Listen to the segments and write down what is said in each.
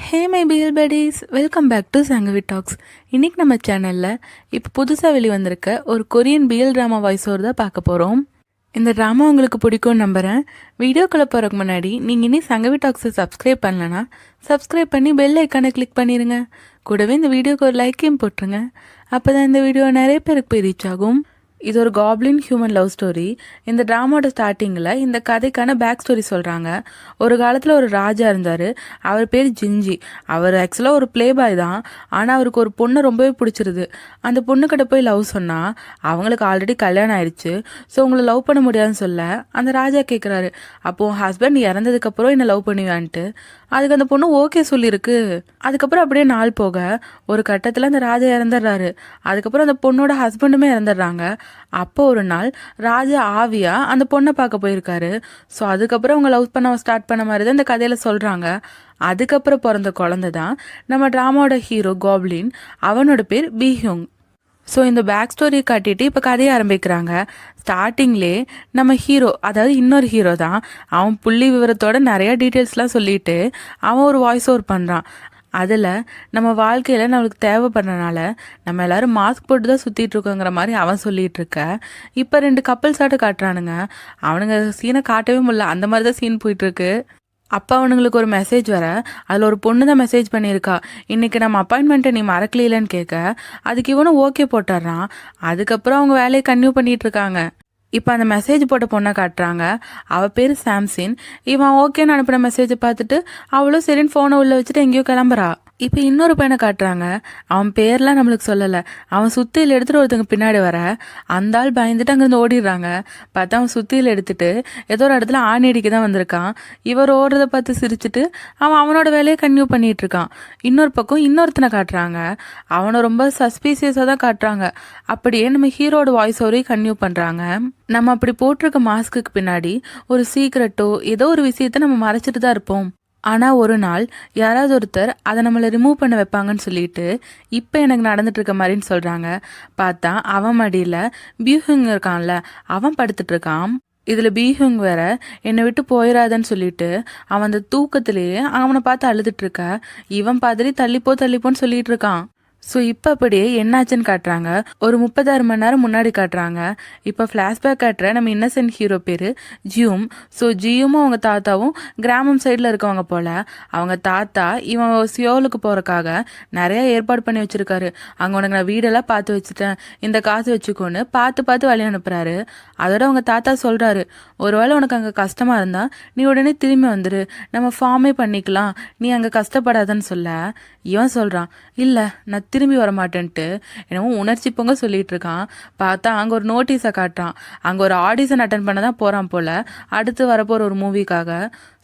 Hey my BL buddies, welcome back to Sangavi talks. இன்றைக்கி நம்ம சேனலில் இப்போ புதுசாக வெளிவந்திருக்க ஒரு Korean BL drama voice over தான் பார்க்க போகிறோம். இந்த ட்ராமா உங்களுக்கு பிடிக்கும்னு நம்புகிறேன். வீடியோக்குள்ளே போகிறதுக்கு முன்னாடி நீங்கள் இனி சங்கவி டாக்ஸை சப்ஸ்கிரைப் பண்ணலன்னா சப்ஸ்கிரைப் பண்ணி பெல் ஐக்கானை கிளிக் பண்ணிடுங்க. கூடவே இந்த வீடியோக்கு ஒரு லைக்கையும் போட்டுருங்க. அப்போ தான் இந்த வீடியோ நிறைய பேருக்கு போய் ரீச் ஆகும். இது ஒரு காப்ளின் ஹியூமன் லவ் ஸ்டோரி. இந்த ட்ராமாவோட ஸ்டார்டிங்கில் இந்த கதைக்கான பேக் ஸ்டோரி சொல்கிறாங்க. ஒரு காலத்தில் ஒரு ராஜா இருந்தார். அவர் பேர் ஜின்ஜி. அவர் ஆக்சுவலாக ஒரு ப்ளே பாய் தான். ஆனால் அவருக்கு ஒரு பொண்ணை ரொம்பவே பிடிச்சிருது. அந்த பொண்ணுக்கிட்ட போய் லவ் சொன்னால் அவங்களுக்கு ஆல்ரெடி கல்யாணம் ஆயிடுச்சு. ஸோ உங்களை லவ் பண்ண முடியாதுன்னு சொல்ல அந்த ராஜா கேட்குறாரு, அப்போது ஹஸ்பண்ட் இறந்ததுக்கப்புறம் என்னை லவ் பண்ணுவேன்ட்டு. அதுக்கு அந்த பொண்ணு ஓகே சொல்லியிருக்கு. அதுக்கப்புறம் அப்படியே நாள் போக ஒரு கட்டத்தில் அந்த ராஜா இறந்துடுறாரு. அதுக்கப்புறம் அந்த பொண்ணோட ஹஸ்பண்டுமே இறந்துடுறாங்க. அப்போ ஒரு நாள் ராஜா ஆவியா அந்த பொண்ணை பார்க்க போயிருக்காரு. ஸோ அதுக்கப்புறம் அவங்க லவ் பண்ண ஸ்டார்ட் பண்ண மாதிரி தான் இந்த கதையில் சொல்கிறாங்க. அதுக்கப்புறம் பிறந்த குழந்தை தான் நம்ம ட்ராமாவோட ஹீரோ காப்ளின். அவனோட பேர் பீஹுங். ஸோ இந்த பேக் ஸ்டோரியை காட்டிட்டு இப்போ கதையை ஆரம்பிக்கிறாங்க. ஸ்டார்டிங்லே நம்ம ஹீரோ, அதாவது இன்னொரு ஹீரோ தான், அவன் புள்ளி விவரத்தோட நிறையா டீட்டெயில்ஸ்லாம் சொல்லிட்டு அவன் ஒரு வாய்ஸ் ஓவர் பண்ணுறான். அதில் நம்ம வாழ்க்கையில் நம்மளுக்கு தேவைப்படுறனால நம்ம எல்லோரும் மாஸ்க் போட்டு தான் சுற்றிட்டு இருக்கோங்கிற மாதிரி அவன் சொல்லிகிட்டு இருக்க. இப்போ 2 கப்பல்ஸ் ஆட்டு காட்டுறானுங்க. அவனுங்க சீனை காட்டவே முடியல, அந்த மாதிரி தான் சீன் போயிட்டுருக்கு. அப்போ அவனுங்களுக்கு ஒரு மெசேஜ் வர, அதில் ஒரு பொண்ணு தான் மெசேஜ் பண்ணியிருக்கா, இன்றைக்கி நம்ம அப்பாயின்மெண்ட்டை நீ மறக்கலையிலன்னு கேட்க. அதுக்கு இவனும் ஓகே போட்டுடுறான். அதுக்கப்புறம் அவங்க வேலையை கன்டினியூ பண்ணிகிட்ருக்காங்க. இப்போ அந்த மெசேஜ் போட்ட பொண்ணை காட்டுறாங்க. அவள் பேர் சாம்சின். இவன் ஓகேன்னு அனுப்பின மெசேஜை பார்த்துட்டு அவளும் சரின்னு ஃபோனை உள்ளே வச்சுட்டு எங்கேயோ கிளம்புறா. இப்போ இன்னொரு பையனை காட்டுறாங்க. அவன் பேர்லாம் நம்மளுக்கு சொல்லலை. அவன் சுத்தியில் எடுத்துகிட்டு ஒருத்தங்க பின்னாடி வர, அந்த ஆள் பயந்துட்டு அங்கேருந்து ஓடிடுறாங்க. பார்த்தா அவன் சுத்தியில் எடுத்துகிட்டு ஏதோ ஒரு இடத்துல ஆணியடிக்கு தான் வந்திருக்கான். இவர் ஓடுறதை பார்த்து சிரிச்சுட்டு அவன் அவனோட வேலையை கன்டினியூ பண்ணிகிட்டு இருக்கான். இன்னொரு பக்கம் இன்னொருத்தனை காட்டுறாங்க. அவனை ரொம்ப சஸ்பீசியஸாக தான் காட்டுறாங்க. அப்படியே நம்ம ஹீரோட வாய்ஸ் ஓவரையும் கன்டினியூ பண்ணுறாங்க. நம்ம அப்படி போட்டிருக்க மாஸ்க்குக்கு பின்னாடி ஒரு சீக்ரெட்டோ ஏதோ ஒரு விஷயத்தை நம்ம மறைச்சிட்டு தான் இருப்போம். ஆனால் ஒரு நாள் யாராவது ஒருத்தர் அதை நம்மளை ரிமூவ் பண்ண வைப்பாங்கன்னு சொல்லிட்டு இப்போ எனக்கு நடந்துட்டு இருக்க மாதிரின்னு சொல்கிறாங்க. பார்த்தா அவன் மடியில் பியூஹுங் இருக்கான்ல, அவன் படுத்துட்ருக்கான். இதில் பீஹுங் வேற என்னை விட்டு போயிடாதன்னு சொல்லிட்டு அவன் அந்த தூக்கத்திலேயே அவனை பார்த்து அழுதுட்ருக்க. இவன் பாதிரி தள்ளிப்போன்னு சொல்லிட்டு இருக்கான். ஸோ இப்போ அப்படியே என்னாச்சுன்னு காட்டுறாங்க. ஒரு 36 மணி நேரம் முன்னாடி காட்டுறாங்க. இப்போ ஃப்ளாஷ்பேக் காட்டுற நம்ம இன்னசென்ட் ஹீரோ பேர் ஜியூம். ஸோ ஜியூமும் அவங்க தாத்தாவும் கிராமம் சைடில் இருக்கவங்க போல். அவங்க தாத்தா இவன் சியோலுக்கு போகிறக்காக நிறையா ஏற்பாடு பண்ணி வச்சுருக்காரு. அங்கே உனக்கு நான் வீடெல்லாம் பார்த்து வச்சுட்டேன், இந்த காசு வச்சுக்கோன்னு பார்த்து வழி அனுப்புகிறாரு. அதோட அவங்க தாத்தா சொல்கிறாரு, ஒருவேளை உனக்கு அங்கே கஷ்டமாக இருந்தால் நீ உடனே திரும்பி வந்துடு, நம்ம ஃபார்மே பண்ணிக்கலாம், நீ அங்கே கஷ்டப்படாதன்னு சொல்ல இவன் சொல்கிறான், இல்லை நான் திரும்பி வரமாட்டேன்ட்டு என்னமோ உணர்ச்சி பொங்க சொல்லிட்டு இருக்கான். பார்த்தா அங்கே ஒரு நோட்டீஸை காட்டுறான். அங்கே ஒரு ஆடிஷன் அட்டன் பண்ண தான் போகிறான் போல், அடுத்து வரப்போகிற ஒரு மூவிக்காக.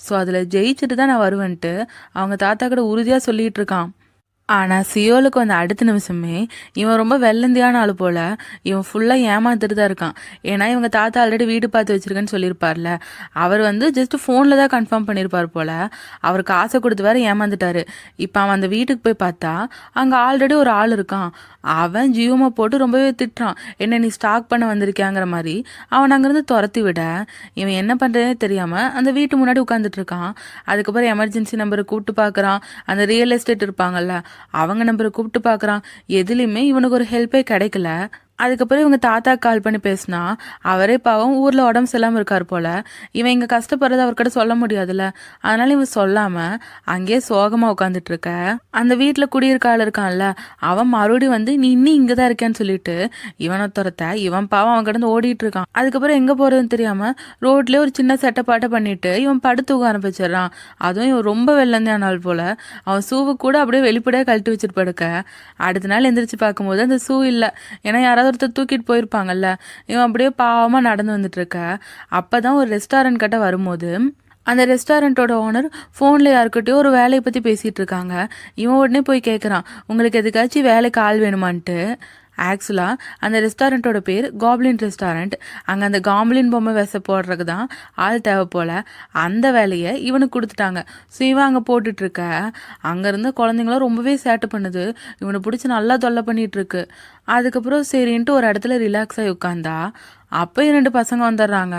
ஸோ அதில் ஜெயிச்சுட்டு தான் நான் வருவேன்ட்டு அவங்க தாத்தா கூட உறுதியாக சொல்லிகிட்டு இருக்கான். ஆனால் சியோலுக்கு வந்து அடுத்த நிமிஷமே இவன் ரொம்ப வெள்ளந்தியான ஆள் போல் இவன் ஃபுல்லாக ஏமாத்துட்டு தான் இருக்கான். ஏன்னா இவங்க தாத்தா ஆல்ரெடி வீடு பார்த்து வச்சுருக்கேன்னு சொல்லியிருப்பார்ல, அவர் வந்து ஜஸ்ட் ஃபோனில் தான் கன்ஃபார்ம் பண்ணியிருப்பார் போல். அவர் காசை கொடுத்து வேற ஏமாந்துட்டாரு. இப்போ அவன் அந்த வீட்டுக்கு போய் பார்த்தா அங்கே ஆல்ரெடி ஒரு ஆள் இருக்கான். அவன் ஜியோமை போட்டு ரொம்பவே திட்டுறான், என்ன நீ ஸ்டாக் பண்ண வந்திருக்கியாங்கிற மாதிரி. அவன் அங்கேருந்து துரத்தி விட இவன் என்ன பண்ணுறதுனே தெரியாமல் அந்த வீட்டு முன்னாடி உட்காந்துட்டு இருக்கான். அதுக்கப்புறம் எமர்ஜென்சி நம்பரை கூப்பிட்டு பார்க்குறான். அந்த ரியல் எஸ்டேட் இருப்பாங்கல்ல, அவங்க நம்பரை கூப்பிட்டு பார்க்குறான். எதுலேயுமே இவனுக்கு ஒரு ஹெல்ப்பே கிடைக்கல. அதுக்கப்புறம் இவங்க தாத்தா கால் பண்ணி பேசினா அவரே பாவம் ஊரில் உடம்பு சரியில்லாமல் இருக்கார் போல். இவன் இங்கே கஷ்டப்படுறது அவர்கிட்ட சொல்ல முடியாதுல்ல, அதனால இவன் சொல்லாமல் அங்கேயே சோகமாக உட்காந்துட்ருக்க. அந்த வீட்டில் குடியிருக்க ஆள் இருக்கான்ல, அவன் மறுபடியும் வந்து நீ இன்னும் இங்கே தான் இருக்கேன்னு சொல்லிட்டு இவனை துரத்த இவன் பாவம் அவன் கிடந்து ஓடிட்டு இருக்கான். அதுக்கப்புறம் எங்கே போகிறதுன்னு தெரியாமல் ரோட்லேயே ஒரு சின்ன செட்டப்பாட்டை பண்ணிட்டு இவன் படுத்துக்க ஆரம்பிச்சிடுறான். அதுவும் இவன் ரொம்ப வெள்ளந்தான் ஆள் போல். அவன் ஷூவை கூட அப்படியே வெளிப்படையாக கழட்டி வச்சுட்டு படுக்க. அடுத்த நாள் எந்திரிச்சு பார்க்கும்போது அந்த ஷூ இல்லை. ஏன்னா யாராவது ஒருத்தர் தூக்கிட்டு போயிருப்பாங்கல்ல. இவன் அப்படியே பாவமாக நடந்து வந்துட்டு இருக்க. அப்போ தான் ஒரு ரெஸ்டாரண்ட் கிட்ட வரும்போது அந்த ரெஸ்டாரண்ட்டோட ஓனர் ஃபோனில் யாருக்கிட்டையும் ஒரு வேலையை பற்றி பேசிகிட்டு இருக்காங்க. இவன் உடனே போய் கேட்குறான், உங்களுக்கு எதுக்காச்சும் வேலைக்கு ஆள் வேணுமான்ட்டு. ஆக்சுவலாக அந்த ரெஸ்டாரண்ட்டோட பேர் காப்ளின் ரெஸ்டாரண்ட். அங்கே அந்த காப்ளின் பொம்மை விச போடுறதுக்கு தான் ஆள் தேவை போல். அந்த வேலையை இவனுக்கு கொடுத்துட்டாங்க. ஸோ இவன் அங்கே போட்டுட்ருக்க. அங்கேருந்து குழந்தைங்களும் ரொம்பவே சேட்டை பண்ணுது. இவனை பிடிச்சி நல்லா தொல்லை பண்ணிகிட்ருக்கு. அதுக்கப்புறம் சரின்ட்டு ஒரு இடத்துல ரிலாக்ஸ் ஆகி உட்காந்தா அப்போ 2 பசங்க வந்துடுறாங்க.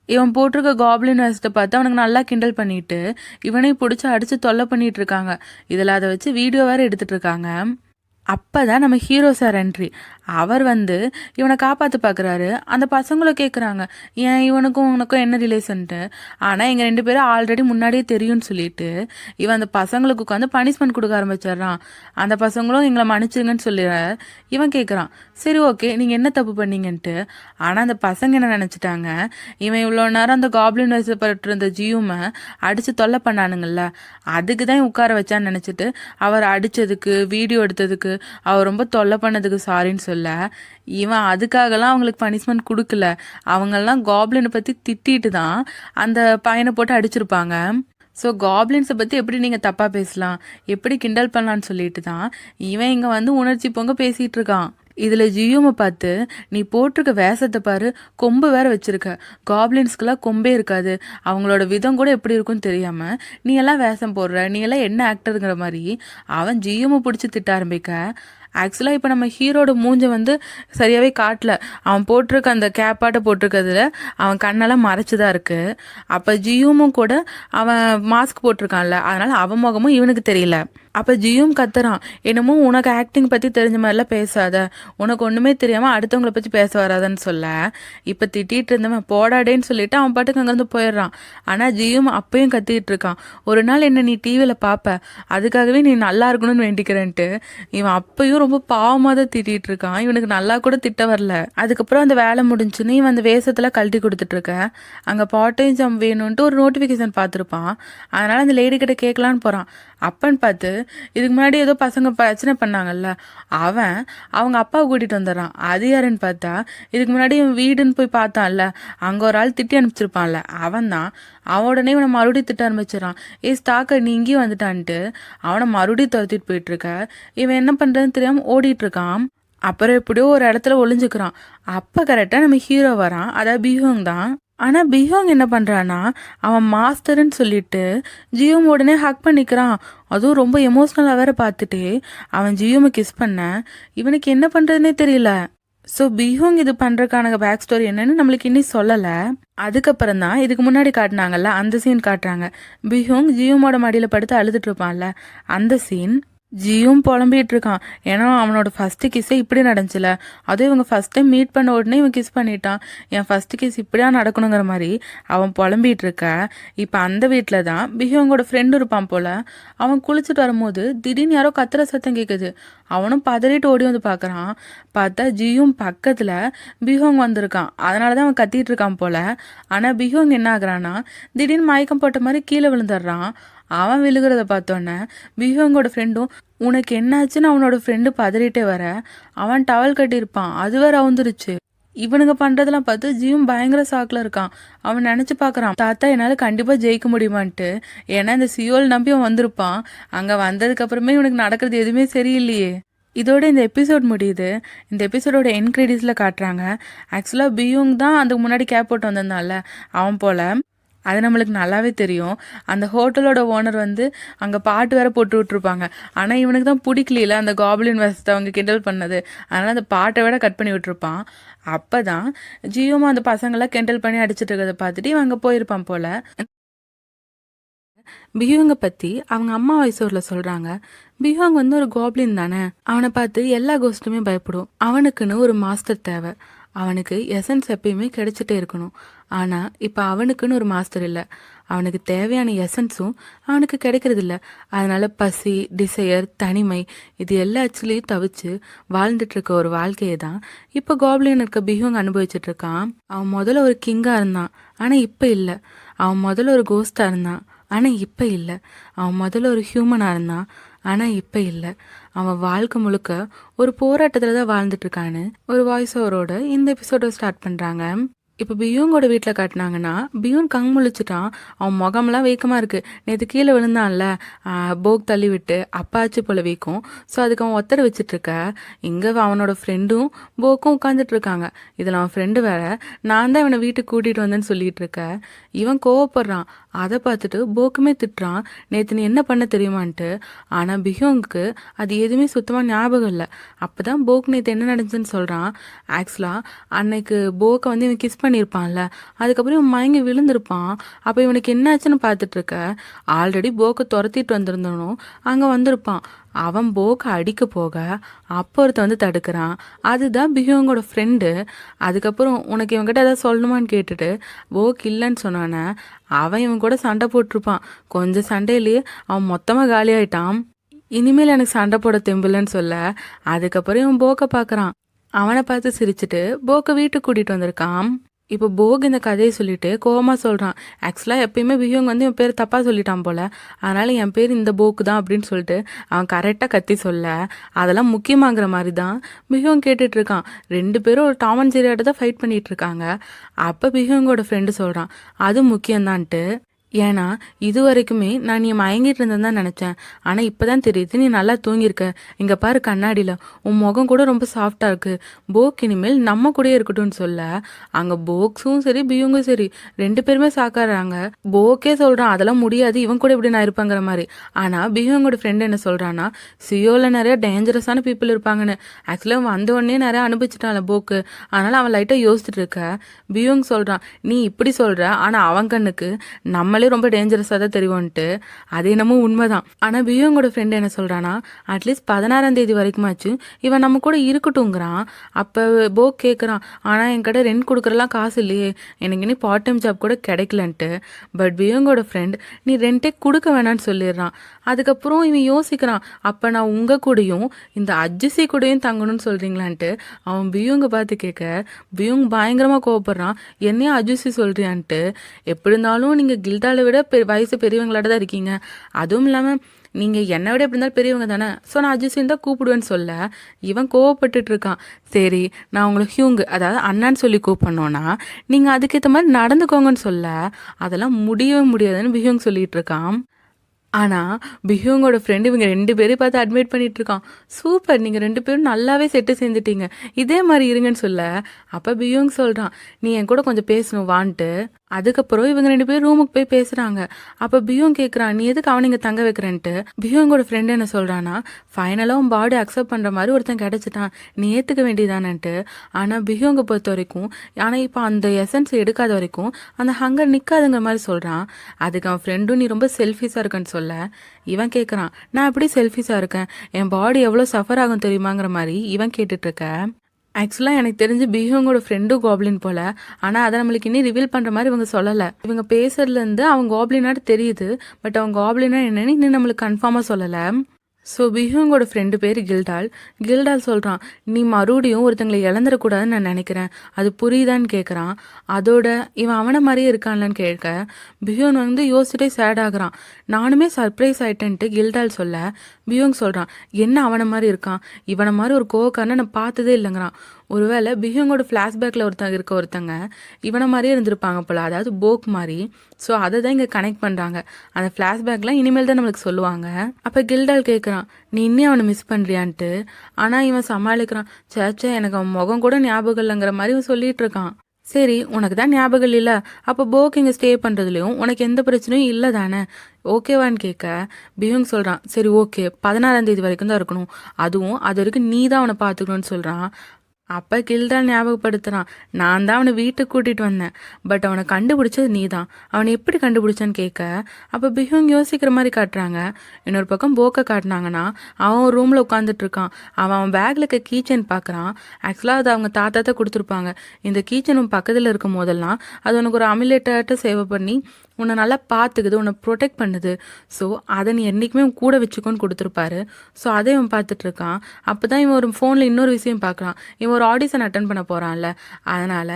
இவன் போட்டிருக்க காப்ளின் வேஸ்ட்டை பார்த்து அவனுக்கு நல்லா கிண்டல் பண்ணிட்டு இவனையும் பிடிச்சி அடிச்சு தொல்லை பண்ணிட்டு இருக்காங்க. இதில் அதை வச்சு வீடியோ வேற எடுத்துட்டு இருக்காங்க. அப்பதான் நம்ம ஹீரோ சார் என்ட்ரி. அவர் வந்து இவனை காப்பாற்ற பார்க்குறாரு. அந்த பசங்களும் கேட்குறாங்க, ஏன் இவனுக்கும் உனக்கும் என்ன ரிலேஷன்ட்டு. ஆனால் எங்கள் 2 பேரும் ஆல்ரெடி முன்னாடியே தெரியும்னு சொல்லிட்டு இவன் அந்த பசங்களுக்கு உட்காந்து பனிஷ்மெண்ட் கொடுக்க ஆரம்பிச்சிடுறான். அந்த பசங்களும் எங்களை மன்னிச்சிருங்கன்னு சொல்லிடுற. இவன் கேட்குறான், சரி ஓகே நீங்கள் என்ன தப்பு பண்ணீங்கன்ட்டு. ஆனால் அந்த பசங்க என்ன நினச்சிட்டாங்க, இவன் இவ்வளோ நேரம் அந்த காப்ளின் வயசப்பட்டு இருந்த ஜியூமை அடித்து தொல்லை பண்ணானுங்கள்ல, அதுக்கு தான் உட்கார வச்சான்னு நினச்சிட்டு அவர் அடித்ததுக்கு வீடியோ எடுத்ததுக்கு அவர் ரொம்ப தொல்லை பண்ணதுக்கு சாரின்னு சொல்ல, இவன் அதுக்காகலாம் அவங்களுக்கு பனிஷ்மெண்ட் கொடுக்கல. அவங்கெல்லாம் காப்ளினை பற்றி திட்டிட்டு தான் அந்த பையனை போட்டு அடிச்சிருப்பாங்க. ஸோ காப்ளின்ஸை பற்றி எப்படி நீங்கள் தப்பாக பேசலாம், எப்படி கிண்டல் பண்ணலான்னு சொல்லிட்டு தான் இவன் இங்கே வந்து உணர்ச்சி பொங்க பேசிகிட்டு இருக்கான். இதில் ஜியூமை பார்த்து, நீ போட்டிருக்க வேஷத்தை பாரு, கொம்பு வேற வச்சிருக்க, காப்ளின்ஸ்க்கெல்லாம் கொம்பே இருக்காது, அவங்களோட விதம் கூட எப்படி இருக்குன்னு தெரியாமல் நீ எல்லாம் வேஷம் போடுற, நீ எல்லாம் என்ன ஆக்டருங்கிற மாதிரி அவன் ஜியூமை பிடிச்சி திட்ட ஆரம்பிக்க. ஆக்சுவலாக இப்போ நம்ம ஹீரோட மூஞ்சை வந்து சரியாகவே காட்டல. அவன் போட்டிருக்க அந்த கேப்பாட்டை போட்டிருக்கிறதுல அவன் கண்ணெல்லாம் மறைச்சி தான் இருக்குது. அப்போ ஜியூமும் கூட அவன் மாஸ்க் போட்டிருக்கான்ல, அதனால் அவன் முகமும் இவனுக்கு தெரியல. அப்போ ஜியும் கத்துறான், என்னமோ உனக்கு ஆக்டிங் பற்றி தெரிஞ்ச மாதிரிலாம் பேசாத, உனக்கு ஒன்றுமே தெரியாமல் அடுத்தவங்கள பற்றி பேச வராதுன்னு சொல்ல, இப்போ திட்டிகிட்டு இருந்தவன் போடாடேன்னு சொல்லிட்டு அவன் பாட்டுக்கு அங்கேருந்து போயிடுறான். ஆனால் ஜியும் அப்பயும் கத்திட்டு இருக்கான், ஒரு நாள் என்ன நீ டிவியில் பார்ப்ப, அதுக்காகவே நீ நல்லா இருக்கணும்னு வேண்டிக்கிறேன்ட்டு. இவன் அப்பயும் ரொம்ப பாவமாக தான் திட்டிகிட்டு இருக்கான். இவனுக்கு நல்லா கூட திட்ட வரல. அதுக்கப்புறம் அந்த வேலை முடிஞ்சுன்னு இவன் அந்த வேஷத்தில் கழட்டி கொடுத்துட்ருக்க. அங்கே பார்ட் டைம் ஜாப் வேணும்ன்ட்டு ஒரு நோட்டிஃபிகேஷன் பார்த்துருப்பான். அதனால் அந்த லேடி கிட்ட கேட்கலான்னு போகிறான். அப்பன்னு பார்த்து இதுக்கு முன்னாடி ஏதோ பசங்க பிரச்சனை பண்ணாங்கல்ல, அவங்க அப்பாவை கூட்டிகிட்டு வந்துடுறான். அது யாருன்னு பார்த்தா, இதுக்கு முன்னாடி இவன் வீடுன்னு போய் பார்த்தான்ல, அங்கே ஒரு ஆள் திட்டி அனுப்பிச்சிருப்பான்ல, அவன் தான். அவன் உடனே இவனை மறுபடியும் திட்ட ஆரம்பிச்சிடறான். ஸ்டாக்கர் நீ இங்கேயும் வந்துட்டான்ட்டு அவனை மறுபடியும் துரத்திட்டு போயிட்டுருக்க. இவன் என்ன பண்ணுறதுன்னு தெரியாமல் ஓடிட்டு இருக்கான். அப்புறம் எப்படியோ ஒரு இடத்துல ஒளிஞ்சுக்கிறான். அப்போ கரெக்டாக நம்ம ஹீரோ வரான், அதாவது பிஹோங் தான். ஆனால் பிஹோங் என்ன பண்ணுறான்னா, அவன் மாஸ்டர்ன்னு சொல்லிட்டு ஜியோம் உடனே ஹக் பண்ணிக்கிறான். அதுவும் ரொம்ப எமோஷ்னலாக வேற பார்த்துட்டு அவன் ஜியோமை கிஸ் பண்ண இவனுக்கு என்ன பண்ணுறதுனே தெரியல. ஸோ பிஹோங் இது பண்ணுறதுக்கான பேக் ஸ்டோரி என்னன்னு நம்மளுக்கு இன்னும் சொல்லலை. அதுக்கப்புறம் தான் இதுக்கு முன்னாடி காட்டினாங்கல்ல, அந்த சீன் காட்டுறாங்க. பிஹோங் ஜியோமோட மடியில் படுத்து அழுதுட்டு இருப்பான்ல, அந்த சீன். ஜியும் புலம்பிகிட்டு இருக்கான். ஏன்னா அவனோட ஃபஸ்ட்டு கிஸ்ஸே இப்படி நடந்துச்சுல, அதுவும் இவங்க ஃபஸ்ட் டைம் மீட் பண்ண உடனே இவன் கிஸ் பண்ணிட்டான். என் ஃபஸ்ட்டு கிஸ் இப்படியா நடக்கணுங்கிற மாதிரி அவன் புலம்பிகிட்டு இருக்க. இப்போ அந்த வீட்டில் தான் பிஹோங்கோட ஃப்ரெண்டு இருப்பான் போல். அவன் குளிச்சுட்டு வரும்போது திடீர்னு யாரோ கத்துற சத்தம் கேட்குது. அவனும் பதறிட்டு ஓடி வந்து பார்க்குறான். பார்த்தா ஜியும் பக்கத்தில் பிஹோங் வந்திருக்கான். அதனால தான் அவன் கத்திட்டு இருக்கான் போல். ஆனால் பிஹோங் என்ன ஆகுறான்னா, திடீர்னு மயக்கம் போட்ட மாதிரி கீழே விழுந்துடுறான். அவன் விழுகிறத பார்த்தோன்னே பிஹோங்கோட ஃப்ரெண்டும், உனக்கு என்னாச்சுன்னு அவனோட ஃப்ரெண்டு பதறிட்டே வர, அவன் டவல் கட்டியிருப்பான், அது வேற அவுந்துருச்சு. இவனுங்க பண்ணுறதெல்லாம் பார்த்து ஜியும் பயங்கர சாக்கில் இருக்கான். அவன் நினச்சி பார்க்குறான், தாத்தா என்னால் கண்டிப்பாக ஜெயிக்க முடியுமான்ட்டு. ஏன்னா இந்த சியோல் நம்பி அவன் வந்திருப்பான். அங்கே வந்ததுக்கப்புறமே இவனுக்கு நடக்கிறது எதுவுமே சரியில்லையே. இதோட இந்த எபிசோட் முடியுது. இந்த எபிசோடோட என் கிரெடிட்ஸில் காட்டுறாங்க. ஆக்சுவலாக பிஹோங் தான் அதுக்கு முன்னாடி கேப் போட்டு வந்திருந்தான்ல, அவன் போல். அது நம்மளுக்கு நல்லாவே தெரியும். அந்த ஹோட்டலோட ஓனர் வந்து அங்கே பாட்டு வேற போட்டு விட்டுருப்பாங்க. ஆனால் இவனுக்கு தான் பிடிக்கல அந்த காப்ளின் வேஷத்தை அவங்க கிண்டல் பண்ணது. அதனால் அந்த பாட்டை விட கட் பண்ணி விட்டுருப்பான். அப்போ தான் ஜியோமா அந்த பசங்களாம் கிண்டல் பண்ணி அடிச்சுட்டு இருக்கிறத பார்த்துட்டு இவன் அங்கே போயிருப்பான் போல். பிஹோங்கை பற்றி அவங்க அம்மா வயசூரில் சொல்கிறாங்க. பிஹோங் வந்து ஒரு காப்ளின் தானே, அவனை பார்த்து எல்லா கோஸ்ட்டுமே பயப்படும். அவனுக்குன்னு ஒரு மாஸ்டர் தேவை. அவனுக்கு எசன்ஸ் எப்பயுமே கிடைச்சிட்டே இருக்கணும். ஆனால் இப்போ அவனுக்குன்னு ஒரு மாஸ்டர் இல்லை. அவனுக்கு தேவையான எசன்ஸும் அவனுக்கு கிடைக்கிறதில்ல. அதனால் பசி, டிசையர், தனிமை இது எல்லாச்சுலேயும் தவிச்சு வாழ்ந்துட்டு இருக்க ஒரு வாழ்க்கையை தான் இப்போ காப்ளின் இருக்க பிஹோங் அனுபவிச்சுட்ருக்கான். அவன் முதல்ல ஒரு கிங்காக இருந்தான், ஆனால் இப்போ இல்லை. அவன் முதல்ல ஒரு கோஸ்டாக இருந்தான், ஆனால் இப்போ இல்லை. அவன் முதல்ல ஒரு ஹியூமனாக இருந்தான், ஆனால் இப்போ இல்லை. அவன் வாழ்க்கை முழுக்க ஒரு போராட்டத்தில் தான் வாழ்ந்துட்டு இருக்கான்னு ஒரு வாய்ஸ் ஓவரோட இந்த எபிசோட ஸ்டார்ட் பண்ணுறாங்க. இப்போ பியூங்கோட வீட்டில் காட்டினாங்கன்னா, பியூன் கண் முழிச்சிட்டான். அவன் முகம்லாம் வீக்கமாக இருக்குது. நேற்று கீழே விழுந்தான்ல, போக் தள்ளி விட்டு அப்பாச்சு போல் வீக்கும். ஸோ அதுக்கு அவன் ஒத்தடை வச்சிட்ருக்க. இங்கே அவனோட ஃப்ரெண்டும் போக்கும் உட்காந்துட்டு இருக்காங்க. இதில் அவன் ஃப்ரெண்டு வேற, நான் தான் இவனை வீட்டுக்கு கூட்டிகிட்டு வந்தேன்னு சொல்லிட்டு இருக்க. இவன் கோவப்படுறான். அதை பார்த்துட்டு போக்குமே திட்டுறான், நேற்று நீ என்ன பண்ண தெரியுமான்ட்டு. ஆனால் பிஹோங்க்கு அது எதுவுமே சுத்தமாக ஞாபகம் இல்லை. அப்போ தான் போக் நேற்று என்ன நடந்துச்சுன்னு சொல்கிறான். ஆக்சுவலாக அன்னைக்கு போக்கை வந்து இவன் கிஸ் பண்ணியிருப்பான்ல, அதுக்கப்புறம் இவன் மயங்கி விழுந்திருப்பான். அப்போ இவனுக்கு என்னாச்சுன்னு பார்த்துட்டு இருக்க, ஆல்ரெடி போக்கை துரத்திட்டு வந்திருந்தனும் அங்கே வந்திருப்பான். அவன் போக்கை அடிக்க போக அப்போ ஒருத்த வந்து தடுக்கிறான். அதுதான் பிஹியோங்கோட ஃப்ரெண்டு. அதுக்கப்புறம் உனக்கு இவன்கிட்ட ஏதாவது சொல்லணுமான்னு கேட்டுட்டு போக் இல்லைன்னு சொன்னானே, அவன் இவன் கூட சண்டை போட்டிருப்பான். கொஞ்சம் சண்டையிலேயே அவன் மொத்தமாக காலியாயிட்டான். இனிமேல் எனக்கு சண்டை போட தெம்பில்லைன்னு சொல்ல, அதுக்கப்புறம் இவன் போக்கை பார்க்குறான். அவனை பார்த்து சிரிச்சுட்டு போக்கை வீட்டுக்கு கூட்டிகிட்டு வந்திருக்கான். இப்போ போக் இந்த கதையை சொல்லிட்டு கோவமாக சொல்கிறான். ஆக்சுவலாக எப்பயுமே பிஹியோங் வந்து என் பேர் தப்பாக சொல்லிட்டான் போல், அதனால் என் பேர் இந்த போக்கு தான் அப்படின்னு சொல்லிட்டு அவன் கரெக்டாக கத்தி சொல்ல, அதெல்லாம் முக்கியமாகிற மாதிரி தான் பிஹியோங் கேட்டுட்ருக்கான். 2 பேரும் ஒரு டாம் அண்ட் ஜெர்ரியாட்ட தான் ஃபைட் பண்ணிகிட்டு இருக்காங்க. அப்போ பிஹியோங்கோட ஃப்ரெண்டு சொல்கிறான் அது முக்கியம்தான்ட்டு. ஏன்னா இது வரைக்குமே நான் நீ மயங்கிட்டு இருந்தேன்னு தான் நினச்சேன், ஆனால் இப்போ தான் தெரியுது நீ நல்லா தூங்கியிருக்க. இங்கே பாரு கண்ணாடியில் உன் முகம் கூட ரொம்ப சாஃப்டாக இருக்குது. போக் இனிமேல் நம்ம கூடயே இருக்கட்டும்னு சொல்ல, அங்கே போக்ஸும் சரி பியூங்கும் சரி 2 பேருமே சாக்காடுறாங்க. போக்கே சொல்கிறான் அதெல்லாம் முடியாது, இவன் கூட இப்படி நான் இருப்பாங்கிற மாதிரி. ஆனால் பியூங்கோட ஃப்ரெண்டு என்ன சொல்கிறான்னா, சியோவில் நிறைய டேஞ்சரஸான பீப்புள் இருப்பாங்கன்னு. ஆக்சுவலாக அவன் வந்த உடனே நிறையா அனுபவிச்சிட்டான்ல போக்கு, அதனால் அவன் லைட்டாக யோசிச்சுட்டு இருக்க. பியூங் சொல்கிறான் நீ இப்படி சொல்கிற, ஆனால் அவன் கண்ணுக்கு நம்மளே ரொம்ப டேஞ்சரஸாக தான் தெரியும்ன்ட்டு. அது என்னமோ உண்மைதான். ஆனால் பியூங்கோட ஃப்ரெண்டு என்ன சொல்கிறான்னா, அட்லீஸ்ட் 16ஆம் தேதி வரைக்குமாச்சு இவன் நம்ம கூட இருக்கட்டும்ங்கிறான். அப்போ போக் கேட்குறான், ஆனால் என்கிட்ட ரெண்ட் கொடுக்குறலாம் காசு இல்லையே, எனக்கு இனி பார்ட் டைம் ஜாப் கூட கிடைக்கலன்ட்டு. பட் பியூங்கோட ஃப்ரெண்ட் நீ ரெண்டே கொடுக்க வேணான்னு சொல்லிடுறான். அதுக்கப்புறம் இவன் யோசிக்கிறான், அப்போ நான் உங்கள் கூடயும் இந்த அஜ்ஜிசி கூடயும் தங்கணும்னு சொல்கிறீங்களான்ட்டு. அவன் பியூங்கை பார்த்து கேட்க, பியூங் பயங்கரமாக கோவப்படுறான், என்னையும் அஜ்ஜிசி சொல்கிறியான்ட்டு. எப்படி இருந்தாலும் நீங்கள் கில்டாவில் விட வயசு பெரியவங்களாட்ட தான் இருக்கீங்க, அதுவும் இல்லாமல் நீங்கள் என்னை விட எப்படி இருந்தாலும் பெரியவங்க தானே, ஸோ நான் அஜ்ஜிசின்னு தான் கூப்பிடுவேன்னு சொல்ல, இவன் கோவப்பட்டுட்டு இருக்கான். சரி நான் உங்களை ஹியூங் அதாவது அண்ணான்னு சொல்லி கூப்பிடணுன்னா நீங்கள் அதுக்கேற்ற மாதிரி நடந்துக்கோங்கன்னு சொல்ல, அதெல்லாம் முடியவே முடியாதுன்னு பிஹியோங் சொல்லிட்டு இருக்கான். ஆனால் பிஹியோங்கோட ஃப்ரெண்டு இவங்க 2 பேரையும் பார்த்து அட்மிட் பண்ணிட்டு இருக்கான். சூப்பர், நீங்கள் 2 பேரும் நல்லாவே செட்டு சேர்ந்துட்டீங்க, இதே மாதிரி இருங்கன்னு சொல்ல, அப்போ பிஹியோங் சொல்கிறான் நீ என் கூட கொஞ்சம் பேசணும் வான்ட்டு. அதுக்கப்புறம் இவங்க 2 பேரும் ரூமுக்கு போய் பேசுகிறாங்க. அப்போ பிஹியோங் கேட்குறான் நீ எதுக்கு அவனை இங்கே தங்க வைக்கிறேன்ட்டு. பிஹியோங்கோட ஃப்ரெண்டு என்ன சொல்கிறான்னா, ஃபைனலாக உன் பாடி அக்செப்ட் பண்ணுற மாதிரி ஒருத்தன் கிடச்சிட்டான், நீ ஏற்றுக்க வேண்டியதானன்ட்டு. ஆனால் பிஹியோங்கை பொறுத்த வரைக்கும், ஆனால் இப்போ அந்த எசன்ஸ் எடுக்காத வரைக்கும் அந்த ஹங்கர் நிற்காதுங்கிற மாதிரி சொல்கிறான். அதுக்கு அவன் ஃப்ரெண்டும் நீ ரொம்ப செல்ஃபிஷாக இருக்கன்னு சொல்ல, இவன் கேட்குறான் நான் எப்படி செல்ஃபிஷாக இருக்கேன், என் பாடி எவ்வளோ சஃபர் ஆகும் தெரியுமாங்கிற மாதிரி இவன் கேட்டுட்ருக்க. ஆக்சுவலாக எனக்கு தெரிஞ்சு பிஹியோங்கோட ஃப்ரெண்டும் கோப்ளின் போல், ஆனால் அதை நம்மளுக்கு இன்னும் ரிவீல் பண்ணுற மாதிரி இவங்க சொல்லலை. இவங்க பேசுறதுலேருந்து அவங்க கோப்ளினாட்டு தெரியுது, பட் அவங்க கோப்ளினா என்னன்னு இன்னும் நம்மளுக்கு கன்ஃபார்மாக சொல்லலை. ஸோ பிஹியோங்கோட ஃப்ரெண்டு பேர் கில்டால். கில்டால் சொல்கிறான் நீ மறுபடியும் ஒருத்தங்களை இழந்துடக்கூடாதுன்னு நான் நினைக்கிறேன், அது புரியுதான்னு கேட்குறான். அதோட இவன் அவனை மாதிரியே இருக்கான்லன்னு கேட்க பிஹியோன் வந்து யோசிச்சுட்டே சேட் ஆகுறான். நானுமே சர்ப்ரைஸ் ஆகிட்டேன்ட்டு கில்டால் சொல்ல, பிஹியோங் சொல்கிறான் என்ன அவனை மாதிரி இருக்கான், இவனை மாதிரி ஒரு கோவக்காரனை நான் பார்த்ததே இல்லைங்கிறான். ஒருவேளை பிஹியோங்கோட ஃப்ளாஷ்பேக்கில் ஒருத்தங்க இவனை மாதிரியே இருந்திருப்பாங்க போல், அதாவது போக் மாதிரி. ஸோ அதை தான் இங்கே கனெக்ட் பண்ணுறாங்க. அந்த ஃப்ளாஷ்பேக்லாம் இனிமேல் தான் நம்மளுக்கு சொல்லுவாங்க. அப்போ கில்டால் கேட்குறான் நீ இன்னும் அவனை மிஸ் பண்ணுறியான்ட்டு. ஆனால் இவன் சமாளிக்கிறான், சேச்சா எனக்கு அவன் முகம் கூட ஞாபகம் இல்லைங்கிற மாதிரி இவன் சொல்லிட்டு இருக்கான். சரி உனக்கு தான் ஞாபகம் இல்லை, அப்போ போக் இங்கே ஸ்டே பண்ணுறதுலையும் உனக்கு எந்த பிரச்சனையும் இல்லை தானே, ஓகேவான்னு கேட்க பிஹியோங் சொல்கிறான் சரி ஓகே 16ஆம் தேதி வரைக்கும் தான் இருக்கணும், அதுவும் அது வரைக்கும் நீ தான் அவனை பார்த்துக்கணும்னு சொல்கிறான். அப்போ கில்டால் ஞாபகப்படுத்துகிறான் நான் தான் அவனை வீட்டுக்கு கூட்டிகிட்டு வந்தேன், பட் அவனை கண்டுபிடிச்சது நீ தான், அவனை எப்படி கண்டுபிடிச்சான்னு கேட்க அப்போ பிஹியோங் யோசிக்கிற மாதிரி காட்டுறாங்க. இன்னொரு பக்கம் போக்கை காட்டினாங்கன்னா அவன் ஒரு ரூமில் உட்காந்துட்டு இருக்கான். அவன் பேக்கில் இருக்க கீச்சன் பார்க்குறான். ஆக்சுவலாக அது அவங்க தாத்தா தான் கொடுத்துருப்பாங்க. இந்த கீச்சன் பக்கத்தில் இருக்கும் போதெல்லாம் அது உனக்கு ஒரு அமிலேட்டாட்ட சேவை பண்ணி உன்னை நல்லா பார்த்துக்குது, உன்னை ப்ரொடெக்ட் பண்ணுது. ஸோ அதை நீ என்றைக்குமே உன் கூட வச்சுக்கோன்னு கொடுத்துருப்பாரு. ஸோ அதை இவன் பார்த்துட்ருக்கான். அப்போ தான் இவன் ஒரு ஃபோனில் இன்னொரு விஷயம் பார்க்குறான். இவன் ஒரு ஆடிஷன் அட்டன் பண்ண போகிறான்ல, அதனால்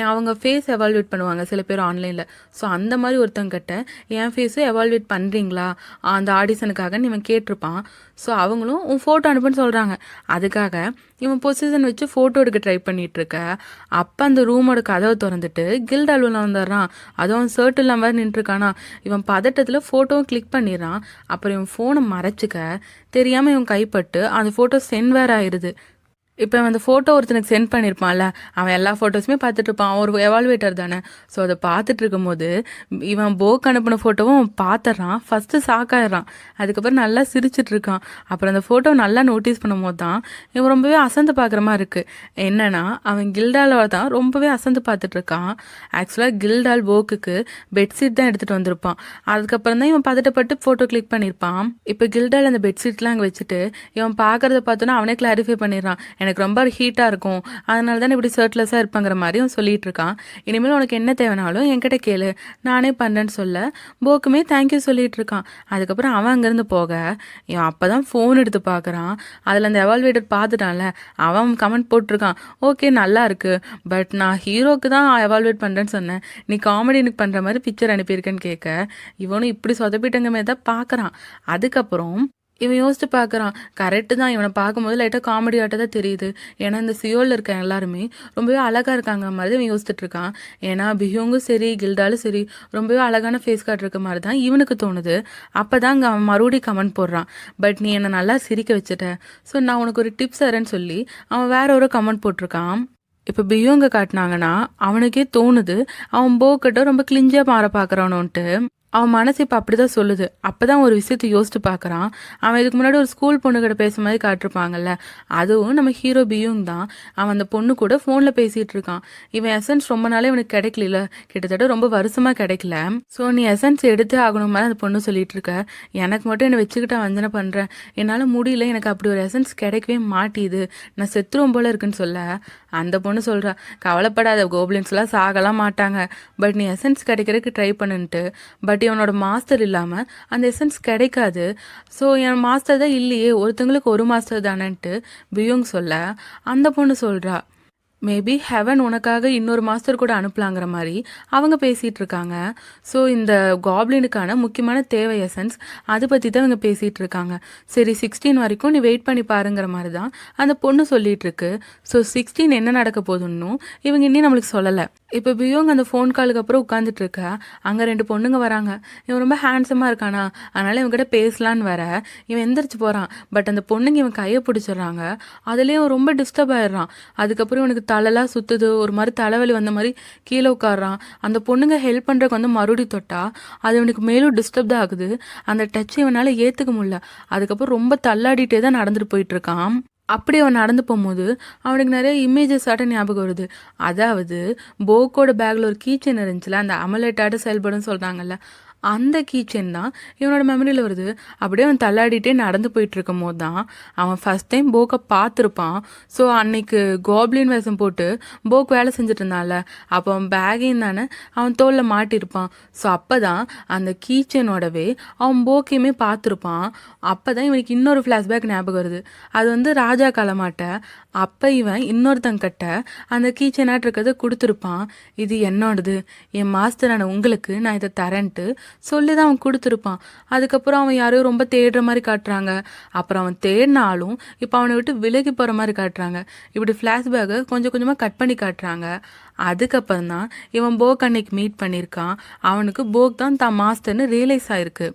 அவங்க ஃபேஸ் எவால்வேட் பண்ணுவாங்க சில பேர் ஆன்லைனில். ஸோ அந்த மாதிரி ஒருத்தங்கிட்ட என் ஃபேஸும் எவால்வேட் பண்ணுறீங்களா அந்த ஆடிஷனுக்காகன்னு இவன் கேட்டிருப்பான். ஸோ அவங்களும் உன் ஃபோட்டோ அனுப்புன்னு சொல்கிறாங்க. அதுக்காக இவன் பொசிஷன் வச்சு ஃபோட்டோ எடுக்க ட்ரை பண்ணிகிட்ருக்க. அப்போ அந்த ரூமோட கதவை திறந்துட்டு கில்டால் உள்ள வந்துடுறான். அதுவும் அவன் ஷர்ட் இல்லாமல் நின்றுருக்கானா. இவன் பதட்டத்தில் ஃபோட்டோவும் கிளிக் பண்ணிடுறான். அப்புறம் இவன் ஃபோனை மறைச்சிக்க தெரியாமல் இவன் கைப்பட்டு அந்த ஃபோட்டோ சென்ட் வேற ஆயிடுது. இப்போ அந்த ஃபோட்டோ ஒருத்தனுக்கு சென்ட் பண்ணியிருப்பான்ல, அவன் எல்லா ஃபோட்டோஸுமே பார்த்துட்டு இருப்பான். அவன் ஒரு எவால்வேட்டர் தானே. ஸோ அதை பார்த்துட்டு இருக்கும்போது இவன் போக்கு அனுப்பின ஃபோட்டோவும் அவன் பார்த்துட்றான். ஃபஸ்ட்டு ஷாக்காயிடுறான். அதுக்கப்புறம் நல்லா சிரிச்சிட்டு இருக்கான். அப்புறம் அந்த ஃபோட்டோ நல்லா நோட்டீஸ் பண்ணும்போது தான் இவன் ரொம்பவே அசந்து பார்க்குற மாதிரி இருக்குது. என்னன்னா அவன் கில்டால தான் ரொம்பவே அசந்து பார்த்துட்டு இருக்கான். ஆக்சுவலாக கில்டால் போக்குக்கு பெட்ஷீட் தான் எடுத்துகிட்டு வந்திருப்பான். அதுக்கப்புறம் தான் இவன் பதட்டப்பட்டு ஃபோட்டோ கிளிக் பண்ணியிருப்பான். இப்போ கில்டால் அந்த பெட்ஷீட்லாம் அங்கே வச்சுட்டு இவன் பார்க்குறத பார்த்தோன்னா அவனே கிளாரிஃபை பண்ணிடுறான். எனக்கு ரொம்ப ஹீட்டாக இருக்கும், அதனால தான் இப்படி ஷர்ட்லெஸ்ஸாக இருப்பாங்கிற மாதிரி அவன் சொல்லிட்டு இருக்கான். இனிமேல் உனக்கு என்ன தேவைனாலும் என்கிட்ட கேளு, நானே பண்ணுறேன்னு சொல்ல போக்குமே தேங்க்யூ சொல்லிட்டு இருக்கான். அதுக்கப்புறம் அவன் அங்கேருந்து போக இவன் அப்போ தான் ஃபோன் எடுத்து பார்க்குறான். அதில் அந்த எவால்வேட்டர் பார்த்துட்டான்ல, அவன் கமெண்ட் போட்டிருக்கான், ஓகே நல்லா இருக்கு, பட் நான் ஹீரோக்கு தான் எவால்வேட் பண்ணுறேன்னு சொன்னேன், நீ காமெடினுக்கு பண்ணுற மாதிரி பிக்சர் அனுப்பியிருக்கேன்னு கேட்க இவனும் இப்படி சொதப்பிட்டங்க மாதிரி தான் பார்க்குறான். அதுக்கப்புறம் இவன் யோசிச்சு பார்க்குறான், கரெக்டு தான், இவனை பார்க்கும்போது லைட்டாக காமெடி ஆட்ட தான் தெரியுது. ஏன்னா இந்த சியோலில் இருக்க எல்லாருமே ரொம்பவே அழகாக இருக்காங்க மாதிரி இவன் யோசிச்சுட்டு இருக்கான். ஏன்னா பிஹியோங்கும் சரி கில்டாலும் சரி ரொம்பவே அழகான ஃபேஸ் கார்டு இருக்க மாதிரி தான் இவனுக்கு தோணுது. அப்போ தான் அங்கே அவன் மறுபடியும் கமெண்ட் போடுறான், பட் நீ என்னை நல்லா சிரிக்க வச்சுட்ட, ஸோ நான் உனக்கு ஒரு டிப்ஸ் தரேன்னு சொல்லி அவன் வேற ஒரு கமெண்ட் போட்டிருக்கான். இப்போ பிஹியோங்க காட்டினாங்கன்னா அவனுக்கே தோணுது அவன் போக்கிட்ட ரொம்ப கிளிஞ்சாக மாற பார்க்குறானோன்ட்டு. அவன் மனசு இப்போ அப்படி தான் சொல்லுது. அப்போ தான் ஒரு விஷயத்தை யோசிச்சு பார்க்குறான். அவன் இதுக்கு முன்னாடி ஒரு ஸ்கூல் பொண்ணுக்கிட்ட பேசுகிற மாதிரி காட்டிருப்பாங்கல்ல, அதுவும் நம்ம ஹீரோ பியூங் தான். அவன் அந்த பொண்ணு கூட ஃபோனில் பேசிகிட்டு இருக்கான். இவன் எசன்ஸ் ரொம்ப நாளே இவனுக்கு கிடைக்கல, கிட்டத்தட்ட ரொம்ப வருஷமாக கிடைக்கல. ஸோ நீ எசன்ஸ் எடுத்தே ஆகணும் மாதிரி அந்த பொண்ணு சொல்லிட்டு இருக்க. எனக்கு மட்டும் என்னை வச்சுக்கிட்ட வஞ்சனை பண்ணுறேன், என்னால் முடியல, எனக்கு அப்படி ஒரு எசன்ஸ் கிடைக்கவே மாட்டேது, நான் செத்துருவோம் போல இருக்குன்னு சொல்ல அந்த பொண்ணு சொல்கிறா, கவலைப்படாத, கோப்ளின்ஸ்லாம் சாகலாம் மாட்டாங்க, பட் நீ எசன்ஸ் கிடைக்கிறதுக்கு ட்ரை பண்ணுன்ட்டு. பட் இவனோட மாஸ்டர் இல்லாமல் அந்த எசன்ஸ் கிடைக்காது. ஸோ என் மாஸ்டர் தான் இல்லையே, ஒருத்தங்களுக்கு ஒரு மாஸ்டர் தானேன்ட்டு பியூங் சொல்ல அந்த பொண்ணு சொல்கிறா, மேபி ஹெவன் உனக்காக இன்னொரு மாஸ்டர் கூட அனுப்பலாங்கிற மாதிரி அவங்க பேசிகிட்டு இருக்காங்க. ஸோ இந்த காப்ளினுக்கான முக்கியமான தேவை எசன்ஸ், அதை பற்றி தான் இவங்க பேசிகிட்டு இருக்காங்க. சரி 16 வரைக்கும் நீ வெயிட் பண்ணி பாருங்கிற மாதிரி தான் அந்த பொண்ணு சொல்லிட்டு இருக்கு. ஸோ 16 என்ன நடக்க போதுன்னு இவங்க இன்னும் நம்மளுக்கு சொல்லலை. இப்போ பியோங் அந்த ஃபோன் காலுக்கு அப்புறம் உட்காந்துட்டு இருக்க அங்கே 2 பொண்ணுங்க வராங்க. இவன் ரொம்ப ஹேண்ட்ஸமாக இருக்கானா, அதனால் இவங்ககிட்ட பேசலான்னு வர இவன் எந்திரிச்சு போகிறான். பட் அந்த பொண்ணுங்க இவன் கையை பிடிச்சிடுறாங்க. அதுலேயும் ரொம்ப டிஸ்டர்ப் ஆயிடுறான். அதுக்கப்புறம் இவனுக்கு தலைலாம் சுற்றுது, ஒரு மாதிரி தலைவலி வந்த மாதிரி கீழே உட்காடுறான். அந்த பொண்ணுங்க ஹெல்ப் பண்ணுறக்கு வந்து மறுபடி தொட்டா அது இவனுக்கு மேலும் டிஸ்டர்ப் தான் ஆகுது. அந்த டச் இவனால் ஏற்றுக்க முடியல. அதுக்கப்புறம் ரொம்ப தள்ளாடிட்டே தான் நடந்துட்டு போயிட்டு இருக்கான். அப்படி அவன் நடந்து போகும்போது அவனுக்கு நிறைய இமேஜஸ் ஆட்ட ஞாபகம் வருது. அதாவது போக்கோட பேக்கில் ஒரு கீச்செயின் இருந்துச்சுல, அந்த அமலேட்டாட்ட செயல்படும் சொல்கிறாங்கல்ல, அந்த கீச்செயின் தான் இவனோட மெமரியில் வருது. அப்படியே அவன் தள்ளாடிட்டே நடந்து போயிட்டு இருக்கும் போது தான் அவன் ஃபஸ்ட் டைம் போக்கை பார்த்துருப்பான். ஸோ அன்னைக்கு கோப்ளின் வேஷம் போட்டு போக் வேலை செஞ்சுட்டு இருந்தான்ல, அப்போ அவன் பேகையும் தானே அவன் தோளில் மாட்டியிருப்பான். ஸோ அப்போ தான் அந்த கீச்செயினோடவே அவன் போக்கையுமே பார்த்துருப்பான். அப்போ தான் இவனுக்கு இன்னொரு ஃப்ளாஷ்பேக் ஞாபகம் வருது. அது வந்து ராஜா காலமாட்ட அப்போ இவன் இன்னொருத்தங்கிட்ட அந்த கீச்செயினாட்டு இருக்கிறத கொடுத்துருப்பான். இது என்னோடது, என் மாஸ்டரான உங்களுக்கு நான் இதை தரேன்ட்டு சொல்லி தான் அவன் கொடுத்துருப்பான். அதுக்கப்புறம் அவன் யாரையோ ரொம்ப தேடுற மாதிரி காட்டுறாங்க. அப்புறம் அவன் தேடினாலும் இப்போ அவனை விட்டு விலகி போகிற மாதிரி காட்டுறாங்க. இப்படி ஃப்ளாஷ்பேக்கை கொஞ்சம் கொஞ்சமாக கட் பண்ணி காட்டுறாங்க. அதுக்கப்புறம் தான் இவன் போக் அன்னைக்கு மீட் பண்ணியிருக்கான். அவனுக்கு போக் தான் தான் மாஸ்டர்னு ரியலைஸ் ஆயிருக்கு.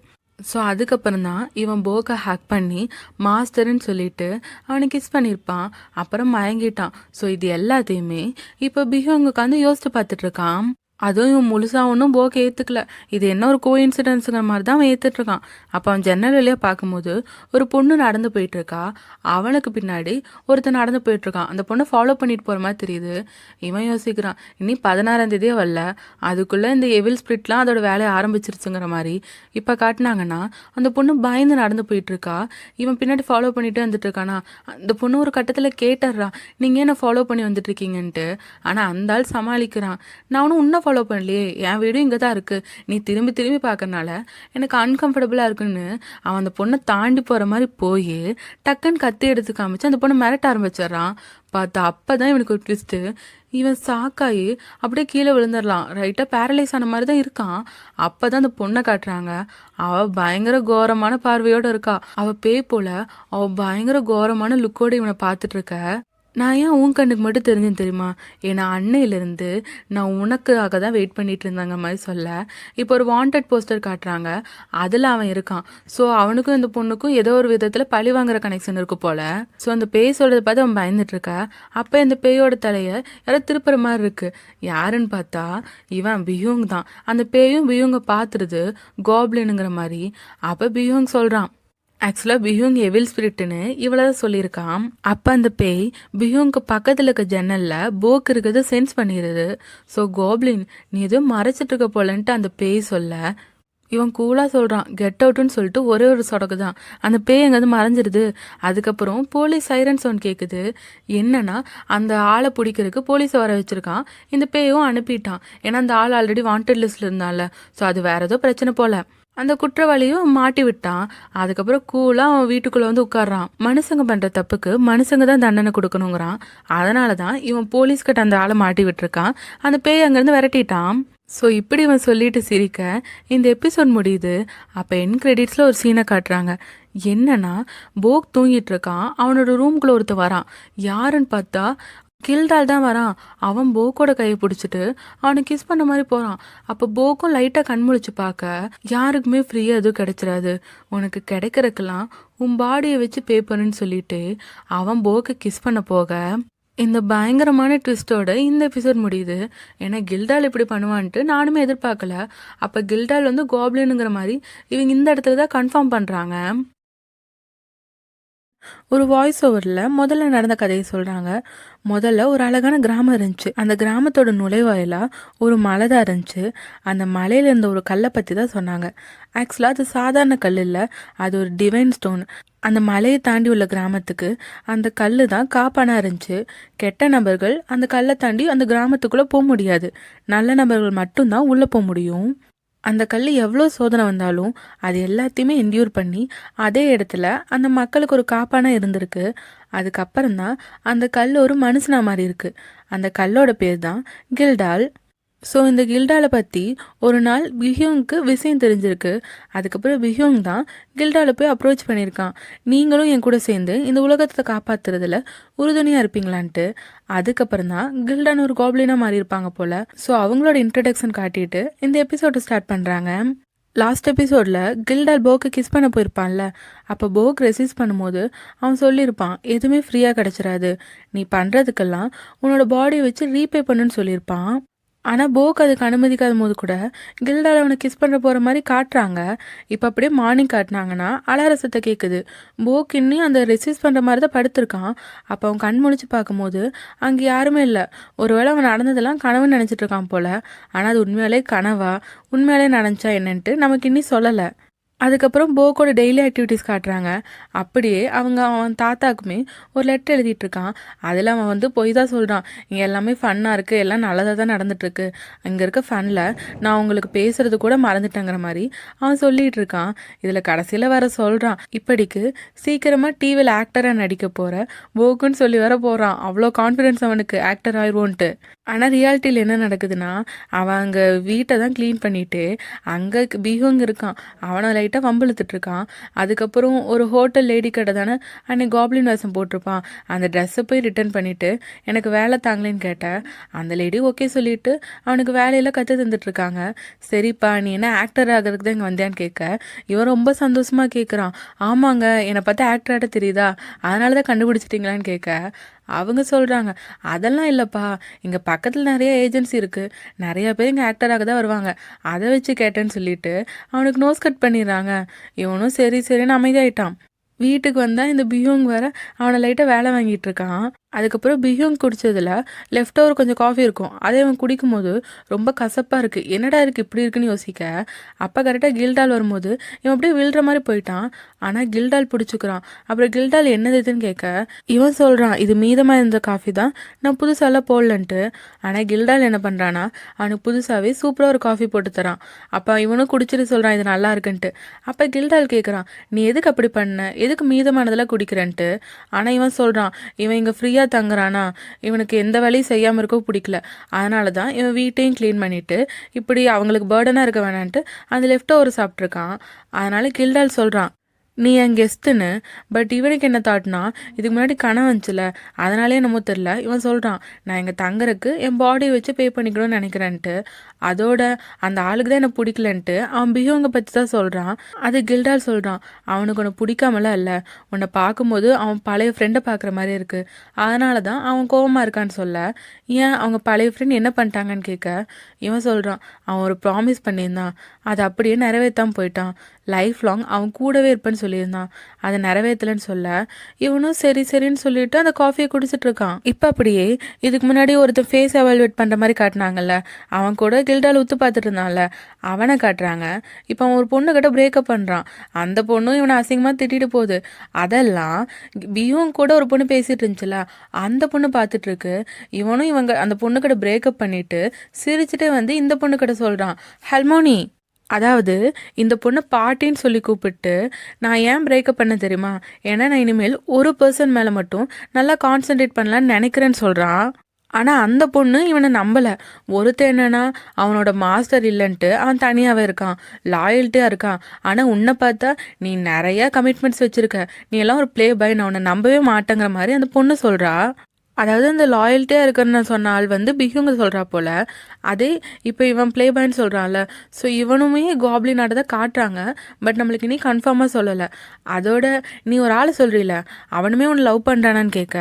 ஸோ அதுக்கப்புறம் தான் இவன் போக்கை ஹேக் பண்ணி மாஸ்டர்ன்னு சொல்லிட்டு அவனை கிஸ் பண்ணியிருப்பான். அப்புறம் மயங்கிட்டான். ஸோ இது எல்லாத்தையுமே இப்போ பிஹோங்க உட்காந்து யோசிச்சு பார்த்துட்ருக்கான். அதுவும் இவன் முழுசாக ஒன்றும் போக்கு ஏற்றுக்கல. இது என்ன ஒரு கோ இன்சிடென்ஸுங்கிற மாதிரி தான் அவன் ஏற்றுட்ருக்கான். அப்போ அவன் ஜன்னல் வழியாக பார்க்கும்போது ஒரு பொண்ணு நடந்து போயிட்டுருக்கா. அவனுக்கு பின்னாடி ஒருத்தன் நடந்து போயிட்டுருக்கான். அந்த பொண்ணை ஃபாலோ பண்ணிட்டு போகிற மாதிரி தெரியுது. இவன் யோசிக்கிறான், இனி 16ஆம் தேதியே வரல, அதுக்குள்ளே இந்த எவில் ஸ்பிரிட்லாம் அதோட வேலையை ஆரம்பிச்சிருச்சுங்கிற மாதிரி இப்போ காட்டினாங்கன்னா அந்த பொண்ணு பயந்து நடந்து போயிட்டுருக்கா. இவன் பின்னாடி ஃபாலோ பண்ணிட்டு வந்துட்டுருக்கானா. அந்த பொண்ணு ஒரு கட்டத்தில் கேட்டுடுறா, நீங்கள் என்ன ஃபாலோ பண்ணி வந்துட்டுருக்கீங்கன்ட்டு. ஆனால் அந்த ஆள் சமாளிக்கிறான், நான் ஒன்றும் உன்னை ஃபாலோ பண்ணலையே, என் வீடும் இங்கே தான் இருக்குது, நீ திரும்பி திரும்பி பார்க்கறனால எனக்கு அன்கம்ஃபர்டபுளாக இருக்குன்னு அவன் அந்த பொண்ணை தாண்டி போகிற மாதிரி போய் டக்குன்னு கத்தி எடுத்து காமிச்சு அந்த பொண்ணை மிரட்ட ஆரம்பிச்சிட்றான். பார்த்தா அப்போ தான் இவனுக்கு ஒரு ட்விஸ்ட்டு. இவன் சாக்காயி அப்படியே கீழே விழுந்துடலாம். ரைட்டாக பேரலைஸ் ஆன மாதிரி தான் இருக்கான். அப்போ தான் அந்த பொண்ணை காட்டுறாங்க. அவள் பயங்கர கோரமான பார்வையோடு இருக்கா. அவள் பேய் போல அவள் பயங்கர கோரமான லுக்கோடு இவனை பார்த்துட்ருக்க. நான் ஏன் உன் கண்ணுக்கு மட்டும் தெரிஞ்சேன்னு தெரியுமா? ஏன்னா அன்னையிலேருந்து நான் உனக்காக தான் வெயிட் பண்ணிட்டு இருந்தாங்க மாதிரி சொல்ல, இப்போ ஒரு வாண்டட் போஸ்டர் காட்டுறாங்க. அதில் அவன் இருக்கான். ஸோ அவனுக்கும் இந்த பொண்ணுக்கும் ஏதோ ஒரு விதத்தில் பழி வாங்குற கனெக்ஷன் இருக்கு போல. ஸோ அந்த பேய் சொல்கிறத பார்த்து அவன் பயந்துட்டு இருக்கா. அப்போ இந்த பேயோட தலையை யாரோ திருப்புற மாதிரி இருக்கு. யாருன்னு பார்த்தா இவன் பியூங் தான். அந்த பேயும் பியூங்கை பார்த்துருது கோப்ளினுங்கிற மாதிரி. அப்போ பியூங் சொல்கிறான், ஆக்சுவலாக பியூங் எவில் ஸ்பிரிட்னு இவ்வளோ தான் சொல்லியிருக்கான். அப்போ அந்த பேய் பியூங்க்கு பக்கத்தில் இருக்க ஜன்னலில் போக் இருக்கிறது சென்ஸ் பண்ணிடுது. ஸோ கோப்ளின் நீ எதுவும் மறைச்சிட்டு இருக்க போலன்ட்டு அந்த பேய் சொல்ல, இவன் கூலாக சொல்கிறான் கெட் அவுட்டுன்னு சொல்லிட்டு ஒரே ஒரு சொடக்கு தான் அந்த பேய் எங்கேருந்து மறைஞ்சிருது. அதுக்கப்புறம் போலீஸ் சைரன் சவுண்ட் கேட்குது. என்னன்னா அந்த ஆளை பிடிக்கிறதுக்கு போலீஸை வர வச்சுருக்கான். இந்த பேயும் அனுப்பிட்டான். ஏன்னா அந்த ஆள் ஆல்ரெடி வாண்டட் லிஸ்ட்டில் இருந்தான்ல. ஸோ அது வேற ஏதோ பிரச்சனை போல. அந்த குற்றவாளியும் மாட்டி விட்டான். அதுக்கப்புறம் கூலாக அவன் வீட்டுக்குள்ளே வந்து உட்கார்றான். மனுஷங்க பண்ணுற தப்புக்கு மனுஷங்க தான் தண்டனை கொடுக்கணுங்கிறான். அதனால தான் இவன் போலீஸ்கிட்ட அந்த ஆளை மாட்டி விட்டுருக்கான். அந்த பேய் அங்கேருந்து விரட்டிட்டான். ஸோ இப்படி இவன் சொல்லிட்டு சிரிக்க இந்த எபிசோட் முடியுது. அப்போ என் கிரெடிட்ஸில் ஒரு சீனை காட்டுறாங்க. என்னன்னா போக் தூங்கிட்டு இருக்கான். அவனோட ரூம்குள்ளே ஒருத்தர் வரான். யாருன்னு பார்த்தா கில்டால் தான் வரான். அவன் போக்கோட கையை பிடிச்சிட்டு அவனை கிஸ் பண்ண மாதிரி போகிறான். அப்போ போக்கும் லைட்டாக கண்முழிச்சு பார்க்க, யாருக்குமே ஃப்ரீயாக எதுவும் கிடைச்சிடாது, உனக்கு கிடைக்கிறதுக்கெல்லாம் உன் பாடியை வச்சு பே பண்ணுன்னு சொல்லிட்டு அவன் போக்கு கிஸ் பண்ண போக இந்த பயங்கரமான ட்விஸ்டோட இந்த எபிசோட் முடியுது. ஏன்னா கில்டால் இப்படி பண்ணுவான்ட்டு நானுமே எதிர்பார்க்கல. அப்போ கில்டால் வந்து கோப்ளினுங்கிற மாதிரி இவங்க இந்த இடத்துல தான் கன்ஃபார்ம் பண்ணுறாங்க. ஒரு வாய்ஸ் ஓவரில் முதல்ல நடந்த கதையை சொல்கிறாங்க. முதல்ல ஒரு அழகான கிராமம் இருந்துச்சு. அந்த கிராமத்தோட நுழைவாயிலாக ஒரு மலை தான் இருந்துச்சு. அந்த மலையில் இருந்த ஒரு கல்லை பற்றி தான் சொன்னாங்க. ஆக்சுவலாக அது சாதாரண கல் இல்லை, அது ஒரு டிவைன் ஸ்டோன். அந்த மலையை தாண்டி உள்ள கிராமத்துக்கு அந்த கல் தான் காப்பானாக இருந்துச்சு. கெட்ட நபர்கள் அந்த கல்லை தாண்டி அந்த கிராமத்துக்குள்ளே போக முடியாது. நல்ல நபர்கள் மட்டும்தான் உள்ளே போக முடியும். அந்த கல் எவ்வளோ சோதனை வந்தாலும் அது எல்லாத்தையுமே என்டியூர் பண்ணி அதே இடத்துல அந்த மக்களுக்கு ஒரு காப்பானா இருந்திருக்கு. அதுக்கப்புறம்தான் அந்த கல் ஒரு மனுஷனா மாதிரி இருக்கு. அந்த கல்லோட பேர் தான் கில்டால். ஸோ இந்த கில்டாலை பற்றி ஒரு நாள் பிஹியோங்க்கு விஷயம் தெரிஞ்சிருக்கு. அதுக்கப்புறம் பிஹியோங் தான் கில்டாலை போய் அப்ரோச் பண்ணியிருக்கான். நீங்களும் என் கூட சேர்ந்து இந்த உலகத்தை காப்பாற்றுறதுல உறுதுணையாக இருப்பீங்களான்ட்டு. அதுக்கப்புறம் தான் கில்டான் ஒரு கோப்ளினாக மாறி இருப்பாங்க போல். ஸோ அவங்களோட இன்ட்ரடக்ஷன் காட்டிட்டு இந்த எபிசோடை ஸ்டார்ட் பண்ணுறாங்க. லாஸ்ட் எபிசோடில் கில்டால் போக்கு கிஸ் பண்ண போயிருப்பான்ல. அப்போ போக் ரெசிஸ்ட் பண்ணும்போது அவன் சொல்லியிருப்பான், எதுவுமே ஃப்ரீயாக கிடச்சிடாது, நீ பண்ணுறதுக்கெல்லாம் உன்னோட பாடியை வச்சு ரீபே பண்ணுன்னு சொல்லியிருப்பான். ஆனால் போக் அதுக்கு அனுமதிக்காத போது கூட கில்டால் அவனை கிஸ் பண்ணுற போகிற மாதிரி காட்டுறாங்க. இப்போ அப்படியே மார்னிங் காட்டினாங்கன்னா அலார சத்தம் கேட்குது. போக் இன்னும் அந்த ரெசிஸ்ட் பண்ணுற மாதிரி தான் படுத்திருக்கான். அப்போ அவன் கண் முழிச்சு பார்க்கும்போது அங்கே யாருமே இல்லை. ஒருவேளை அவன் நடந்ததெல்லாம் கனவுன்னு நினச்சிட்டு இருக்கான் போல். ஆனால் அது உண்மையாலே கனவா உண்மையாலே நடந்துச்சா என்னன்ட்டு நமக்கு இன்னும் சொல்லலை. அதுக்கப்புறம் போக்கோட டெய்லி ஆக்டிவிட்டீஸ் காட்டுறாங்க. அப்படியே அவன் தாத்தாக்குமே ஒரு லெட்டர் எழுதிட்டு இருக்கான். அதில் அவன் வந்து போய் தான் சொல்கிறான், இங்கே எல்லாமே ஃபன்னாக இருக்குது, எல்லாம் நல்லதாக தான் நடந்துட்டுருக்கு, அங்கே இருக்க ஃபனில் நான் உங்களுக்கு பேசுறது கூட மறந்துட்டேங்கிற மாதிரி அவன் சொல்லிகிட்டு இருக்கான். இதில் கடைசியில் வேற சொல்கிறான், இப்படிக்கு சீக்கிரமாக டிவியில் ஆக்டராக நடிக்க போகிற போக்குன்னு சொல்லி வர போகிறான். அவ்வளோ கான்ஃபிடென்ஸ் அவனுக்கு ஆக்டர் ஆயிடுவோன்ட்டு. ஆனால் ரியாலிட்டியில் என்ன நடக்குதுன்னா, அவன் அங்கே வீட்டை தான் க்ளீன் பண்ணிவிட்டு அங்கே பிஹோங் இருக்கான். அவனை லைட்டாக வம்பிழுத்துட்டு இருக்கான். அதுக்கப்புறம் ஒரு ஹோட்டல் லேடி கடை தானே அன்னைக்கு காப்ளின் வேஷம் போட்டிருப்பான். அந்த ட்ரெஸ்ஸை போய் ரிட்டர்ன் பண்ணிவிட்டு எனக்கு வேலை தாங்களேன்னு கேட்டேன். அந்த லேடி ஓகே சொல்லிவிட்டு அவனுக்கு வேலையெல்லாம் கற்று தந்துட்டுருக்காங்க. சரிப்பா நீ என்ன ஆக்டர் ஆகிறதுக்கு தான் இங்கே வந்தியான்னு கேட்க இவன் ரொம்ப சந்தோஷமாக கேட்குறான். ஆமாங்க, என்னை பார்த்தா ஆக்டராட்ட தெரியுதா, அதனால தான் கண்டுபிடிச்சிட்டிங்களான்னு கேட்க அவங்க சொல்கிறாங்க, அதெல்லாம் இல்லைப்பா, இங்கே பக்கத்தில் நிறைய ஏஜென்சி இருக்குது, நிறையா பேர் இங்கே ஆக்டராக தான் வருவாங்க, அதை வச்சு கேட்டேன்னு சொல்லிட்டு அவனுக்கு நோஸ் கட் பண்ணிடுறாங்க. இவனும் சரி சரின்னு அமைதியாயிட்டான். வீட்டுக்கு வந்தால் இந்த பிஹோங் வேற அவனை லைட்டாக வேலை வாங்கிட்டு இருக்கான். அதுக்கப்புறம் பிஹோங் குடித்ததில் லெஃப்ட் ஓவர் கொஞ்சம் காஃபி இருக்கும். அதை அவன் குடிக்கும்போது ரொம்ப கசப்பாக இருக்குது, என்னடா இருக்குது இப்படி இருக்குன்னு யோசிக்க அப்போ கரெக்டாக கில்டால் வரும்போது இவன் அப்படியே விழுற மாதிரி போயிட்டான். ஆனால் கில்டால் பிடிச்சிக்கிறான். அப்புறம் கில்டால் என்னது இதுன்னு கேட்க இவன் சொல்கிறான், இது மீதமாக இருந்த காஃபி தான், நான் புதுசாலாம் போடலன்ட்டு. ஆனால் கில்டால் என்ன பண்ணுறான்னா அவனுக்கு புதுசாகவே சூப்பராக ஒரு காஃபி போட்டு தரான். அப்போ இவனும் குடிச்சிட்டு சொல்கிறான் இது நல்லா இருக்குன்ட்டு. அப்போ கில்டால் கேட்குறான், நீ எதுக்கு அப்படி பண்ண, எதுக்கு மீதமானதெல்லாம் குடிக்கிறேன்ட்டு. ஆனால் இவன் சொல்கிறான், இவன் இங்கே ஃப்ரீயாக தங்குறானா, இவனுக்கு எந்த வேலையும் செய்யாமல் இருக்க பிடிக்கல, அதனால தான் இவன் வீட்டையும் க்ளீன் பண்ணிவிட்டு இப்படி அவங்களுக்கு பேர்டனாக இருக்க வேணான்ட்டு அந்த லெஃப்ட் ஓவர் சாப்பிட்ருக்கான். அதனால கில்டால் சொல்கிறான், நீ என் கெஸ்ட்டுன்னு. பட் இவனுக்கு என்ன தாட்னா, இதுக்கு முன்னாடி கனவு வந்துச்சுல, அதனாலே என்னமோ தெரில இவன் சொல்கிறான், நான் இங்கே தங்குறக்கு என் பாடியை வச்சு பே பண்ணிக்கணும்னு நினைக்கிறேன்ட்டு. அதோட அந்த ஆளுக்கு தான் என்ன பிடிக்கலன்ட்டு அவன் பிஹோங்க பற்றி தான் சொல்கிறான். அது கில்டால் சொல்கிறான், அவனுக்கு உன்னை பிடிக்காமலாம் இல்லை, உன்னை பார்க்கும்போது அவன் பழைய ஃப்ரெண்டை பார்க்குற மாதிரி இருக்குது, அதனால தான் அவன் கோவமாக இருக்கான்னு சொல்ல. ஏன் அவங்க பழைய ஃப்ரெண்ட் என்ன பண்ணிட்டாங்கன்னு கேட்க இவன் சொல்கிறான், அவன் ஒரு ப்ராமிஸ் பண்ணியிருந்தான், அதை அப்படியே நிறைவேற்றாமல் போயிட்டான், லைஃப் லாங் அவன் கூடவே இருப்பேன்னு சொல்லியிருந்தான், அதை நிறைவேற்றலன்னு சொல்ல இவனும் சரி சரின்னு சொல்லிட்டு அந்த காஃபியை குடிச்சிட்டு இருக்கான். இப்போ அப்படியே இதுக்கு முன்னாடி ஒருத்தர் ஃபேஸ் எவால்வேட் பண்ணுற மாதிரி காட்டினாங்கல்ல, அவன் கூட கில்டால் உத்து பார்த்துட்டு இருந்தான்ல, அவனை காட்டுறாங்க. இப்போ அவன் ஒரு பொண்ணு கிட்ட பிரேக்கப் பண்ணுறான். அந்த பொண்ணும் இவனை அசிங்கமாக திட்டிட்டு போகுது. அதெல்லாம் பியும் கூட ஒரு பொண்ணு பேசிட்டு இருந்துச்சுல, அந்த பொண்ணு பார்த்துட்டு இருக்கு. இவனும் இவங்க அந்த பொண்ணு கிட்ட பிரேக்கப் பண்ணிட்டு சிரிச்சுட்டே வந்து இந்த பொண்ணு கிட்ட சொல்கிறான், ஹல்மோனி. அதாவது இந்த பொண்ணை பாட்டின்னு சொல்லி கூப்பிட்டு, நான் ஏன் பிரேக்கப் பண்ண தெரியுமா, ஏன்னா நான் இனிமேல் ஒரு பர்சன் மேலே மட்டும் நல்லா கான்சென்ட்ரேட் பண்ணலான்னு நினைக்கிறேன்னு சொல்கிறான். ஆனால் அந்த பொண்ணு இவனை நம்பலை. ஒருத்தர் என்னன்னா அவனோட மாஸ்டர் இல்லைன்ட்டு அவன் தனியாகவே இருக்கான், லாயல்ட்டியாக இருக்கான். ஆனால் உன்னை பார்த்தா நீ நிறையா கமிட்மெண்ட்ஸ் வச்சுருக்க, நீ எல்லாம் ஒரு ப்ளே பாய், நான் உன்னை நம்பவே மாட்டேங்கிற மாதிரி அந்த பொண்ணு சொல்கிறா. அதாவது அந்த லாயல்ட்டியாக இருக்கிறன்னு சொன்ன ஆள் வந்து பிஹுங்க சொல்கிறா போல். அதே இப்போ இவன் ப்ளே பாய்ன்னு சொல்கிறான்ல, ஸோ இவனுமே காப்ளின் ஆட தான் காட்டுறாங்க. பட் நம்மளுக்கு இனி கன்ஃபார்மாக சொல்லலை. அதோட நீ ஒரு ஆள் சொல்கிறீல, அவனுமே உன்னை லவ் பண்ணுறானான்னு கேட்க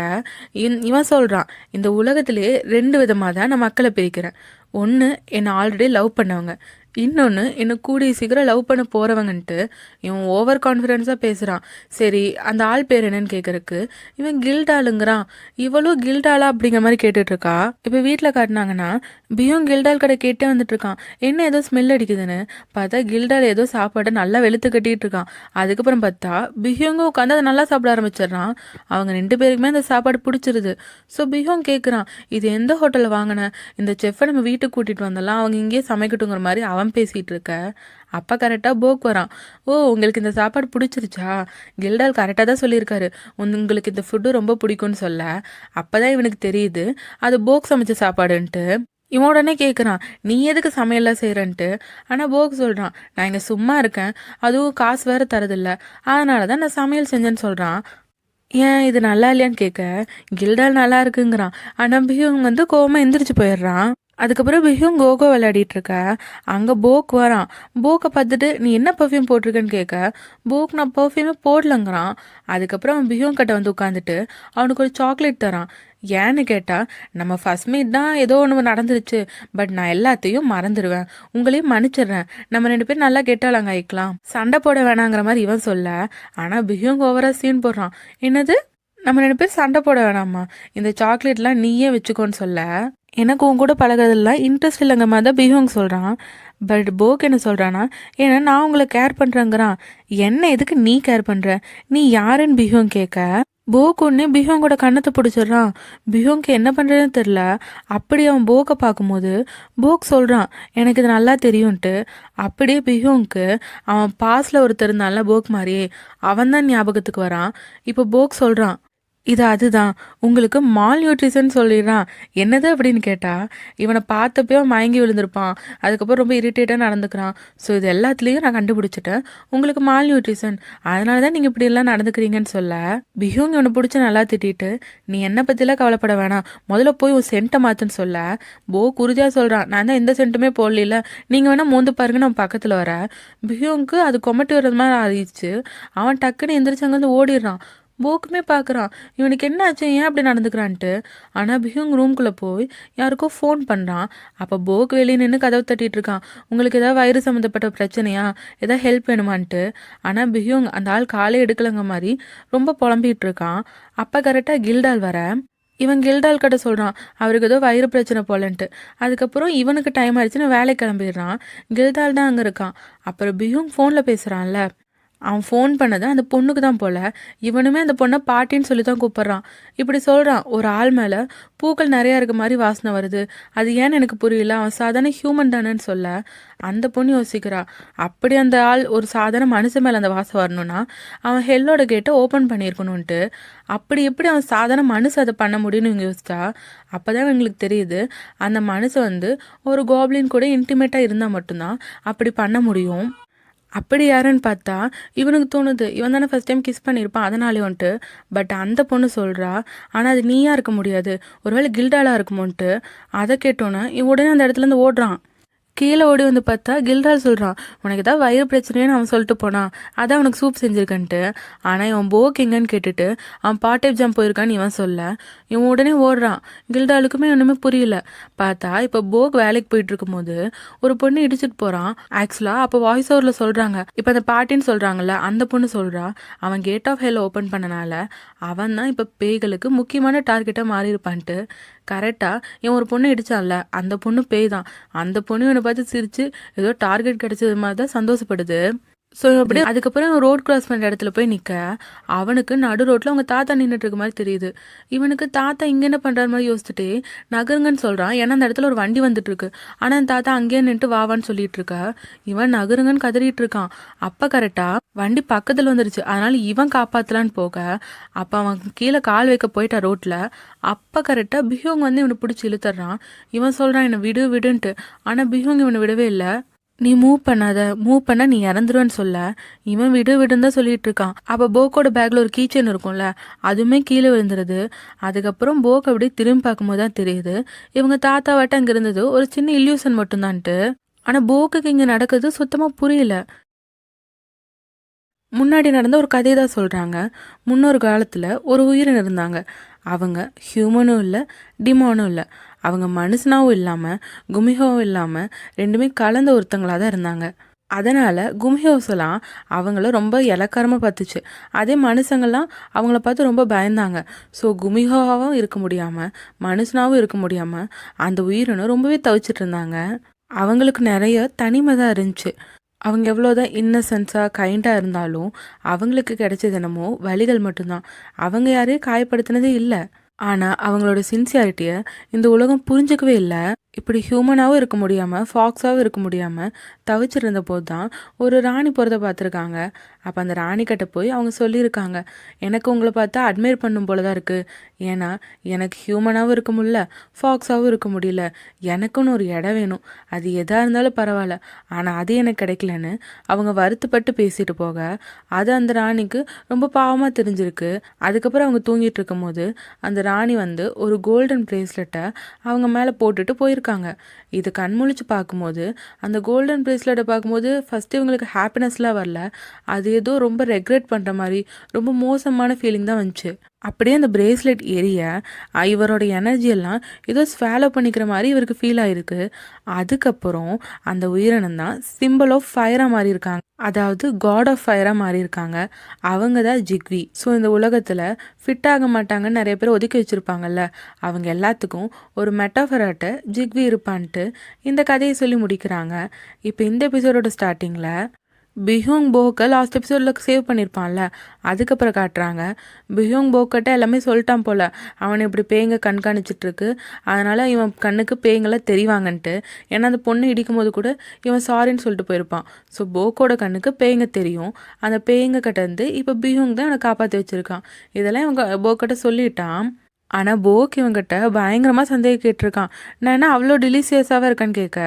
இவன் சொல்கிறான், இந்த உலகத்திலே 2 விதமாக தான் நான் மக்களை பிரிக்கிறேன். ஒன்று என்னை ஆல்ரெடி லவ் பண்ணவங்க, இன்னொன்று என்னை கூடிய சீக்கிரம் லவ் பண்ண போகிறவங்கன்ட்டு இவன் ஓவர் கான்ஃபிடென்ஸாக பேசுகிறான். சரி, அந்த ஆள் பேர் என்னன்னு கேட்குறக்கு இவன் கில்டாலுங்கிறான். இவளும் கில்டாலா அப்படிங்கிற மாதிரி கேட்டுட்ருக்கா. இப்போ வீட்டில் காட்டினாங்கன்னா பியும் கில்டால் கடை கேட்டே வந்துட்டுருக்கான், என்ன ஏதோ ஸ்மெல் அடிக்குதுன்னு. பார்த்தா கில்டால் ஏதோ சாப்பாடை நல்லா வெளுத்து கட்டிகிட்டு இருக்கான். அதுக்கப்புறம் பார்த்தா பிஹியோங்க உட்காந்து அதை நல்லா சாப்பிட ஆரம்பிச்சிடுறான். அவங்க 2 பேருக்குமே அந்த சாப்பாடு பிடிச்சிருது. ஸோ பிஹியோங் கேட்குறான், இது எந்த ஹோட்டலில் வாங்கினேன், இந்த செஃப்பை நம்ம வீட்டுக்கு கூட்டிகிட்டு வந்தலாம், அவங்க இங்கேயே சமைக்கட்டுங்கிற மாதிரி அவன் பேசிகிட்டு இருக்க. அப்போ கரெக்டாக போக் வரான். ஓ, உங்களுக்கு இந்த சாப்பாடு பிடிச்சிருச்சா, கில்டால் கரெக்டாக தான் சொல்லியிருக்காரு, உங்களுக்கு இந்த ஃபுட்டு ரொம்ப பிடிக்கும்னு சொல்ல. அப்போ தான் இவனுக்கு தெரியுது அது போக் சமைச்ச சாப்பாடுன்ட்டு. இவன் உடனே கேட்குறான், நீ எதுக்கு சமையல்லாம் செய்கிறன்ட்டு. ஆனால் போக் சொல்கிறான், நான் இங்கே சும்மா இருக்கேன், அதுவும் காசு வேறு தரதில்ல, அதனால தான் நான் சமையல் செஞ்சேன்னு சொல்கிறான். ஏன் இது நல்லா இல்லையான்னு கேட்க கில்டால் நல்லா இருக்குங்கிறான். ஆனால் பிஹுங் வந்து கோவமாக எந்திரிச்சு போயிடுறான். அதுக்கப்புறம் பிஹும் கோகோ விளையாடிட்டு இருக்க. அங்கே போக் வரான். போக்கை பார்த்துட்டு நீ என்ன பர்ஃப்யூம் போட்டிருக்கேன்னு கேட்க போக் நான் பர்ஃப்யூமே போடலங்கிறான். அதுக்கப்புறம் அவன் பிஹும் கிட்ட வந்து உட்காந்துட்டு அவனுக்கு ஒரு சாக்லேட் தரான். ஏன்னு கேட்டால், நம்ம ஃபர்ஸ்ட் மீட் தான் ஏதோ ஒன்று நடந்துருச்சு, பட் நான் எல்லாத்தையும் மறந்துடுவேன், உங்களையும் மன்னிச்சிடுறேன், நம்ம 2 பேரும் நல்லா கெட்டாலாங்க ஆயிக்கலாம், சண்டை போட வேணாங்கிற மாதிரி இவன் சொல்ல. ஆனால் பிஹும் ஓவராக சீன் போடுறான். என்னது, நம்ம 2 பேரும் சண்டை போட வேணாமா, இந்த சாக்லேட்லாம் நீயே வச்சுக்கோன்னு சொல்ல. எனக்கு உன் கூட பழகிறதுலாம் இன்ட்ரெஸ்ட் இல்லைங்க மாதிரி தான் பிஹோங் சொல்கிறான். பட் போக் என்ன சொல்கிறான்னா, ஏன்னா நான் உங்களை கேர் பண்ணுறேங்கிறான். என்ன எதுக்கு நீ கேர் பண்ணுற, நீ யாருன்னு பிஹோங் கேட்க போக் ஒன்று பிஹோங்கோட கண்ணத்தை பிடிச்சிடுறான். பிஹோங்க்கு என்ன பண்ணுறதுன்னு தெரில. அப்படி அவன் போக்கை பார்க்கும்போது போக் சொல்கிறான், எனக்கு இது நல்லா தெரியும்ன்ட்டு. அப்படியே பிஹோங்க்கு அவன் பாஸில் ஒருத்தர் இருந்தான்ல போக் மாதிரியே, அவன் தான் ஞாபகத்துக்கு வரான். இப்போ போக் சொல்கிறான், இது அதுதான், உங்களுக்கு மால் நியூட்ரிஷன் சொல்லிடுறான். என்னது அப்படின்னு கேட்டால், இவனை பார்த்தப்போ மயங்கி விழுந்திருப்பான், அதுக்கப்புறம் ரொம்ப இரிட்டேட்டாக நடந்துக்கிறான். ஸோ இது எல்லாத்துலேயும் நான் கண்டுபிடிச்சிட்டேன், உங்களுக்கு மால் நியூட்ரிஷன், அதனால தான் நீங்கள் இப்படியெல்லாம் நடந்துக்கிறீங்கன்னு சொல்ல. பிஹுங் இவனை பிடிச்சி நல்லா திட்டிட்டு, நீ என்னை பற்றிலாம் கவலைப்பட வேணாம், முதல்ல போய் உன் சென்ட்டை மாற்றுன்னு சொல்ல. போக் உறுதியாக சொல்கிறான், நான் தான் எந்த சென்ட்டுமே போடல, நீங்கள் வேணால் மோந்து பாருங்க, நம்ம பக்கத்தில் வர. பிஹுங்க்கு அது கொமட்டி வர்றது மாதிரி ஆயிடுச்சு. அவன் டக்குன்னு எந்திரிச்சு அங்கேருந்து ஓடிடுறான். போக்குமே பார்க்குறான், இவனுக்கு என்ன ஆச்சு, ஏன் அப்படி நடந்துக்கிறான்ட்டு. ஆனால் பிஹுங் ரூம்குள்ளே போய் யாருக்கோ ஃபோன் பண்ணுறான். அப்போ போக் வெளியே நின்று கதவை தட்டிட்டு இருக்கான், உங்களுக்கு ஏதாவது வயிறு சம்மந்தப்பட்ட பிரச்சனையா, ஏதாவது ஹெல்ப் வேணுமான்ட்டு. ஆனால் பிஹுங் அந்த ஆள் காலே எடுக்கலைங்க மாதிரி ரொம்ப புலம்பிகிட்டு இருக்கான். அப்போ கரெக்டாக கில்டால் வர. இவன் கில்டால் கிட்ட சொல்கிறான், அவருக்கு ஏதோ வயிறு பிரச்சனை போலன்ட்டு. அதுக்கப்புறம் இவனுக்கு டைம் ஆயிடுச்சுன்னு வேலைக்கு கிளம்பிடுறான். கில்டால் தான் அங்கே இருக்கான். அப்புறம் பிஹுங் ஃபோனில் பேசுகிறான்ல, அவன் ஃபோன் பண்ணது அந்த பொண்ணுக்கு தான் போல. இவனுமே அந்த பொண்ணை பாட்டின்னு சொல்லி தான் கூப்பிட்றான். இப்படி சொல்கிறான், ஒரு ஆள் மேலே பூக்கள் நிறையா இருக்க மாதிரி வாசனை வருது, அது ஏன்னு எனக்கு புரியல, அவன் சாதாரண ஹியூமன் தானேன்னு சொல்ல. அந்த பொண்ணு யோசிக்கிறா, அப்படி அந்த ஆள் ஒரு சாதாரண மனுஷன் மேலே அந்த வாசம் வரணும்னா அவன் ஹெல்லோட கேட்டை ஓப்பன் பண்ணியிருக்கணுன்ட்டு. அப்படி எப்படி அவன் சாதாரண மனுஷன் அதை பண்ண முடியும்னு இவங்க யோசிச்சா. அப்போ தான் எங்களுக்கு தெரியுது, அந்த மனுஷன் வந்து ஒரு கோப்ளின் கூட இன்டிமேட்டாக இருந்தால் மட்டும்தான் அப்படி பண்ண முடியும். அப்படி யாருன்னு பார்த்தா இவனுக்கு தோணுது இவன் தானே ஃபர்ஸ்ட் டைம் கிஸ் பண்ணியிருப்பான் அதனாலே வந்துட்டு. பட் அந்த பொண்ணு சொல்கிறா ஆனால் அது நீயா இருக்க முடியாது, ஒருவேளை கில்டாலாக இருக்குமோன்ட்டு. அதை கேட்டோன்னே இவன் உடனே அந்த இடத்துலேருந்து ஓடுறான். கீழே ஓடி வந்து பார்த்தா கில்டால் சொல்கிறான் உனக்கு ஏதாவது வயிறு பிரச்சனைன்னு அவன் சொல்லிட்டு போனான், அதான் அவனுக்கு சூப் செஞ்சுருக்கன்ட்டு. ஆனால் இவன் போக் எங்கன்னு கேட்டுட்டு அவன் பார்ட் டைம் ஜம்ப் போயிருக்கான்னு இவன் சொல்ல இவன் உடனே ஓடுறான். கில்டாலுக்குமே ஒன்றுமே புரியல. பார்த்தா இப்போ போக் வேலைக்கு போயிட்டு இருக்கும்போது ஒரு பொண்ணு இடிச்சிட்டு போகிறான். ஆக்சுவலாக அப்போ வாய்ஸ் ஓவரில் சொல்கிறாங்க, இப்போ அந்த பாட்டின்னு சொல்கிறாங்கல்ல அந்த பொண்ணு சொல்கிறா அவன் கேட் ஆஃப் ஹெல் ஓப்பன் பண்ணனால அவன் தான் இப்போ பேய்களுக்கு முக்கியமான டார்கெட்டாக மாறி இருப்பான்ட்டு. கரெக்டாக இவன் ஒரு பொண்ணு இடிச்சான்ல அந்த பொண்ணு பேய் தான். அந்த பொண்ணு இவனை பார்த்து சிரிச்சு ஏதோ டார்கெட் கிடைச்சது மாதிரி தான் சந்தோஷப்படுது. ஸோ அப்படியே அதுக்கப்புறம் ரோட் கிராஸ் பண்ணுற இடத்துல போய் நிற்க அவனுக்கு நடு ரோட்டில் அவங்க தாத்தா நின்றுட்டு இருக்க மாதிரி தெரியுது. இவனுக்கு தாத்தா இங்கே என்ன பண்ணுற மாதிரி யோசிச்சுட்டே நகருங்கன்னு சொல்கிறான். ஏன்னா அந்த இடத்துல ஒரு வண்டி வந்துட்டு இருக்கு. ஆனால் அந்த தாத்தா அங்கேயே நின்றுட்டு வாவான்னு சொல்லிட்டு இருக்கா. இவன் நகருங்கன்னு கதறிட்டு இருக்கான். அப்போ கரெக்டாக வண்டி பக்கத்தில் வந்துருச்சு. அதனால இவன் காப்பாற்றலான்னு போக அப்போ அவன் கீழே கால் வைக்க போயிட்டான் ரோட்டில். அப்போ கரெக்டாக பிஹோங் வந்து இவனை பிடிச்சி இழுத்துறான். இவன் சொல்கிறான் என்னை விடு விடுன்ட்டு. ஆனால் பிஹோங் இவனை விடவே இல்லை. நீ மூவ் பண்ணாத, மூவ் பண்ண நீ இறந்துருவேன்னு சொல்ல இவன் விடு விடுன்னு தான் சொல்லிட்டு இருக்கான். அப்போ போக்கோட பேக்ல ஒரு கீச்சன் இருக்கும்ல அதுவுமே கீழே விழுந்துருது. அதுக்கப்புறம் போக் அப்படியே திரும்பி பார்க்கும்போது தான் தெரியுது இவங்க தாத்தாவாட்ட அங்கே இருந்தது ஒரு சின்ன இல்யூஷன் மட்டும்தான்ட்டு. ஆனால் போக்குக்கு இங்கே நடக்குது சுத்தமாக புரியல. முன்னாடி நடந்த ஒரு கதை தான் சொல்கிறாங்க. முன்னொரு காலத்தில் ஒரு உயிரினம் இருந்தாங்க. அவங்க ஹியூமனும் இல்லை டிமானும் இல்லை. அவங்க மனுஷனாவும் இல்லாமல் குமிஹோவும் இல்லாமல் ரெண்டுமே கலந்த ஒருத்தங்களாக தான் இருந்தாங்க. அதனால் குமிஹோஸ்லாம் அவங்கள ரொம்ப இலக்காரமாக பார்த்துச்சு. அதே மனுஷங்கள்லாம் அவங்கள பார்த்து ரொம்ப பயந்தாங்க. ஸோ குமிஹோவாகவும் இருக்க முடியாமல் மனுஷனாகவும் இருக்க முடியாமல் அந்த உயிரினம் ரொம்பவே தவிச்சிட்டு இருந்தாங்க. அவங்களுக்கு நிறைய தனிமை தான் இருந்துச்சு. அவங்க எவ்வளோதான் இன்னசென்ஸாக கைண்டாக இருந்தாலும் அவங்களுக்கு கிடைச்சது என்னமோ வலிகள் மட்டும்தான். அவங்க யாரையும் காயப்படுத்தினதே இல்லை. ஆனால் அவங்களோட சின்சியாரிட்டியை இந்த உலகம் புரிஞ்சுக்கவே இல்லை. இப்படி ஹியூமனாகவும் இருக்க முடியாமல் ஃபாக்ஸாகவும் இருக்க முடியாமல் தவிச்சிருந்த போது தான் ஒரு ராணி போகிறத பார்த்துருக்காங்க. அப்போ அந்த ராணிக்கிட்ட போய் அவங்க சொல்லியிருக்காங்க எனக்கு உங்களை பார்த்தா அட்மையர் பண்ணும் போல தான் இருக்குது. ஏன்னா எனக்கு ஹியூமனாகவும் இருக்க முடியல ஃபாக்ஸாகவும் இருக்க முடியல. எனக்குன்னு ஒரு இடம் வேணும், அது எதாக இருந்தாலும் பரவாயில்ல, ஆனால் அது எனக்கு கிடைக்கலன்னு அவங்க வருத்தப்பட்டு பேசிட்டு போக அது அந்த ராணிக்கு ரொம்ப பாவமாக தெரிஞ்சிருக்கு. அதுக்கப்புறம் அவங்க தூங்கிட்டு இருக்கும் போது அந்த ராணி வந்து ஒரு கோல்டன் பிரேஸ்லெட்டை அவங்க மேலே போட்டுட்டு போயிருக்காங்க. இது கண்முழிச்சு பார்க்கும்போது அந்த கோல்டன் பிரேஸ்லெட்டை பார்க்கும்போது ஃபஸ்ட்டு இவங்களுக்கு ஹாப்பினஸ்லாம் வரல. அது ஏதோ ரொம்ப ரெக்ரெட் பண்ணுற மாதிரி ரொம்ப மோசமான ஃபீலிங் தான் வந்துச்சு. அப்படியே அந்த பிரேஸ்லெட் எரிய இவரோட எனர்ஜியெல்லாம் ஏதோ ஸ்வாலோ பண்ணிக்கிற மாதிரி இவருக்கு ஃபீல் ஆகிருக்கு. அதுக்கப்புறம் அந்த உயிரினம் தான் சிம்பிள் ஆஃப் ஃபயராக மாறி இருக்காங்க, அதாவது காட் ஆஃப் ஃபயராக மாறி இருக்காங்க. அவங்க தான் ஜிக்வி. ஸோ இந்த உலகத்தில் ஃபிட் ஆக மாட்டாங்கன்னு நிறைய பேர் ஒதுக்கி வச்சுருப்பாங்கல்ல, அவங்க எல்லாத்துக்கும் ஒரு மெட்டாஃபராட்ட ஜிக்வி இருப்பான்ட்டு இந்த கதையை சொல்லி முடிக்கிறாங்க. இப்போ இந்த எபிசோடோட ஸ்டார்டிங்கில் பிஹோங் போக்கை லாஸ்ட் எபிசோடில் சேவ் பண்ணியிருப்பான்ல அதுக்கப்புறம் காட்டுறாங்க. பிஹோங் போக்கிட்ட எல்லாமே சொல்லிட்டான் போல் அவனை இப்படி பேய்ங்க கண்காணிச்சிட்ருக்கு, அதனால் இவன் கண்ணுக்கு பேய்ங்கெல்லாம் தெரிவாங்கன்ட்டு. ஏன்னா அந்த பொண்ணு இடிக்கும் போது கூட இவன் சாரின்னு சொல்லிட்டு போயிருப்பான். ஸோ போக்கோட கண்ணுக்கு பேய்ங்க தெரியும். அந்த பேய்ங்க கிட்ட இருந்து இப்போ பிஹோங் தான் அவனை காப்பாற்றி வச்சுருக்கான். இதெல்லாம் இவங்க போக்கிட்ட சொல்லிட்டான். ஆனால் போக் இவங்கிட்ட பயங்கரமாக சந்தேகம் கேட்டிருக்கான். நான் என்ன அவ்வளோ டெலிசியஸாக இருக்கான்னு கேட்க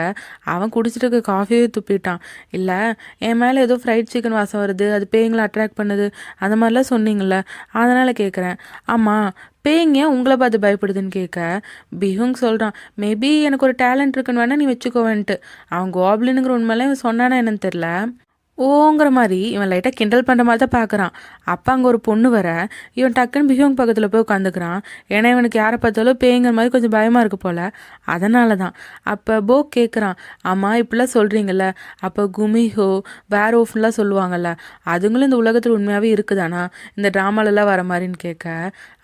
அவன் குடிச்சிட்டு இருக்க காஃபியே துப்பிட்டான். இல்லை என் மேலே ஏதோ ஃப்ரைட் சிக்கன் வாசம் வருது, அது பேய்ங்களை அட்ராக்ட் பண்ணுது, அந்த மாதிரிலாம் சொன்னீங்கள, அதனால் கேட்குறேன். ஆமாம் பேய்ங்க உங்களை பார்த்து பயப்படுதுன்னு கேட்க பிஹுங் சொல்கிறான் மேபி எனக்கு ஒரு டேலண்ட் இருக்குன்னு வேணா நீ வச்சுக்கோவேன்ட்டு. அவன் கோப்ளினுங்கிற உண்மையெல்லாம் இவன் சொன்னானா என்னன்னு தெரில. ஓங்கிற மாதிரி இவன் லைட்டாக கிண்டல் பண்ணுற மாதிரி தான் பார்க்குறான். அப்போ அங்கே ஒரு பொண்ணு வர இவன் டக்குன்னு பிஹோங் பக்கத்தில் போய் உட்காந்துக்கிறான். ஏன்னா இவனுக்கு யாரை பார்த்தாலும் பேய்ங்கிற மாதிரி கொஞ்சம் பயமாக இருக்கு போல், அதனால தான். அப்போ போக் கேட்குறான் ஆமாம் இப்படிலாம் சொல்கிறீங்கள, அப்போ குமிஹோ வேரோஃப்லாம் சொல்லுவாங்கள்ல அதுங்களும் இந்த உலகத்தில் உண்மையாகவே இருக்குதானா இந்த ட்ராமாலெல்லாம் வர மாதிரின்னு கேட்க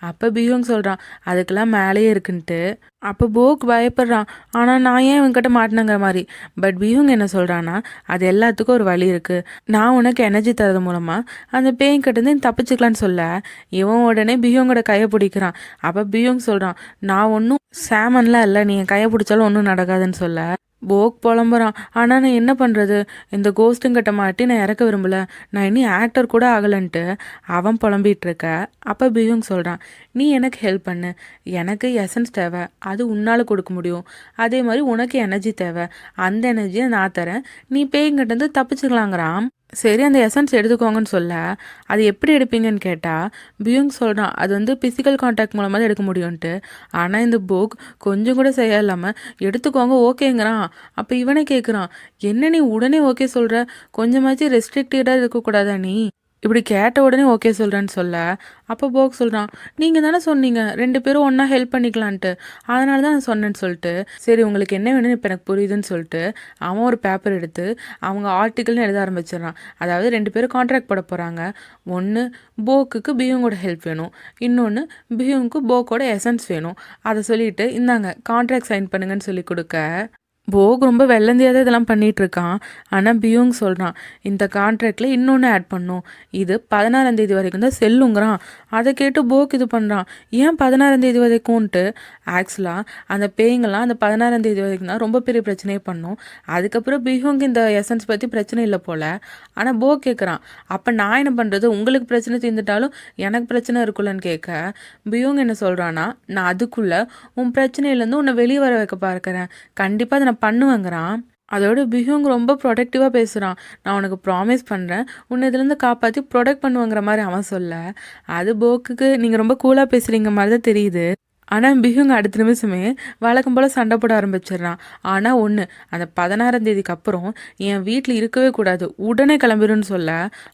அப்போ பிஹோங் சொல்கிறான் அதுக்கெல்லாம் மேலேயே இருக்குன்ட்டு. அப்போ போக் பயப்படுறான், ஆனால் நான் ஏன் இவன்கிட்ட மாட்டினங்கிற மாதிரி. பட் பிஹோங் என்ன சொல்கிறான்னா அது எல்லாத்துக்கும் ஒரு வழி இருக்குது, நான் உனக்கு எனர்ஜி தரது மூலமாக அந்த பேய்கிட்டேருந்து நீ தப்பிச்சுக்கலான்னு சொல்ல இவன் உடனே பிஹோங்கோட கையை பிடிக்கிறான். அப்போ பிஹோங் சொல்கிறான் நான் ஒன்றும் சாமன்லாம் இல்லை, நீ என் கையை பிடிச்சாலும் ஒன்றும் நடக்காதுன்னு சொல்ல போக் புலம்புறான். ஆனால் நான் என்ன பண்ணுறது, இந்த கோஸ்ட்டுங்கிட்ட மாட்டி நான் இறக்க விரும்பலை, நான் இனி ஆக்டர் கூட ஆகலைன்ட்டு அவன் புலம்பிகிட்டு இருக்க. அப்போ பிஹோங் சொல்கிறான் நீ எனக்கு ஹெல்ப் பண்ணு, எனக்கு எசன்ஸ் தேவை, அது உன்னால் கொடுக்க முடியும், அதே மாதிரி உனக்கு எனர்ஜி தேவை, அந்த எனர்ஜியை நான் தரேன், நீ பேய்கிட்டேருந்து தப்பிச்சுக்கலாங்கிறான். சரி அந்த எசன்ஸ் எடுத்துக்கோங்கன்னு சொல்ல அது எப்படி எடுப்பீங்கன்னு கேட்டால் பியூங் சொல்கிறான் அது வந்து ஃபிசிக்கல் கான்டாக்ட் மூலமாக தான் எடுக்க முடியும்ன்ட்டு. ஆனால் இந்த போக் கொஞ்சம் கூட செய்ய இல்லாமல் எடுத்துக்கோங்க ஓகேங்கிறான். அப்போ இவனே கேட்குறான், என்ன நீ உடனே ஓகே சொல்கிற, கொஞ்சமாச்சும் ரெஸ்ட்ரிக்டடாக இருக்கக்கூடாதா நீ, இப்படி கேட்ட உடனே ஓகே சொல்கிறேன்னு சொல்ல. அப்போ போக் சொல்கிறான், நீங்கள் தானே சொன்னீங்க 2 பேரும் ஒன்றா ஹெல்ப் பண்ணிக்கலான்ட்டு, அதனால தான் நான் சொன்னேன்னு சொல்லிட்டு. சரி உங்களுக்கு என்ன வேணும்னு இப்போ எனக்கு புரியுதுன்னு சொல்லிட்டு அவன் ஒரு பேப்பர் எடுத்து அவங்க ஆர்டிக்கல்னு எழுத ஆரம்பிச்சிடறான். அதாவது 2 பேரும் கான்ட்ராக்ட் போட போகிறாங்க. ஒன்று போக்குக்கு பியூங்கோட ஹெல்ப் வேணும், இன்னொன்று பியூங்க்கு போக்கோட எசன்ஸ் வேணும். அதை சொல்லிட்டு இந்தாங்க கான்ட்ராக்ட் சைன் பண்ணுங்கன்னு சொல்லி கொடுக்க போக் ரொம்ப வெள்ளந்தியாக தான் இதெல்லாம் பண்ணிகிட்டு இருக்கான். ஆனால் பியூங் சொல்கிறான் இந்த கான்ட்ராக்டில் இன்னொன்று ஆட் பண்ணும், இது 16ஆம் தேதி வரைக்கும் தான் செல்லுங்கிறான். அதை கேட்டு போக் இது பண்ணுறான், ஏன் 16ஆம் தேதி வரைக்கும்ன்ட்டு. ஆக்சுவலாக அந்த பேய்ங்கெல்லாம் அந்த 16ஆம் தேதி வரைக்கும் தான் ரொம்ப பெரிய பிரச்சனையே பண்ணும். அதுக்கப்புறம் பியூங்கு இந்த எசன்ஸ் பற்றி பிரச்சனை இல்லை போல். ஆனால் போக் கேட்குறான், அப்போ நான் என்ன பண்ணுறது, உங்களுக்கு பிரச்சனை தீர்ந்துட்டாலும் எனக்கு பிரச்சனை இருக்குல்லன்னு கேட்க பியூங் என்ன சொல்கிறான்னா, நான் அதுக்குள்ளே உன் பிரச்சனையிலேருந்து உன்னை வெளியே வர வைக்க பார்க்குறேன், கண்டிப்பாக அதை நான் பண்ணுவேங்கிறான். அதோட பியூங் ரொம்ப ப்ரொடக்டிவாக பேசுகிறான், நான் உனக்கு ப்ராமிஸ் பண்ணுறேன் உன்னை இதுலேருந்து காப்பாற்றி ப்ரொடெக்ட் பண்ணுவேங்கிற மாதிரி அவன் சொல்ல. அது போக்குக்கு நீங்கள் ரொம்ப கூலாக பேசுகிறீங்க மாதிரி தான் தெரியுது. ஆனால் பியூங் அடுத்த நிமிஷமே வழக்கம் போல் சண்டை போட ஆரம்பிச்சிடுறான். ஆனால் ஒன்று, அந்த 16ஆம் தேதிக்கு அப்புறம் என் வீட்டில் இருக்கவே கூடாது, உடனே கிளம்பிடுன்னு சொல்ல.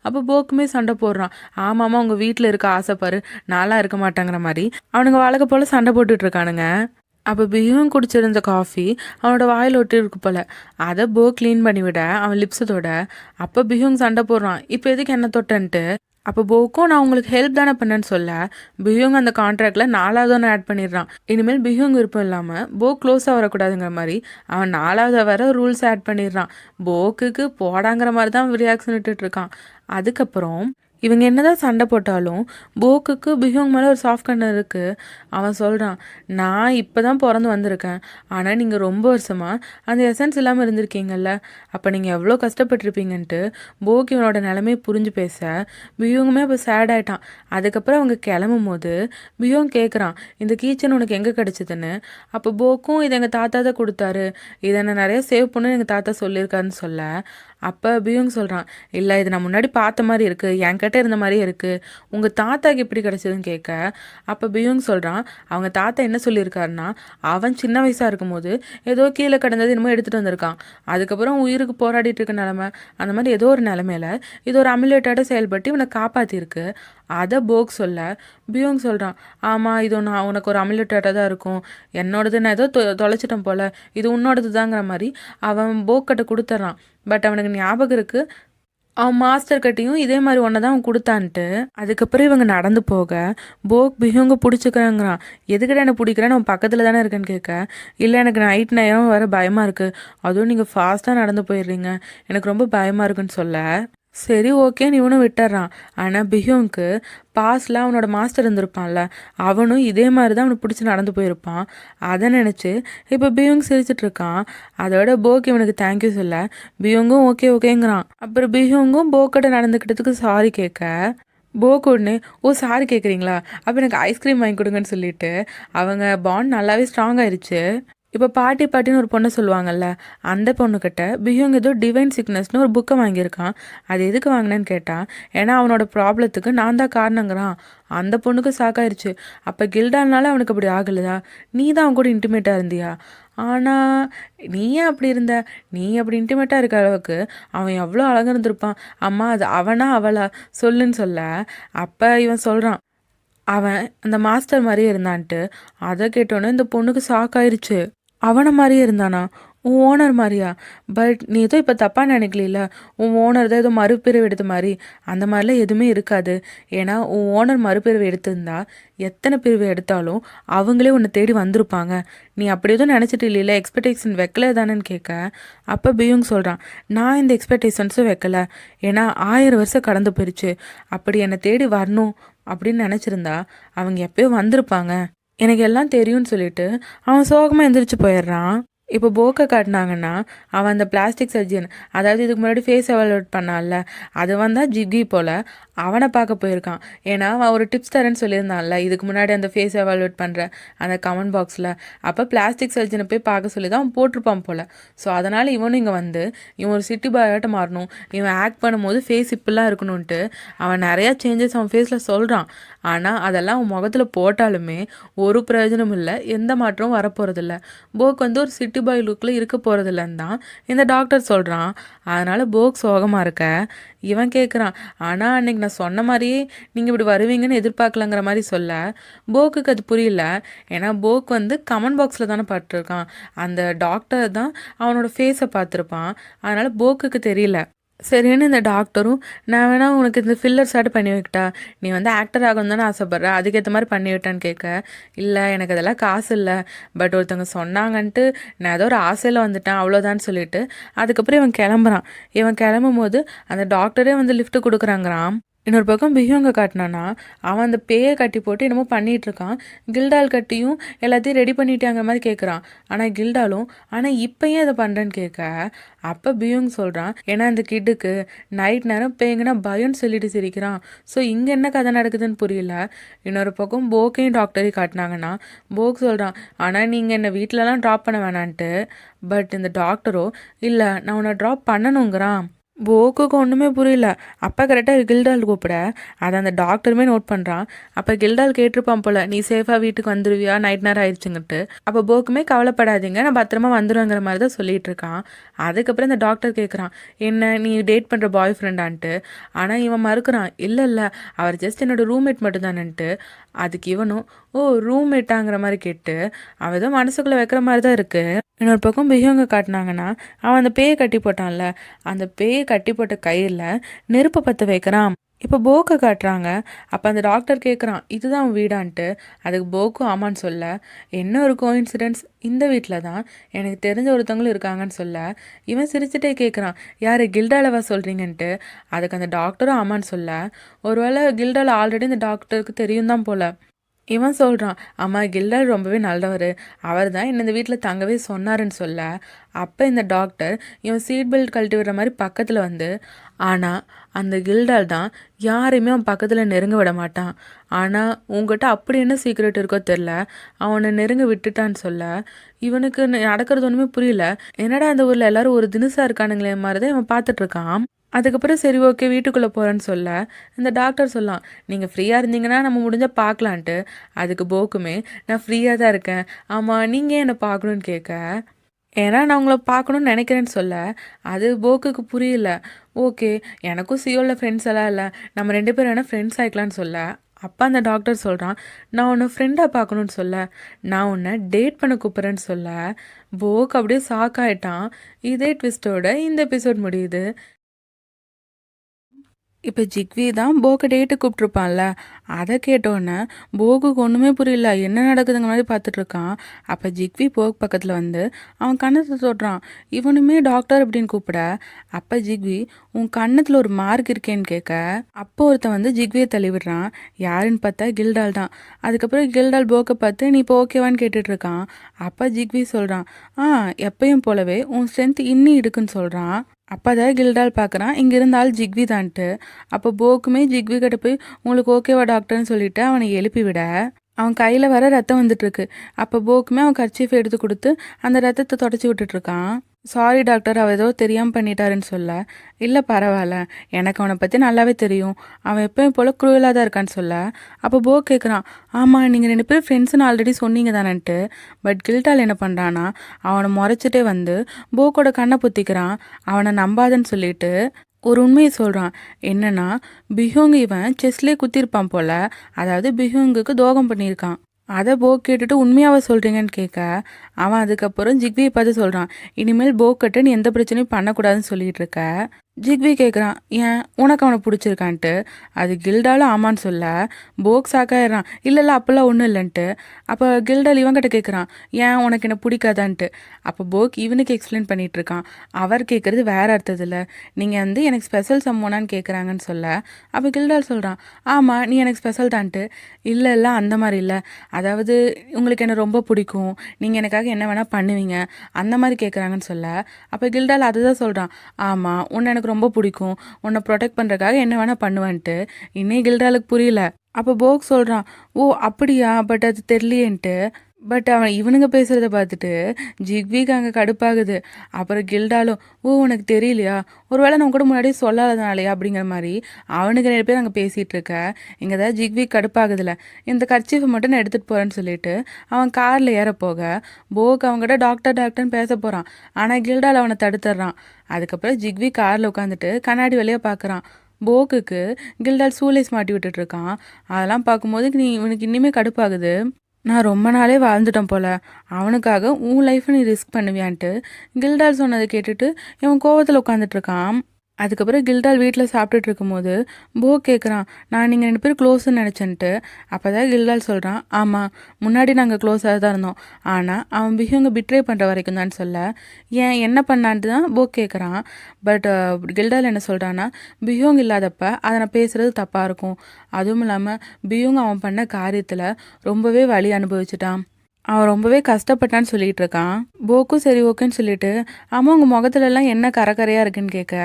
அப்போ போக்குமே சண்டை போடுறான், ஆமாம்மா உங்கள் வீட்டில் இருக்க ஆசைப்பாரு, நான்லாம் இருக்க மாட்டேங்கிற மாதிரி அவனுங்க வழக்கம் போல் சண்டை போட்டுட்டு இருக்கானுங்க. அப்போ பியூங் குடிச்சிருந்த காஃபி அவனோட வாயில் ஒட்டி இருக்கு போல். அதை போ க்ளீன் பண்ணிவிட அவன் லிப்ஸத்தோட. அப்போ பியூங் சண்டை போடுறான், இப்போ எதுக்கு என்ன தொட்டன்ட்டு. அப்போ போக்கும் நான் உங்களுக்கு ஹெல்ப் தானே பண்ணேன்னு சொல்ல பியூங் அந்த கான்ட்ராக்டில் 4வது ஒன்று ஆட் பண்ணிடுறான். இனிமேல் பியூங் விருப்பம் இல்லாமல் போ க்ளோஸாக வரக்கூடாதுங்கிற மாதிரி அவன் 4வது வர ரூல்ஸ் ஆட் பண்ணிடுறான். போக்குக்கு போடாங்கிற மாதிரி தான் ரியாக்ஷன் விட்டுட்ருக்கான். அதுக்கப்புறம் இவங்க என்னதான் சண்டை போட்டாலும் போக்குக்கு பியூங் மேலே ஒரு சாஃப்ட் கண்ணர் இருக்குது. அவன் சொல்கிறான், நான் இப்போ தான் பிறந்து வந்திருக்கேன், ஆனால் நீங்கள் ரொம்ப வருஷமாக அந்த எசன்ஸ் இல்லாமல் இருந்திருக்கீங்கல்ல, அப்போ நீங்கள் எவ்வளோ கஷ்டப்பட்டுருப்பீங்கன்ட்டு போக் இவனோட நிலைமையை புரிஞ்சு பேச பியூங்குமே அப்போ சேட் ஆகிட்டான். அதுக்கப்புறம் அவங்க கிளம்பும் போது பியூங் கேட்குறான், இந்த கீச்சன் உனக்கு எங்கே கிடச்சிதுன்னு. அப்போ போக்கும் இதை எங்கள் தாத்தா தான் கொடுத்தாரு, இதை நான் நிறைய சேவ் பண்ணுன்னு எங்கள் தாத்தா சொல்லியிருக்காருன்னு சொல்ல. அப்போ பியூங் சொல்கிறான், இல்லை இது நான் முன்னாடி பார்த்த மாதிரி இருக்குது, என்கிட்ட இருந்த மாதிரியே இருக்குது, உங்கள் தாத்தாக்கு எப்படி கிடச்சிதுன்னு கேட்க. அப்போ பியூங் சொல்கிறான், அவங்க தாத்தா என்ன சொல்லியிருக்காருன்னா, அவன் சின்ன வயசாக இருக்கும்போது ஏதோ கீழே கிடந்தது என்னமோ எடுத்துகிட்டு வந்திருக்கான், அதுக்கப்புறம் உயிருக்கு போராடிட்டு இருக்க நிலமை, அந்த மாதிரி ஏதோ ஒரு நிலமையில இது ஒரு அமுலேட்டோட செயல்பட்டு இவனை காப்பாற்றிருக்கு. அதை போக் சொல்ல பியூங் சொல்கிறான், ஆமாம் இது நான் உனக்கு ஒரு அமுலேட்டோட தான் இருக்கும், என்னோடது நான் ஏதோ தொலைச்சிட்டேன் போல், இது உன்னோடது தாங்கிற மாதிரி அவன் போக்கிட்ட கொடுத்துட்றான். பட் அவனுக்கு ஞாபகம் இருக்குது அவன் மாஸ்டர் கட்டியும் இதே மாதிரி ஒன்றை தான் அவன் கொடுத்தான்ட்டு. அதுக்கப்புறம் இவங்க நடந்து போக போக் பியூங்க பிடிச்சிக்கிறாங்கிறான். எதுக்கிட்ட என்ன பிடிக்கிறேன்னு அவன் பக்கத்தில் தானே இருக்கேன்னு கேட்க, இல்லை எனக்கு நைட் நேரம் வர பயமாக இருக்குது, அதுவும் நீங்கள் ஃபாஸ்ட்டாக நடந்து போயிடுறீங்க, எனக்கு ரொம்ப பயமாக இருக்குன்னு சொல்ல. சரி ஓகேன்னு இவனும் விட்டுறான். ஆனால் பியூங்க்கு பாஸ்டில் அவனோட மாஸ்டர் இருந்திருப்பான்ல, அவனும் இதே மாதிரி தான் அவனுக்கு பிடிச்சி நடந்து போயிருப்பான். அதை நினச்சி இப்போ பியூங் சிரிச்சிட்ருக்கான். அதோட போக் இவனுக்கு தேங்க்யூ சொல்ல பியூங்கும் ஓகே ஓகேங்கிறான். அப்புறம் பியூங்கும் போக்கிட்ட நடந்துக்கிட்டதுக்கு சாரி கேட்க போக் உடனே, ஓ சாரி கேட்குறீங்களா, அப்போ எனக்கு ஐஸ்கிரீம் வாங்கி கொடுங்கன்னு சொல்லிட்டு அவங்க பாண்ட் நல்லாவே ஸ்ட்ராங் ஆயிடுச்சு. இப்போ பாட்டின்னு ஒரு பொண்ணை சொல்லுவாங்கல்ல, அந்த பொண்ணுக்கிட்ட பியூங் ஏதோ டிவைன் சிக்னஸ்னு ஒரு புக்கை வாங்கியிருக்கான். அது எதுக்கு வாங்கினேன்னு கேட்டான். ஏன்னா அவனோட ப்ராப்ளத்துக்கு நான் தான் காரணங்கிறான். அந்த பொண்ணுக்கு சாக்காயிருச்சு, அப்போ கில்டானால அவனுக்கு அப்படி ஆகலையா, நீ தான் அவன் கூட இன்டிமேட்டாக இருந்தியா, ஆனால் நீ ஏன் அப்படி இருந்த, நீ அப்படி இன்டிமேட்டாக இருக்க அளவுக்கு அவன் எவ்வளோ அழகாக இருந்திருப்பான், அம்மா அது அவனா அவளா சொல்லுன்னு சொல்ல. அப்போ இவன் சொல்கிறான், அவன் அந்த மாஸ்டர் மாதிரியே இருந்தான்ட்டு. அதை கேட்டோன்னே இந்த பொண்ணுக்கு ஷாக்காயிருச்சு. அவனை மாதிரியே இருந்தானா, உன் ஓனர் மாதிரியா, பட் நீ ஏதோ இப்போ தப்பாக நினைக்கல, உன் ஓனர் தான் ஏதோ மறுபிறவி எடுத்த மாதிரி, அந்த மாதிரிலாம் எதுவுமே இருக்காது. ஏன்னா உன் ஓனர் மறுபிறவி எடுத்திருந்தா எத்தனை பிரிவு எடுத்தாலும் அவங்களே உன்னை தேடி வந்திருப்பாங்க, நீ அப்படி எதுவும் நினச்சிட்டு இல்லைல்ல, எக்ஸ்பெக்டேஷன் வைக்கல தானேன்னு கேட்க. அப்போ பியூங் சொல்கிறான், நான் இந்த எக்ஸ்பெக்டேஷன்ஸும் வைக்கல, ஏன்னா 1000 வருஷம் கடந்து போயிடுச்சு, அப்படி என்னை தேடி வரணும் அப்படின்னு நினச்சிருந்தா அவங்க எப்பயோ வந்திருப்பாங்க, எனக்கு எல்லாம் தெரியும்னு சொல்லிட்டு அவன் சோகமாக எந்திரிச்சு போயிடுறான். இப்போ போக்கை காட்டினாங்கன்னா அவன் அந்த பிளாஸ்டிக் சர்ஜன், அதாவது இதுக்கு முன்னாடி ஃபேஸ் எவாலுவேட் பண்ணால, அது வந்தால் ஜிக்கி போல், அவனை பார்க்க போயிருக்கான். ஏன்னா அவன் ஒரு டிப்ஸ் தரேன்னு சொல்லியிருந்தான்ல இதுக்கு முன்னாடி அந்த ஃபேஸ் எவாலுவேட் பண்ணுற அந்த கமெண்ட் பாக்ஸில். அப்போ பிளாஸ்டிக் சர்ஜனை போய் பார்க்க சொல்லி தான் அவன் போட்டிருப்பான் போல். ஸோ அதனால் இவனும் இங்கே வந்து இவன் ஒரு சிட்டி பாயாட்ட மாறணும், இவன் ஆக்ட் பண்ணும்போது ஃபேஸ் இப்படிலாம் இருக்கணும்ன்ட்டு அவன் நிறையா சேஞ்சஸ் அவன் ஃபேஸில் சொல்கிறான். ஆனால் அதெல்லாம் அவன் முகத்தில் போட்டாலுமே ஒரு பிரயோஜனமும் இல்லை, எந்த மாற்றமும் வரப்போகிறதில்ல. போக் வந்து ஒரு சிட்டி பாய் லுக்கில் இருக்க போகிறதில்லன்னு தான் இந்த டாக்டர் சொல்கிறான். அதனால் போக் சோகமாக இருக்க இவன் கேட்குறான், ஆனால் அன்னைக்கு நான் சொன்ன மாதிரியே நீங்கள் இப்படி வருவீங்கன்னு எதிர்பார்க்கலங்கிற மாதிரி சொல்ல போக்குக்கு அது புரியல. ஏன்னா போக் வந்து கமெண்ட் பாக்ஸில் தானே பார்த்துருக்கான், அந்த டாக்டர் தான் அவனோட ஃபேஸை பார்த்துருப்பான். அதனால் போக்குக்கு தெரியல. சரின்னு இந்த டாக்டரும், நான் வேணா உனக்கு இந்த ஃபில்லர் ஸ்டார்ட் பண்ணி வைக்கிட்டா, நீ வந்து ஆக்டர் ஆகணும் தானே ஆசைப்பட்ற, அதுக்கேற்ற மாதிரி பண்ணி விட்டான்னு கேட்க, இல்லை எனக்கு அதெல்லாம் காசு இல்லை, பட் ஒருத்தவங்க சொன்னாங்கன்ட்டு நான் ஏதோ ஒரு ஆசையில் வந்துட்டேன் அவ்வளோதான்னு சொல்லிட்டு அதுக்கப்புறம் இவன் கிளம்புறான். இவன் கிளம்பும் போது அந்த டாக்டரே வந்து லிஃப்ட் கொடுக்குறாங்கிறான். இன்னொரு பக்கம் பிஹியோங்க காட்டினானா அவன் அந்த பேயை கட்டி போட்டு என்னமோ பண்ணிகிட்டு இருக்கான். கில்டால் கட்டியும் எல்லாத்தையும் ரெடி பண்ணிட்டாங்கிற மாதிரி கேட்குறான். ஆனால் கில்டாலும், ஆனால் இப்போ ஏன் இதை பண்ணுறேன்னு கேட்க அப்போ பியூங் சொல்கிறான், ஏன்னா அந்த கிட்டுக்கு நைட் நேரம் பேய்ங்கன்னா பயம்னு சொல்லிட்டு சிரிக்கிறான். ஸோ இங்கே என்ன கதை நடக்குதுன்னு புரியல. இன்னொரு பக்கம் போக்கையும் டாக்டரையும் காட்டினாங்கன்னா போக் சொல்கிறான், ஆனால் நீங்கள் என்னை வீட்டிலலாம் ட்ராப் பண்ண வேணான்ட்டு. பட் இந்த டாக்டரோ, இல்லை நான் உன்னை ட்ராப் பண்ணணுங்கிறான். போக்குக்கு ஒன்றுமே புரியல. அப்போ கரெக்டாக கில்டால் கூப்பிட அதை அந்த டாக்டருமே நோட் பண்ணுறான். அப்போ கில்டால் கேட்டிருப்பான் போல், நீ சேஃபாக வீட்டுக்கு வந்துடுவியா, நைட் நேரம் ஆயிடுச்சுங்கிட்டு. அப்போ போக்குமே கவலைப்படாதீங்க, நான் பத்திரமா வந்துடுவேங்கிற மாதிரி தான் சொல்லிட்டு இருக்கான். அதுக்கப்புறம் இந்த டாக்டர் கேட்குறான், என்ன நீ டேட் பண்ணுற பாய் ஃப்ரெண்டான்ட்டு. ஆனால் இவன் மறுக்கிறான், இல்லை இல்லை அவர் ஜஸ்ட் என்னோடய ரூம்மேட் மட்டும்தானன்ட்டு. அதுக்கு இவனும், ஓ ரூம்மேட்டாங்கிற மாதிரி கேட்டு அவன் ஏதோ மனசுக்குள்ளே வைக்கிற மாதிரி தான் இருக்குது. இன்னொரு பக்கம் பிஹியோங்க காட்டினாங்கன்னா அவன் அந்த பேயை கட்டி போட்டான்ல, அந்த பேயை கட்டி போட்ட கயிறில் நெருப்பை பற்ற வைக்கிறான். இப்போ போக்கை காட்டுறாங்க. அப்போ அந்த டாக்டர் கேட்குறான், இதுதான் அவன் வீடான்ட்டு. அதுக்கு போக்கும் ஆமான்னு சொல்ல, என்ன ஒரு கோஇன்சிடென்ஸ், இந்த வீட்டில் தான் எனக்கு தெரிஞ்ச ஒருத்தவங்களும் இருக்காங்கன்னு சொல்ல இவன் சிரிச்சுட்டே கேட்குறான், யார் கில்டாலவா சொல்கிறீங்கன்ட்டு. அதுக்கு அந்த டாக்டரும் ஆமான்னு சொல்ல, ஒருவேளை கில்டால் ஆல்ரெடி இந்த டாக்டருக்கு தெரியும் தான் போல். இவன் சொல்கிறான், ஆமாம் கில்டால் ரொம்பவே நல்லவர், அவர் தான் என்ன இந்த வீட்டில் தங்கவே சொன்னாருன்னு சொல்ல அப்போ இந்த டாக்டர் இவன் சீட் பெல்ட் கழட்டி விடுற மாதிரி பக்கத்தில் வந்து, ஆனால் அந்த கில்டால் தான் யாரையுமே அவன் பக்கத்தில் நெருங்க விட மாட்டான். ஆனால் உங்ககிட்ட அப்படி என்ன சீக்ரெட் இருக்கோ தெரில, அவனை நெருங்க விட்டுட்டான்னு சொல்ல இவனுக்கு நடக்கிறது ஒன்றுமே புரியல. என்னடா அந்த ஊரில் எல்லாரும் ஒரு தினுசாக இருக்கானுங்களே மாதிரி தான் இவன் பார்த்துட்ருக்கான். அதுக்கப்புறம் சரி ஓகே வீட்டுக்குள்ளே போகிறேன்னு சொல்ல இந்த டாக்டர் சொல்லலாம், நீங்கள் ஃப்ரீயாக இருந்தீங்கன்னா நம்ம முடிஞ்சால் பார்க்கலான்ட்டு. அதுக்கு போக்குமே, நான் ஃப்ரீயாக தான் இருக்கேன், ஆமாம் நீங்கள் என்னை பார்க்கணுன்னு கேட்க, ஏன்னா நான் உங்களை பார்க்கணுன்னு நினைக்கிறேன்னு சொல்ல அது போக்குக்கு புரியல. ஓகே எனக்கும் சியோவில் ஃப்ரெண்ட்ஸ் எல்லாம் இல்லை, நம்ம 2 பேரும் வேணால் ஃப்ரெண்ட்ஸ் ஆகிக்கலான்னு சொல்ல அப்போ அந்த டாக்டர் சொல்கிறான், நான் உன்னை ஃப்ரெண்டாக பார்க்கணுன்னு சொல்ல, நான் உன்னை டேட் பண்ண கூப்பிட்றேன்னு சொல்ல போக் அப்படியே ஷாக் ஆகிட்டான். இதே ட்விஸ்ட்டோட இந்த எபிசோட் முடியுது. இப்போ ஜிக்வி தான் போக்கை டேட்டு கூப்பிட்ருப்பான்ல, அதை கேட்டோன்னே போக்குக்கு ஒன்றுமே புரியல, என்ன நடக்குதுங்க மாதிரி பார்த்துட்ருக்கான். அப்போ ஜிக்வி போக் பக்கத்தில் வந்து அவன் கண்ணத்தை தொடுறான். இவனுமே டாக்டர் அப்படின்னு கூப்பிட அப்போ ஜிக்வி, உன் கண்ணத்தில் ஒரு மார்க் இருக்கேன்னு கேட்க அப்போ ஒருத்தன் வந்து ஜிக்வியை தள்ளிவிடுறான். யாருன்னு பார்த்தா கில்டால் தான். அதுக்கப்புறம் கில்டால் போக்கை பார்த்து நீ இப்போ ஓகேவான்னு கேட்டுட்ருக்கான். அப்போ ஜிக்வி சொல்கிறான், எப்பயும் போலவே உன் ஸ்ட்ரென்த் இன்னும் இருக்குன்னு சொல்கிறான். அப்போ தான் கில்டால் பார்க்குறான், இங்கே இருந்தால் ஜிக்வி தான்ட்டு. அப்போ போக்குமே ஜிக்வி கிட்ட போய் உங்களுக்கு ஓகேவா டாக்டர்னு சொல்லிட்டு அவனை எழுப்பி விட அவன் கையில் வர ரத்தம் வந்துட்டுருக்கு. அப்போ போக்குமே அவன் கர்ச்சீஃபை எடுத்து கொடுத்து அந்த ரத்தத்தை தொடச்சி விட்டுட்ருக்கான். சாரி டாக்டர், அவள் ஏதோ தெரியாமல் பண்ணிட்டாருன்னு சொல்ல, இல்லை பரவாயில்ல, எனக்கு அவனை பற்றி நல்லாவே தெரியும், அவன் எப்பயும் போல் குரூவலாக தான் இருக்கான்னு சொல்ல அப்போ போக் கேட்குறான், ஆமாம் நீங்கள் 2 பேரும் ஃப்ரெண்ட்ஸுன்னு ஆல்ரெடி சொன்னீங்க தானன்ட்டு. பட் கில்டால் என்ன பண்ணுறான்னா அவனை முறைச்சிட்டே வந்து போக்கோட கண்ணை புத்திக்கிறான். அவனை நம்பாதன்னு சொல்லிட்டு ஒரு உண்மையை சொல்கிறான். என்னன்னா பிஹோங் இவன் செஸ்லேயே குத்திருப்பான் போல், அதாவது பிஹோங்குக்கு துரோகம் பண்ணியிருக்கான். அதை போக் கேட்டுட்டு உண்மையாவ சொல்கிறீங்கன்னு கேட்க அவன் அதுக்கப்புறம் ஜிக்வியை பார்த்து சொல்கிறான், இனிமேல் போக்கிட்ட நீ எந்த பிரச்சனையும் பண்ணக்கூடாதுன்னு சொல்லிட்டு இருக்க. ஜிக்வி கேட்குறான், ஏன் உனக்கு அவனை பிடிச்சிருக்கான்ட்டு. அது கில்டாலும் ஆமான்னு சொல்ல போக் சாக்காயிடுறான், இல்லை அப்போல்லாம் ஒன்றும் இல்லைன்ட்டு. அப்போ கில்டால் இவன்கிட்ட கேட்குறான், ஏன் உனக்கு என்ன பிடிக்காதான்ட்டு. அப்போ போக் இவனுக்கு எக்ஸ்பிளைன் பண்ணிகிட்டு இருக்கான். அவர் கேட்குறது வேற அர்த்தத்தில், நீங்கள் வந்து எனக்கு ஸ்பெஷல் சம்மோனான்னு கேட்குறாங்கன்னு சொல்ல அப்போ கில்டால் சொல்கிறான், ஆமாம் நீ எனக்கு ஸ்பெஷல் தான்ட்டு. இல்லை அந்த மாதிரி இல்லை, அதாவது உங்களுக்கு என்ன ரொம்ப பிடிக்கும், நீங்கள் எனக்காக என்ன வேணால் பண்ணுவீங்க, அந்த மாதிரி கேட்குறாங்கன்னு சொல்ல அப்போ கில்டால் அதுதான் சொல்கிறான், ஆமாம் உன்னை எனக்கு எனக்கு ரொம்ப பிடிக்கும், உன்னை ப்ரொடெக்ட் பண்ணுறதுக்காக என்ன வேணால் பண்ணுவேன்ட்டு. இன்னும் கில்டாலுக்கு புரியல. அப்போ போக் சொல்கிறான், ஓ அப்படியா, பட் அது தெரியலையேன்ட்டு. பட் அவன் இவனுங்க பேசுகிறத பார்த்துட்டு ஜிக்விக்கு அங்கே கடுப்பாகுது. அப்புறம் கில்டாலும், ஓ உனக்கு தெரியலையா, ஒருவேளை நான் கூட முன்னாடியே சொல்லாதனாலையா அப்படிங்கிற மாதிரி அவனுக்கு 2 பேர் அங்கே பேசிகிட்டு இருக்க. இங்கே தான் ஜிக்விக் கடுப்பாகுதுல. இந்த கர்ச்சீஃபை மட்டும் நான் எடுத்துகிட்டு போகிறேன்னு சொல்லிட்டு அவன் காரில் ஏற போக போக் அவங்ககிட்ட டாக்டர் டாக்டர்னு பேச போகிறான். ஆனால் கில்டால் அவனை தடுத்துடுறான். அதுக்கப்புறம் ஜிக்வி காரில் உட்காந்துட்டு கண்ணாடி வழியாக பார்க்குறான். போக்குக்கு கில்டால் சூலேஸ் மாட்டி விட்டுட்டு இருக்கான். அதெல்லாம் பார்க்கும்போது இவனுக்கு இன்னுமே கடுப்பாகுது. நான் ரொம்ப நாளே வாழ்ந்துட்டேன் போல, அவனுக்காக உன் லைஃப்பை நீ ரிஸ்க் பண்ணுவியான்ட்டு கில்டால் சொன்னதை கேட்டுட்டு இவன் கோவத்தில் உட்காந்துட்டு இருக்கான். அதுக்கப்புறம் கில்டால் வீட்டில் சாப்பிட்டுட்டு இருக்கும்போது போக் கேட்குறான், நான் நீங்கள் 2 பேரும் க்ளோஸ்ன்னு நினச்சேன்ட்டு. அப்போ தான் கில்டால் சொல்கிறான், ஆமாம் முன்னாடி நாங்கள் க்ளோஸாக தான் இருந்தோம், ஆனால் அவன் பிஹியூங்க பிட்ரே பண்ணுற வரைக்கும் தான் சொல்ல. ஏன் என்ன பண்ணான்ட்டு தான் போக் கேட்குறான். பட் கில்டால் என்ன சொல்கிறான்னா, பிஹியூங் இல்லாதப்ப அதை நான் பேசுகிறது தப்பாக இருக்கும். அதுவும் இல்லாமல் பிஹியூங் அவன் பண்ண காரியத்தில் ரொம்பவே வலி அனுபவிச்சுட்டான், அவன் ரொம்பவே கஷ்டப்பட்டான்னு சொல்லிட்டு இருக்கான். போக்கும் சரி ஓகேன்னு சொல்லிட்டு, ஆமாம் உங்கள் முகத்துலலாம் என்ன கரையாக இருக்குன்னு கேட்க,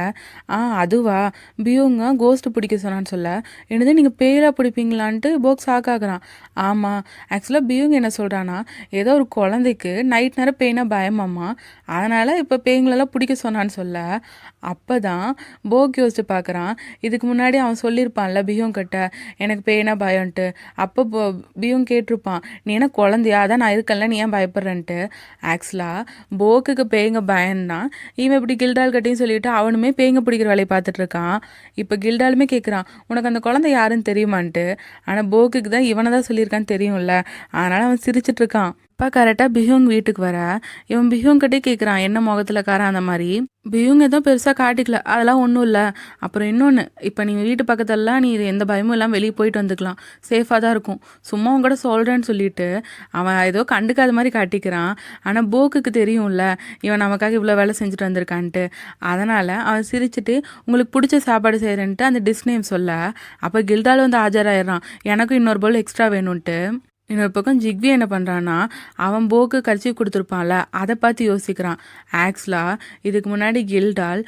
அதுவா, பியூங்க கோஸ்ட் பிடிக்க சொன்னான்னு சொல்ல, என்னது நீங்கள் பேராக பிடிப்பீங்களான்ட்டு போக் ஆகுறான். ஆமாம் ஆக்சுவலாக பியூங்க என்ன சொல்கிறான்னா, ஏதோ ஒரு குழந்தைக்கு நைட் நேரம் பேய்னா பயமாம்மா, அதனால் இப்போ பேய்களெல்லாம் பிடிக்க சொன்னான்னு சொல்ல. அப்போ தான் போக் யோசிச்சு பார்க்குறான், இதுக்கு முன்னாடி அவன் சொல்லியிருப்பான்ல பியூங் கிட்ட எனக்கு பேய்னா பயம்ன்ட்டு. அப்போ பியூங் கேட்டிருப்பான், நீ என்ன குழந்தையா, அதான் நான் இருக்கல, நீ ஏன் பயப்படுறேன்ட்டு. ஆக்சுவலாக போக்குக்கு பேய்ங்க பயம்னா இவன் இப்படி கில்டால் கட்டின்னு சொல்லிட்டு அவனுமே பேய்ங்க பிடிக்கிற வேலையை பார்த்துட்டு இருக்கான். இப்போ கில்டாலுமே கேட்குறான், உனக்கு அந்த குழந்தை யாருன்னு தெரியுமான்ட்டு. ஆனால் போக்குக்கு தான் இவனை தான் சொல்லியிருக்கான்னு தெரியும்ல, அதனால் அவன் சிரிச்சிட்டு இருக்கான். அப்பா கரெக்டாக பிஹூங் வீட்டுக்கு வர இவன் பிஹூங் கிட்டே கேட்குறான், என்ன முகத்தில் காரன் அந்த மாதிரி. பிஹூங் எதுவும் பெருசாக காட்டிக்கல, அதெல்லாம் ஒன்றும் இல்லை. அப்புறம் இன்னொன்று, இப்போ நீங்கள் வீட்டு பக்கத்துலலாம் நீ எந்த பயமும் இல்லாமல் வெளியே போயிட்டு வந்துக்கலாம், சேஃபாக தான் இருக்கும், சும்மா உங்க கூட சொல்கிறேன்னு சொல்லிட்டு அவன் ஏதோ கண்டுக்காத மாதிரி காட்டிக்கிறான். ஆனால் போக்குக்கு தெரியும்ல இவன் நமக்காக இவ்வளோ வேலை செஞ்சுட்டு வந்திருக்கான்ட்டு. அதனால் அவன் சிரிச்சுட்டு உங்களுக்கு பிடிச்ச சாப்பாடு செய்கிறேன்ட்டு அந்த டிஷ் நேம் சொல்ல. அப்போ கில்டால் வந்து ஆஜராயிடுறான், எனக்கும் இன்னொரு பவுல் எக்ஸ்ட்ரா வேணும்ன்ட்டு. இன்னொரு பக்கம் ஜிக்வி என்ன பண்ணுறான்னா, அவன் போக்கு கர்ச்சீஃப் கொடுத்துருப்பான்ல அதை பார்த்து யோசிக்கிறான். ஆக்சுவலாக இதுக்கு முன்னாடி கில்டால்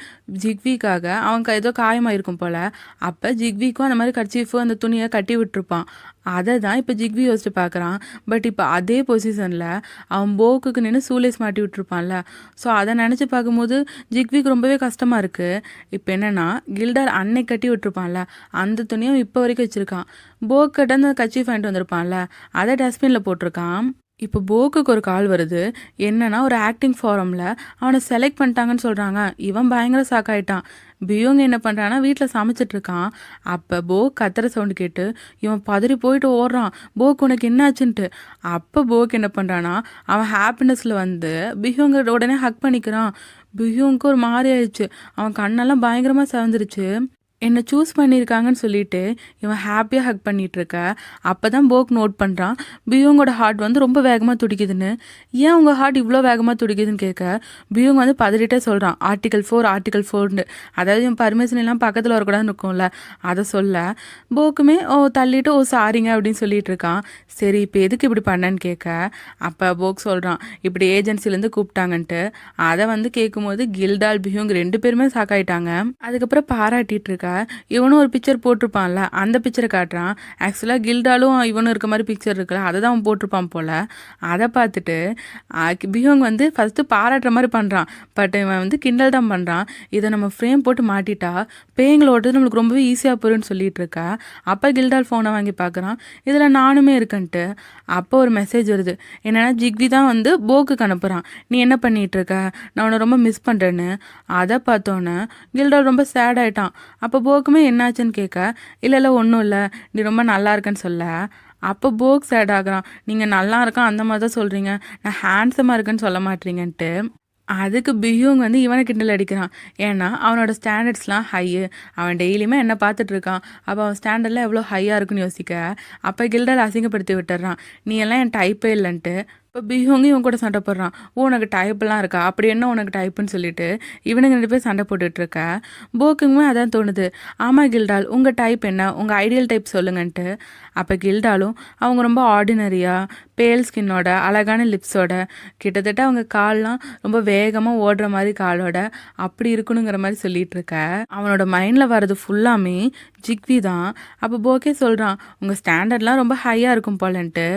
ஜிக்விக்காக அவன் ஏதோ காயமாக இருக்கும் போல், அப்போ ஜிக்விக்கும் அந்த மாதிரி கர்ச்சீஃபு அந்த துணியை கட்டி விட்டுருப்பான். அதை தான் இப்போ ஜிக்வி யோசிச்சு பார்க்குறான். பட் இப்போ அதே பொசிஷனில் அவன் போக்குக்கு நின்று சூலேஸ் மாட்டி விட்டுருப்பான்ல. ஸோ அதை நினச்சி பார்க்கும்போது ஜிக்விக்கு ரொம்பவே கஷ்டமாக இருக்குது. இப்போ என்னென்னா, கில்டால் அன்னைக்கு கட்டி விட்டுருப்பான்ல அந்த துணியும் இப்போ வரைக்கும் வச்சுருக்கான். போக் கிட்ட அந்த கர்ச்சீஃப் வாங்கிட்டு வந்திருப்பான்ல அதை டஸ்ட்பினில் போட்டிருக்கான். இப்போ போக்குக்கு ஒரு கால் வருது. என்னன்னா, ஒரு ஆக்டிங் ஃபாரமில் அவனை செலக்ட் பண்ணிட்டாங்கன்னு சொல்கிறாங்க. இவன் பயங்கர சாக்காயிட்டான். பியூங்க என்ன பண்ணுறான்னா, வீட்டில் சமைச்சிட்டு இருக்கான். அப்போ போக் கத்துற சவுண்டு கேட்டு இவன் பதறி போயிட்டு ஓடுறான், போக் உனக்கு என்னாச்சுன்ட்டு. அப்போ போக் என்ன பண்ணுறான்னா, அவன் ஹாப்பினஸில் வந்து பியூங்க உடனே ஹக் பண்ணிக்கிறான். பியூங்க்கு ஒரு மாதிரி ஆயிடுச்சு, அவன் கண்ணெல்லாம் பயங்கரமாக செவந்துருச்சு. என்னை சூஸ் பண்ணியிருக்காங்கன்னு சொல்லிட்டு இவன் ஹாப்பியாக ஹக் பண்ணிகிட்ருக்க. அப்போ தான் போக் நோட் பண்ணுறான், பியூங்கோட ஹார்ட் வந்து ரொம்ப வேகமாக துடிக்குதுன்னு. ஏன் உங்கள் ஹார்ட் இவ்வளோ வேகமாக துடிக்குதுன்னு கேட்க பியூங் வந்து பதறிட்டே சொல்கிறான், ஆர்டிகல் 4 அதாவது இவன் பர்மிஷன் எல்லாம் பக்கத்தில் வரக்கூடாதுன்னு இருக்கும்ல அதை சொல்ல. போக்குமே தள்ளிட்டு சாரிங்க அப்படின்னு சொல்லிட்டு இருக்கான். சரி இப்போ எதுக்கு இப்படி பண்ணேன்னு கேட்க அப்போ போக் சொல்கிறான், இப்படி ஏஜென்சிலேருந்து கூப்பிட்டாங்கன்ட்டு. அதை வந்து கேட்கும்போது கில்டால் பியூங் 2 பேருமே சாக்காயிட்டாங்க. அதுக்கப்புறம் பாராட்டிகிட்டு இருக்கா. இவனும் ஒரு பிக்சர் போட்டிருப்பான்ல அந்த பிக்சரை காட்டுறான். ஆக்சுவலாக கில்டாலும் இவனும் இருக்க மாதிரி பிக்சர் இருக்குல்ல அதை தான் அவன் போட்டிருப்பான் போல். அதை பார்த்துட்டு பிஹோங் வந்து ஃபஸ்ட்டு பாராட்டுற மாதிரி பண்ணுறான். பட் இவன் வந்து கிண்டல் தான் பண்ணுறான். இதை நம்ம ஃப்ரேம் போட்டு மாட்டிட்டா பேய்களோடது நம்மளுக்கு ரொம்பவே ஈஸியாக போயிருன்னு சொல்லிட்டு இருக்கா. அப்போ கில்டால் ஃபோனை வாங்கி பார்க்குறான், இதில் நானுமே இருக்கேன்ட்டு. அப்போ ஒரு மெசேஜ் வருது, என்னென்னா ஜிக்வி தான் வந்து போக்குக்கு அனுப்புகிறான், நீ என்ன பண்ணிகிட்டு இருக்க, நான் உன்னை ரொம்ப மிஸ் பண்ணுறேன்னு. அதை பார்த்தோன்னே கில்டால் ரொம்ப சேட் ஆகிட்டான். அப்போ போக்குமே என்னாச்சுன்னு கேட்க, இல்லை ஒன்றும் இல்லை, நீ ரொம்ப நல்லா இருக்கேன்னு சொல்ல. அப்போ போக் சேட் ஆகுறான், நீங்கள் நல்லா இருக்கான் அந்த மாதிரி தான் சொல்கிறீங்க, நான் ஹேண்ட்ஸமாக இருக்கேன்னு சொல்ல மாட்டீங்கன்ட்டு. அதுக்கு பியூங் வந்து இவனை கிண்டல் அடிக்கிறான். ஏன்னா அவனோட ஸ்டாண்டர்ட்ஸ்லாம் ஹையு, அவன் டெய்லியுமே என்ன பார்த்துட்டு இருக்கான். அப்போ அவன் ஸ்டாண்டர்ட்லாம் எவ்வளோ ஹையாக இருக்குன்னு யோசிக்க அப்போ கில்டால் அசிங்கப்படுத்தி விட்டுறான், நீ எல்லாம் என் டைப்பே இல்லைன்ட்டு. இப்போ பிஹோங்கும் இவன் கூட சண்டை போடுறான். உனக்கு டைப்லாம் இருக்கா, அப்படி என்ன உனக்கு டைப்புன்னு சொல்லிட்டு இவனுங்க 2 பேர் சண்டை போட்டுட்ருக்க. போக்குங்குமே அதான் தோணுது. ஆமாம் கில்டால், உங்கள் டைப் என்ன, உங்கள் ஐடியல் டைப் சொல்லுங்கன்ட்டு. அப்போ கில்டாலும் அவங்க ரொம்ப ஆர்டினரியாக பேல் ஸ்கின்னோட அழகான லிப்ஸோட கிட்டத்தட்ட அவங்க கால்லாம் ரொம்ப வேகமாக ஓடுற மாதிரி காலோட அப்படி இருக்கணுங்கிற மாதிரி சொல்லிட்டு இருக்க. அவனோட மைண்டில் வர்றது ஃபுல்லாமே ஜிக்வி தான். அப்போ போக்கே சொல்கிறான், உங்கள் ஸ்டாண்டர்ட்லாம் ரொம்ப ஹையாக இருக்கும் போலன்ட்டு,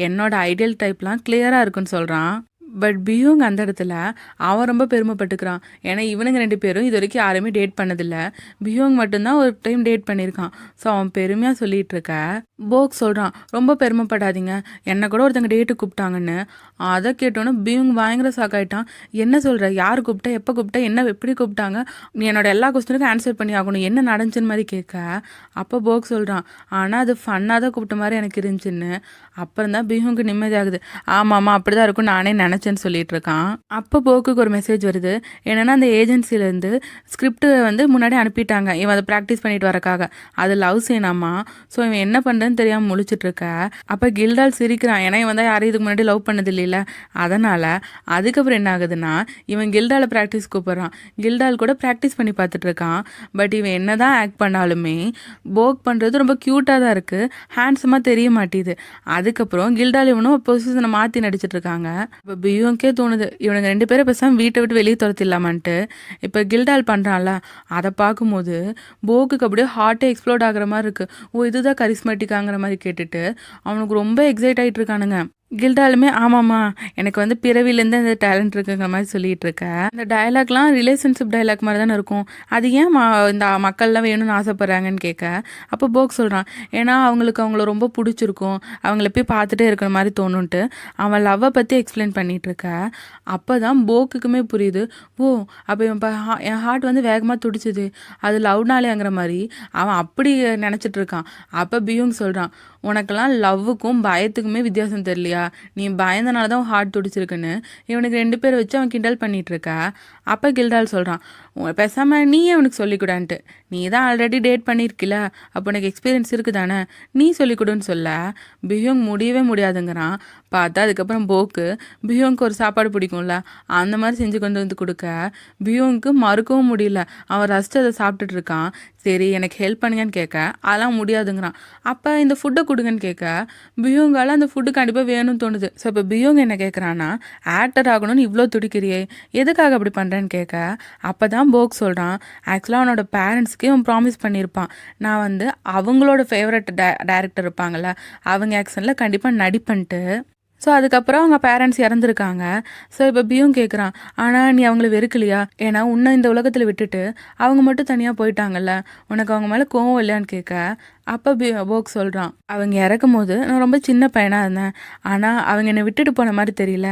என்னோட ஐடியல் டைப்லாம் கிளியராக இருக்குன்னு சொல்கிறான். பட் பியூங் அந்த இடத்துல அவன் ரொம்ப பெருமைப்பட்டுக்கிறான். ஏன்னா இவனுங்க 2 பேரும் இது வரைக்கும் யாருமே டேட் பண்ணதில்ல. பியூங் மட்டும்தான் ஒரு டைம் டேட் பண்ணியிருக்கான். ஸோ அவன் பெருமையாக சொல்லிட்டு இருக்க. போக் சொல்கிறான், ரொம்ப பெருமைப்படாதீங்க, என்னை கூட ஒருத்தங்க டேட்டுக்கு கூப்பிட்டாங்கன்னு. அதை கேட்டோன்னே பியூங் பயங்கர சாக்காயிட்டான். என்ன சொல்கிற, யார் கூப்பிட்டா, எப்போ கூப்பிட்டா, என்ன எப்படி கூப்பிட்டாங்க, நீ என்னோட எல்லா கொஸ்டினுக்கும் ஆன்சர் பண்ணி ஆகணும், என்ன நடந்துச்சுன்னு மாதிரி கேட்க. அப்போ போக் சொல்கிறான், ஆனால் அது ஃபன்னாக தான் கூப்பிட்ட மாதிரி எனக்கு இருந்துச்சுன்னு. அப்புறம் தான் பியூங்க்கு நிம்மதியாகுது. ஆமாம்மா அப்படி தான் இருக்கும் நானே நினச்சேன்னு சொல்லிட்டு இருக்கான். அப்போ போக்குக்கு ஒரு மெசேஜ் வருது. என்னென்னா அந்த ஏஜென்சிலேருந்து ஸ்கிரிப்ட் வந்து முன்னாடி அனுப்பிட்டாங்க இவன் அதை ப்ராக்டிஸ் பண்ணிட்டு வரக்காக. அது லவ் சீனாமா. ஸோ இவன் என்ன பண்ணுறேன்னு தெரியாமல் முழிச்சிட்டு இருக்க. அப்போ கில்டால் சிரிக்கிறான். ஏன்னா இவன் தான் யாரையும் இதுக்கு முன்னாடி லவ் பண்ணது இல்லைல்ல. அதனால் அதுக்கப்புறம் என்ன ஆகுதுன்னா இவன் கில்டாலை ப்ராக்டிஸ் கூப்பிட்றான். கில்டால் கூட ப்ராக்டிஸ் பண்ணி பார்த்துட்டு இருக்கான். பட் இவன் என்ன தான் ஆக்ட் பண்ணாலுமே போக் பண்ணுறது ரொம்ப க்யூட்டாக தான் இருக்குது, ஹேண்ட்ஸமாக தெரிய மாட்டேது. அதுக்கப்புறம் கில்டால் இவனும் பொசிஷனை மாற்றி நடிச்சிட்டு இருக்காங்க. இப்போ பியூங்கே தோணுது இவனுங்க 2 பேரும் பேசாமல் வீட்டை விட்டு வெளியே துரத்திடலாமான்ட்டு. இப்போ கில்டால் பண்ணுறான்ல, அதை பார்க்கும்போது போக்குக்கு அப்படியே ஹார்ட்டே எக்ஸ்ப்ளோர்ட் ஆகிற மாதிரி இருக்குது. ஓ இதுதான் கரிஸ்மேட்டிக்காங்கிற மாதிரி கேட்டுட்டு அவனுக்கு ரொம்ப எக்ஸைட் ஆகிட்டு இருக்கானுங்க. கில்டாலுமே ஆமாம்மா எனக்கு வந்து பிறவிலேருந்து இந்த டேலண்ட் இருக்குங்கிற மாதிரி சொல்லிட்டு இருக்க. இந்த டயலாக்லாம் ரிலேஷன்ஷிப் டயலாக் மாதிரி தானே இருக்கும். அது ஏன் இந்த மக்கள்லாம் வேணும்னு ஆசைப்பட்றாங்கன்னு கேட்க. அப்போ போக் சொல்கிறான், ஏன்னா அவங்களுக்கு அவங்கள ரொம்ப பிடிச்சிருக்கும், அவங்கள போய் பார்த்துட்டே இருக்கிற மாதிரி தோணுன்ட்டு அவன் லவ்வை பற்றி எக்ஸ்பிளைன் பண்ணிகிட்டு இருக்க. அப்போ தான் போக்குக்குமே புரியுது, ஓ அப்போ என் ஹார்ட் வந்து வேகமாக துடிச்சுது, அது லவ்னாலேங்கிற மாதிரி அவன் அப்படி நினச்சிட்டு இருக்கான். அப்போ பியூங் சொல்கிறான், உனக்கெல்லாம் லவ்வுக்கும் பயத்துக்குமே வித்தியாசம் தெரியலையா, நீ பயந்தனால தான் ஹார்ட் துடிச்சிருக்குன்னு இவனுக்கு 2 பேரை வச்சு அவன் கிண்டல் பண்ணிட்டு இருக்கா. அப்போ கில்டால் சொல்கிறான், பேசாமல் நீயே அவனுக்கு சொல்லிக்கூடான்ட்டு, நீ தான் ஆல்ரெடி டேட் பண்ணியிருக்கில, அப்போ உனக்கு எக்ஸ்பீரியன்ஸ் இருக்குதானே, நீ சொல்லிக்கொடுன்னு சொல்ல. பியூங் முடியவே முடியாதுங்கிறான். பார்த்தா அதுக்கப்புறம் போக்கு பியூங்க்கு ஒரு சாப்பாடு பிடிக்கும்ல, அந்த மாதிரி செஞ்சு கொண்டு வந்து கொடுக்க பியூங்க்கு மறுக்கவும் முடியல. அவன் ரசித்து அதை சாப்பிட்டுட்டு இருக்கான். சரி எனக்கு ஹெல்ப் பண்ணுங்கன்னு கேட்க, அதெல்லாம் முடியாதுங்கிறான். அப்போ இந்த ஃபுட்டை கொடுங்கன்னு கேட்க பியூங்கால் அந்த ஃபுட்டு கண்டிப்பாக வேணும்னு தோணுது. ஸோ இப்போ பியூங் என்ன கேட்குறான்னா, ஆக்டர் ஆகணும்னு இவ்வளோ துடிக்கிறியே, எதுக்காக அப்படி பண்ணுறேன்னு கேட்க. அப்போ தான் போக் சொல்கிறான், ஆக்சுவலாக அவனோட பேரண்ட்ஸ்க்கு அவன் ப்ராமிஸ் பண்ணியிருப்பான், நான் வந்து அவங்களோட ஃபேவரட் டைரக்டர் இருப்பாங்கள்ல அவங்க ஆக்ஷனில் கண்டிப்பாக நடிப்பன்ட்டு. ஸோ அதுக்கப்புறம் அவங்க பேரண்ட்ஸ் இறந்துருக்காங்க. ஸோ இப்போ பியூங் கேட்குறான், ஆனால் நீ அவங்கள வெறுக்கலையா, ஏன்னா உன்னை இந்த உலகத்தில் விட்டுட்டு அவங்க மட்டும் தனியாக போயிட்டாங்கல்ல, உனக்கு அவங்க மேலே கோவம் இல்லையான்னு கேட்க. அப்போ போக் சொல்கிறான், அவங்க இறக்கும் போது நான் ரொம்ப சின்ன பையனாக இருந்தேன், ஆனால் அவங்க என்னை விட்டுட்டு போன மாதிரி தெரியல,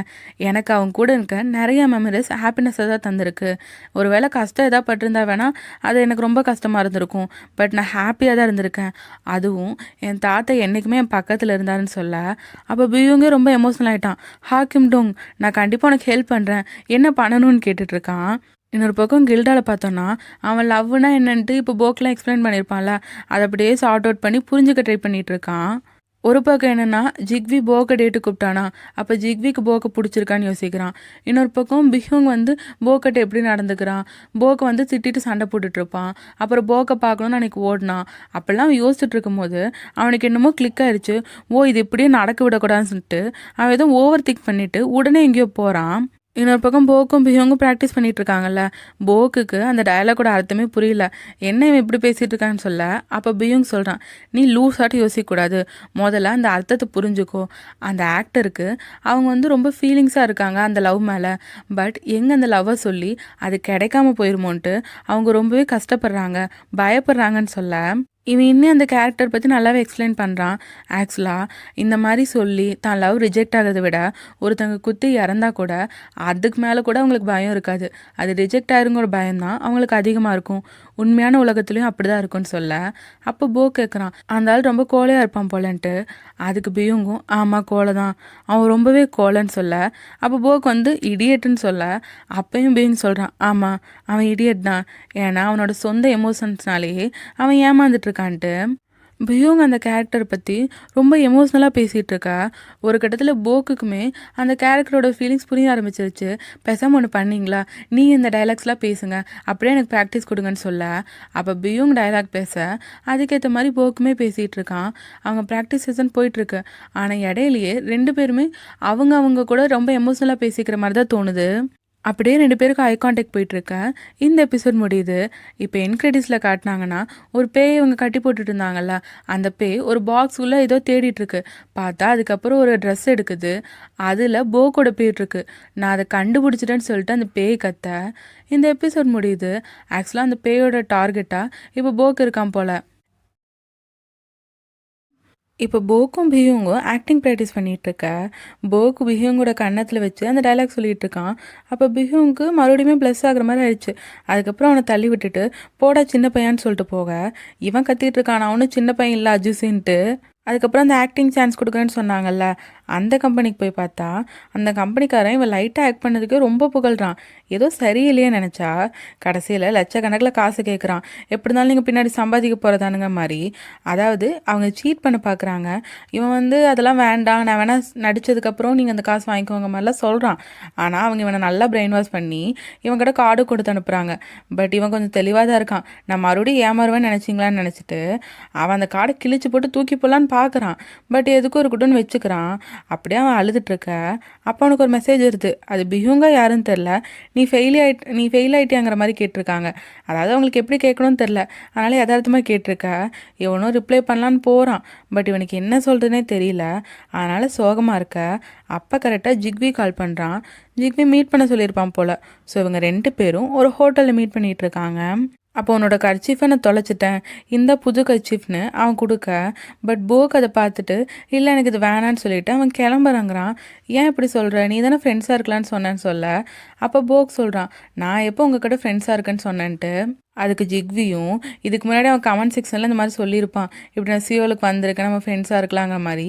எனக்கு அவங்க கூட இருக்க நிறைய மெமரிஸ் ஹாப்பினஸை தான் தந்திருக்கு. ஒரு வேளை கஷ்டம் எதாவது பட்டிருந்தா வேணால் அது எனக்கு ரொம்ப கஷ்டமாக இருந்திருக்கும், பட் நான் ஹாப்பியாக தான் இருந்திருக்கேன், அதுவும் என் தாத்தா என்றைக்குமே என் பக்கத்தில் இருந்தாருன்னு சொல்ல. அப்போ பியூங்கே ரொம்ப எமோஷனல் ஆகிட்டான். ஹாக்கிம் டோங், நான் கண்டிப்பாக உனக்கு ஹெல்ப் பண்ணுறேன், என்ன பண்ணணும்னு கேட்டுட்ருக்கான். இன்னொரு பக்கம் கில்டால பார்த்தோன்னா அவன் லவ்னா என்னன்ட்டு இப்போ போக்கெலாம் எக்ஸ்பிளைன் பண்ணியிருப்பான்ல, அதை அப்படியே சார்ட் அவுட் பண்ணி புரிஞ்சுக்க ட்ரை பண்ணிகிட்டு இருக்கான். ஒரு பக்கம் என்னென்னா ஜிக்வி போக்கை டேட்டு கூப்பிட்டானா, அப்போ ஜிக்விக்கு போக்கை பிடிச்சிருக்கான்னு யோசிக்கிறான். இன்னொரு பக்கம் பிஹுங் வந்து போக்கிட்ட எப்படி நடந்துக்கிறான், போக்கை வந்து திட்டிட்டு சண்டை போட்டுட்ருப்பான், அப்புறம் போக்கை பார்க்கணுன்னு அன்றைக்கி ஓடினான். அப்போல்லாம் யோசிச்சுட்டு இருக்கும்போது அவனுக்கு என்னமோ கிளிக் ஆயிடுச்சு. ஓ இது இப்படியே நடக்க விடக்கூடாதுன்னு சொல்லிட்டு அவன் எதுவும் ஓவர் திங்க் பண்ணிவிட்டு உடனே எங்கேயோ போகிறான். இன்னொரு பக்கம் போக்கும் பிஹுங்கும் ப்ராக்டிஸ் பண்ணிகிட்டு இருக்காங்கல்ல, போக்குக்கு அந்த டயலாகோட அர்த்தமே புரியல, என்ன இவன் இப்படி பேசிகிட்டு இருக்கான்னு சொல்ல. அப்போ பிஹுங் சொல்கிறான், நீ லூஸாட்டு யோசிக்கக்கூடாது, முதல்ல அந்த அர்த்தத்தை புரிஞ்சுக்கோ. அந்த ஆக்டருக்கு அவங்க வந்து ரொம்ப ஃபீலிங்ஸாக இருக்காங்க அந்த லவ் மேலே, பட் எங்கே அந்த லவ்வை சொல்லி அது கிடைக்காம போயிருமோன்ட்டு அவங்க ரொம்பவே கஷ்டப்படுறாங்க, பயப்படுறாங்கன்னு சொல்ல. இவன் இன்னும் அந்த கேரக்டர் பற்றி நல்லாவே எக்ஸ்பிளைன் பண்ணுறான். ஆக்சுவலாக இந்த மாதிரி சொல்லி தான் லவ் ரிஜெக்ட் ஆகிறத விட ஒருத்தங்க குத்தி இறந்தா கூட அதுக்கு மேலே கூட அவங்களுக்கு பயம் இருக்காது, அது ரிஜெக்ட் ஆயிருங்கிற பயம்தான் அவங்களுக்கு அதிகமாக இருக்கும், உண்மையான உலகத்துலேயும் அப்படி தான் இருக்கும்னு சொல்ல. அப்போ போ கேட்குறான், அந்த ஆள் ரொம்ப கோலையாக இருப்பான் போலன்ட்டு. அதுக்கு பியூங்கும் ஆமாம் கோலை தான், அவன் ரொம்பவே கோலைன்னு சொல்ல. அப்போ போக்கு வந்து இடியட்டுன்னு சொல்ல. அப்பையும் பியூங் சொல்கிறான், ஆமாம் அவன் இடியட் தான், ஏன்னா அவனோட சொந்த எமோஷன்ஸ்னாலேயே அவன் ஏமாந்துட்டுருக்கான்ட்டு. பியோங் அந்த கேரக்டர் பற்றி ரொம்ப எமோஷ்னலாக பேசிகிட்டு இருக்கா. ஒரு கட்டத்தில் போக்குக்குமே அந்த கேரக்டரோட ஃபீலிங்ஸ் புரிய ஆரம்பிச்சிருச்சு. பேசாமல் ஒன்று பண்ணிங்களா, நீ இந்த டைலாக்ஸ்லாம் பேசுங்க, அப்படியே எனக்கு ப்ராக்டிஸ் கொடுங்கன்னு சொல்ல, அப்போ பியோங் டைலாக் பேச அதுக்கேற்ற மாதிரி போக்குமே பேசிகிட்டு இருக்கான். அவங்க ப்ராக்டிஸ் செஷன் போயிட்டுருக்கு. ஆனால் இடையிலேயே ரெண்டு பேருமே அவங்க கூட ரொம்ப எமோஷ்னலாக பேசிக்கிற மாதிரி தான் தோணுது. அப்படியே ரெண்டு பேருக்கும் ஐ கான்டாக்ட் போயிட்டுருக்க. இந்த எபிசோட் முடியுது. இப்போ என் கிரெடிட்ஸில் காட்டினாங்கன்னா, ஒரு பேய் இவங்க கட்டி போட்டுட்டு இருந்தாங்கல்ல, அந்த பேய் ஒரு பாக்ஸ் உள்ள ஏதோ தேடிட்டு இருக்கு. பார்த்தா அதுக்கப்புறம் ஒரு ட்ரெஸ் எடுக்குது. அதில் போக்கோட பேர் இருக்கு. நான் அதை கண்டுபிடிச்சிட்டேன்னு சொல்லிட்டு அந்த பேய் கத்த இந்த எபிசோட் முடியுது. ஆக்சுவலாக அந்த பேயோட டார்கெட்டாக இப்போ போக் இருக்கான் போல. இப்போ போக்கும் பிஹியூங்கும் ஆக்டிங் ப்ராக்டிஸ் பண்ணிகிட்ருக்க. போக்கு பிஹியூங்கோட கன்னத்தில் வச்சு அந்த டைலாக் சொல்லிகிட்டு இருக்கான். அப்போ பிஹியூங்க்கு மறுபடியும் ப்ளஸ் ஆகிற மாதிரி ஆயிடுச்சு. அதுக்கப்புறம் அவனை தள்ளி விட்டுட்டு போடா சின்ன பையன்னு சொல்லிட்டு போக, இவன் கத்திட்டு இருக்கான் அவனும் சின்ன பையன் இல்லை அஜுசின்ட்டு. அதுக்கப்புறம் அந்த ஆக்டிங் சான்ஸ் கொடுக்குறேன்னு சொன்னாங்கல்ல, அந்த கம்பெனிக்கு போய் பார்த்தா அந்த கம்பெனிக்காரன் இவன் லைட்டாக ஆக்ட் பண்ணதுக்கு ரொம்ப புகழ்கிறான். ஏதோ சரியில்லையே நினச்சா கடைசியில் லட்சக்கணக்கில் காசு கேட்குறான். எப்படி இருந்தாலும் நீங்கள் பின்னாடி சம்பாதிக்க போகிறதானுங்க மாதிரி. அதாவது அவங்க சீட் பண்ண பார்க்குறாங்க. இவன் அதெல்லாம் வேண்டாம், நான் வேணால் நடித்ததுக்கப்புறம் நீங்கள் அந்த காசு வாங்கிக்கோங்க மாதிரிலாம் சொல்கிறான். ஆனால் அவங்க இவனை நல்லா பிரெயின் வாஷ் பண்ணி இவன் கிட்ட கார்டு கொடுத்து அனுப்புகிறாங்க. பட் இவன் கொஞ்சம் தெளிவாக தான் இருக்கான். நான் மறுபடியும் ஏமாறுவேன்னு நினச்சிங்களான்னு நினச்சிட்டு அவன் அந்த கார்டை கிழிச்சு போட்டு தூக்கி போடலான்னு பார்க்குறான். பட் எதுக்கும் ஒரு குட்டுன்னு வச்சுக்கிறான். அப்படியே அவன் அழுதுட்டுருக்க. அப்போ அவனுக்கு ஒரு மெசேஜ் வருது. அது பிஹுங்கா யாருன்னு தெரில. நீ ஃபெயில் ஆகிட்டியாங்கிற மாதிரி கேட்டிருக்காங்க. அதாவது அவங்களுக்கு எப்படி கேட்கணும்னு தெரில, அதனால் யதார்த்தமாக கேட்டிருக்க. இவனும் ரிப்ளை பண்ணலான்னு போகிறான். பட் இவனுக்கு என்ன சொல்கிறதுனே தெரியல. அதனால் சோகமாக இருக்க. அப்போ கரெக்டாக ஜிக்வி கால் பண்ணுறான். ஜிக்வி மீட் பண்ண சொல்லியிருப்பான் போல். ஸோ இவங்க ரெண்டு பேரும் ஒரு ஹோட்டலில் மீட் பண்ணிகிட்டு இருக்காங்க. அப்போ உன்னோட கர்ச்சீஃபை நான் தொலைச்சிட்டேன், இந்த புது கர்ச்சீஃப்னு அவன் கொடுக்க. பட் போக் அதை பார்த்துட்டு இல்லை எனக்கு இது வேணான்னு சொல்லிட்டு அவன் கிளம்புறாங்கிறான். ஏன் இப்படி சொல்கிற, நீ தானே ஃப்ரெண்ட்ஸாக இருக்கலான்னு சொன்னேன்னு சொல்ல. அப்போ போக் சொல்கிறான், நான் எப்போ உங்ககிட்ட ஃப்ரெண்ட்ஸாக இருக்கேன்னு சொன்னேன்ட்டு. அதுக்கு ஜிக்வியும் இதுக்கு முன்னாடி அவன் கமெண்ட் செக்ஷனில் இந்த மாதிரி சொல்லியிருப்பான், இப்படி நான் சியோலுக்கு வந்திருக்கேன், நம்ம ஃப்ரெண்ட்ஸாக இருக்கலாங்கிற மாதிரி.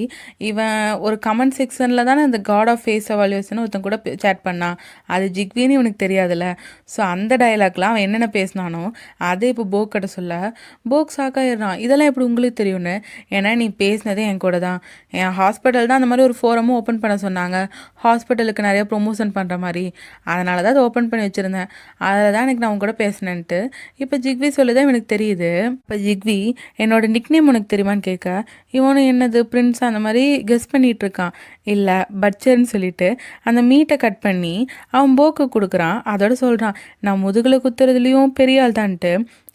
இவன் ஒரு கமெண்ட் செக்ஷனில் தானே அந்த காட் ஆஃப் ஃபேஸ் எவால்யூஷன் ஒருத்தன் கூட சேட் பண்ணான். அது ஜிக்வின்னு இவனுக்கு தெரியாதுல்ல. ஸோ அந்த டைலாக்லாம் அவன் என்னென்ன பேசினானோ அதே இப்போ போக் கிட்ட சொல்ல போக் ஷாக்காயிடுறான். இதெல்லாம் எப்படி உங்களுக்கு தெரியும்னு. ஏன்னா நீ பேசினதே என் கூட தான். என் ஹாஸ்பிட்டல் தான் அந்த மாதிரி ஒரு ஃபோரமும் ஓப்பன் பண்ண சொன்னாங்க, ஹாஸ்பிட்டலுக்கு நிறைய ப்ரொமோஷன் பண்ணுற மாதிரி. அதனால தான் அதை ஓப்பன் பண்ணி வச்சுருந்தேன். அதில் தான் எனக்கு நான் உங்க கூட பேசினேன்ட்டு இப்போ ஜிக்வி சொல்லுதான் எனக்கு தெரியுது. இப்போ ஜிக்வி என்னோட நிக்நேம் உனக்கு தெரியுமான்னு கேட்க, இவனும் என்னது பிரின்ஸ் அந்த மாதிரி கெஸ் பண்ணிகிட்டு இருக்கான். இல்லை பட்சர்ன்னு சொல்லிட்டு அந்த மீட்டை கட் பண்ணி அவன் போக்கு கொடுக்குறான். அதோட சொல்கிறான், நான் முதுகில் குத்துறதுலேயும் பெரிய ஆள் தான்ட்டு.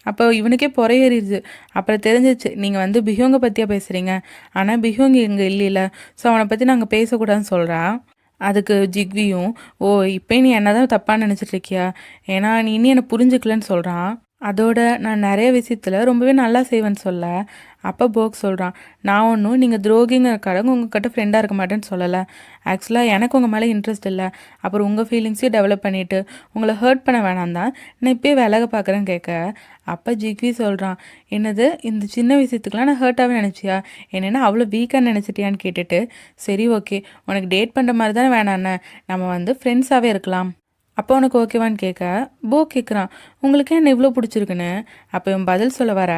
அப்போ இவனுக்கே பொறையேறிடுது. அப்புறம் தெரிஞ்சிச்சு நீங்கள் பிஹோங்கை பற்றியாக பேசுகிறீங்க, ஆனால் பிஹோங் இங்கே இல்லைல்ல, ஸோ அவனை பற்றி நாங்கள் பேசக்கூடாதுன்னு சொல்கிறான். அதுக்கு ஜிக்வியும், ஓ இப்போ நீ என்ன தான் தப்பாக நினச்சிட்டு இருக்கியா, ஏன்னா நீ இன்னும் என்னை புரிஞ்சுக்கலன்னு சொல்கிறான். அதோட நான் நிறைய விஷயத்தில் ரொம்பவே நல்லா செய்வேன்னு சொல்ல. அப்போ போக் சொல்கிறான், நான் ஒன்றும் நீங்கள் துரோகிங்கிறக்காரங்க உங்கள்கிட்ட ஃப்ரெண்டாக இருக்க மாட்டேன்னு சொல்லலை. ஆக்சுவலாக எனக்கு உங்கள் மேலே இன்ட்ரெஸ்ட் இல்லை. அப்புறம் உங்கள் ஃபீலிங்ஸையும் டெவலப் பண்ணிவிட்டு உங்களை ஹர்ட் பண்ண வேணாம் தான் நான் இப்போயே விலக பார்க்குறேன்னு கேட்க. அப்போ ஜிக்வி சொல்கிறான், என்னது இந்த சின்ன விஷயத்துக்குலாம் நான் ஹர்ட்டாகவே நினச்சியா, என்னென்னா அவ்வளோ வீக்காக நினச்சிட்டியான்னு கேட்டுட்டு, சரி ஓகே உனக்கு டேட் பண்ணுற மாதிரி தானே வேணாண்ணே, நம்ம ஃப்ரெண்ட்ஸாகவே இருக்கலாம், அப்போ உனக்கு ஓகேவான்னு கேட்க. போ கேட்குறான், உங்களுக்கு என்ன இவ்வளோ பிடிச்சிருக்குன்னு. அப்போ இவன் பதில் சொல்ல வர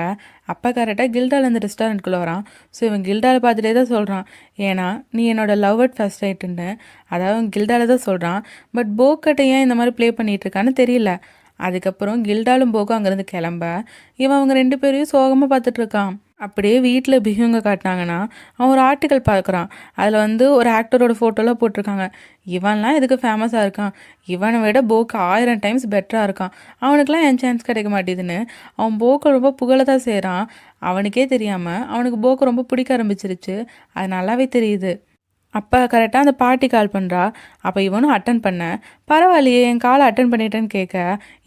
அப்பா கரெக்டாக கில்டால் அந்த ரெஸ்டாரண்ட்குள்ளே வரான். ஸோ இவன் கில்டால் பார்த்துட்டே தான் சொல்கிறான், ஏன்னா நீ என்னோட லவ் அட் ஃபர்ஸ்ட் ரைட்டுன்னு. அதாவது அவன் கில்டால தான் சொல்கிறான். பட் போக்கிட்ட ஏன் இந்த மாதிரி ப்ளே பண்ணிகிட்டு இருக்கான்னு தெரியல. அதுக்கப்புறம் கில்டாலும் போக்கும் அங்கேருந்து கிளம்ப இவன் அவங்க ரெண்டு பேரையும் சோகமாக பார்த்துட்ருக்கான். அப்படியே வீட்டில் பிஹுங்க காட்டினாங்கன்னா அவன் ஒரு ஆர்டிக்கல் பார்க்குறான். அதில் ஒரு ஆக்டரோட ஃபோட்டோலாம் போட்டிருக்காங்க. இவன்லாம் எதுக்கு ஃபேமஸாக இருக்கான், இவனை விட போக்கு 1000 டைம்ஸ் பெட்டராக இருக்கான், அவனுக்குலாம் என் சான்ஸ் கிடைக்க மாட்டேதுன்னு அவன் போக்கை ரொம்ப புகழ தான் செய்கிறான். அவனுக்கே தெரியாமல் அவனுக்கு போக்கு ரொம்ப பிடிக்க ஆரம்பிச்சிருச்சு. அது நல்லாவே தெரியுது. அப்போ கரெக்டாக அந்த பாட்டி கால் பண்ணுறா. அப்போ இவனும் அட்டன் பண்ண, பரவாயில்லையே என் காலை அட்டன் பண்ணிட்டேன்னு கேட்க,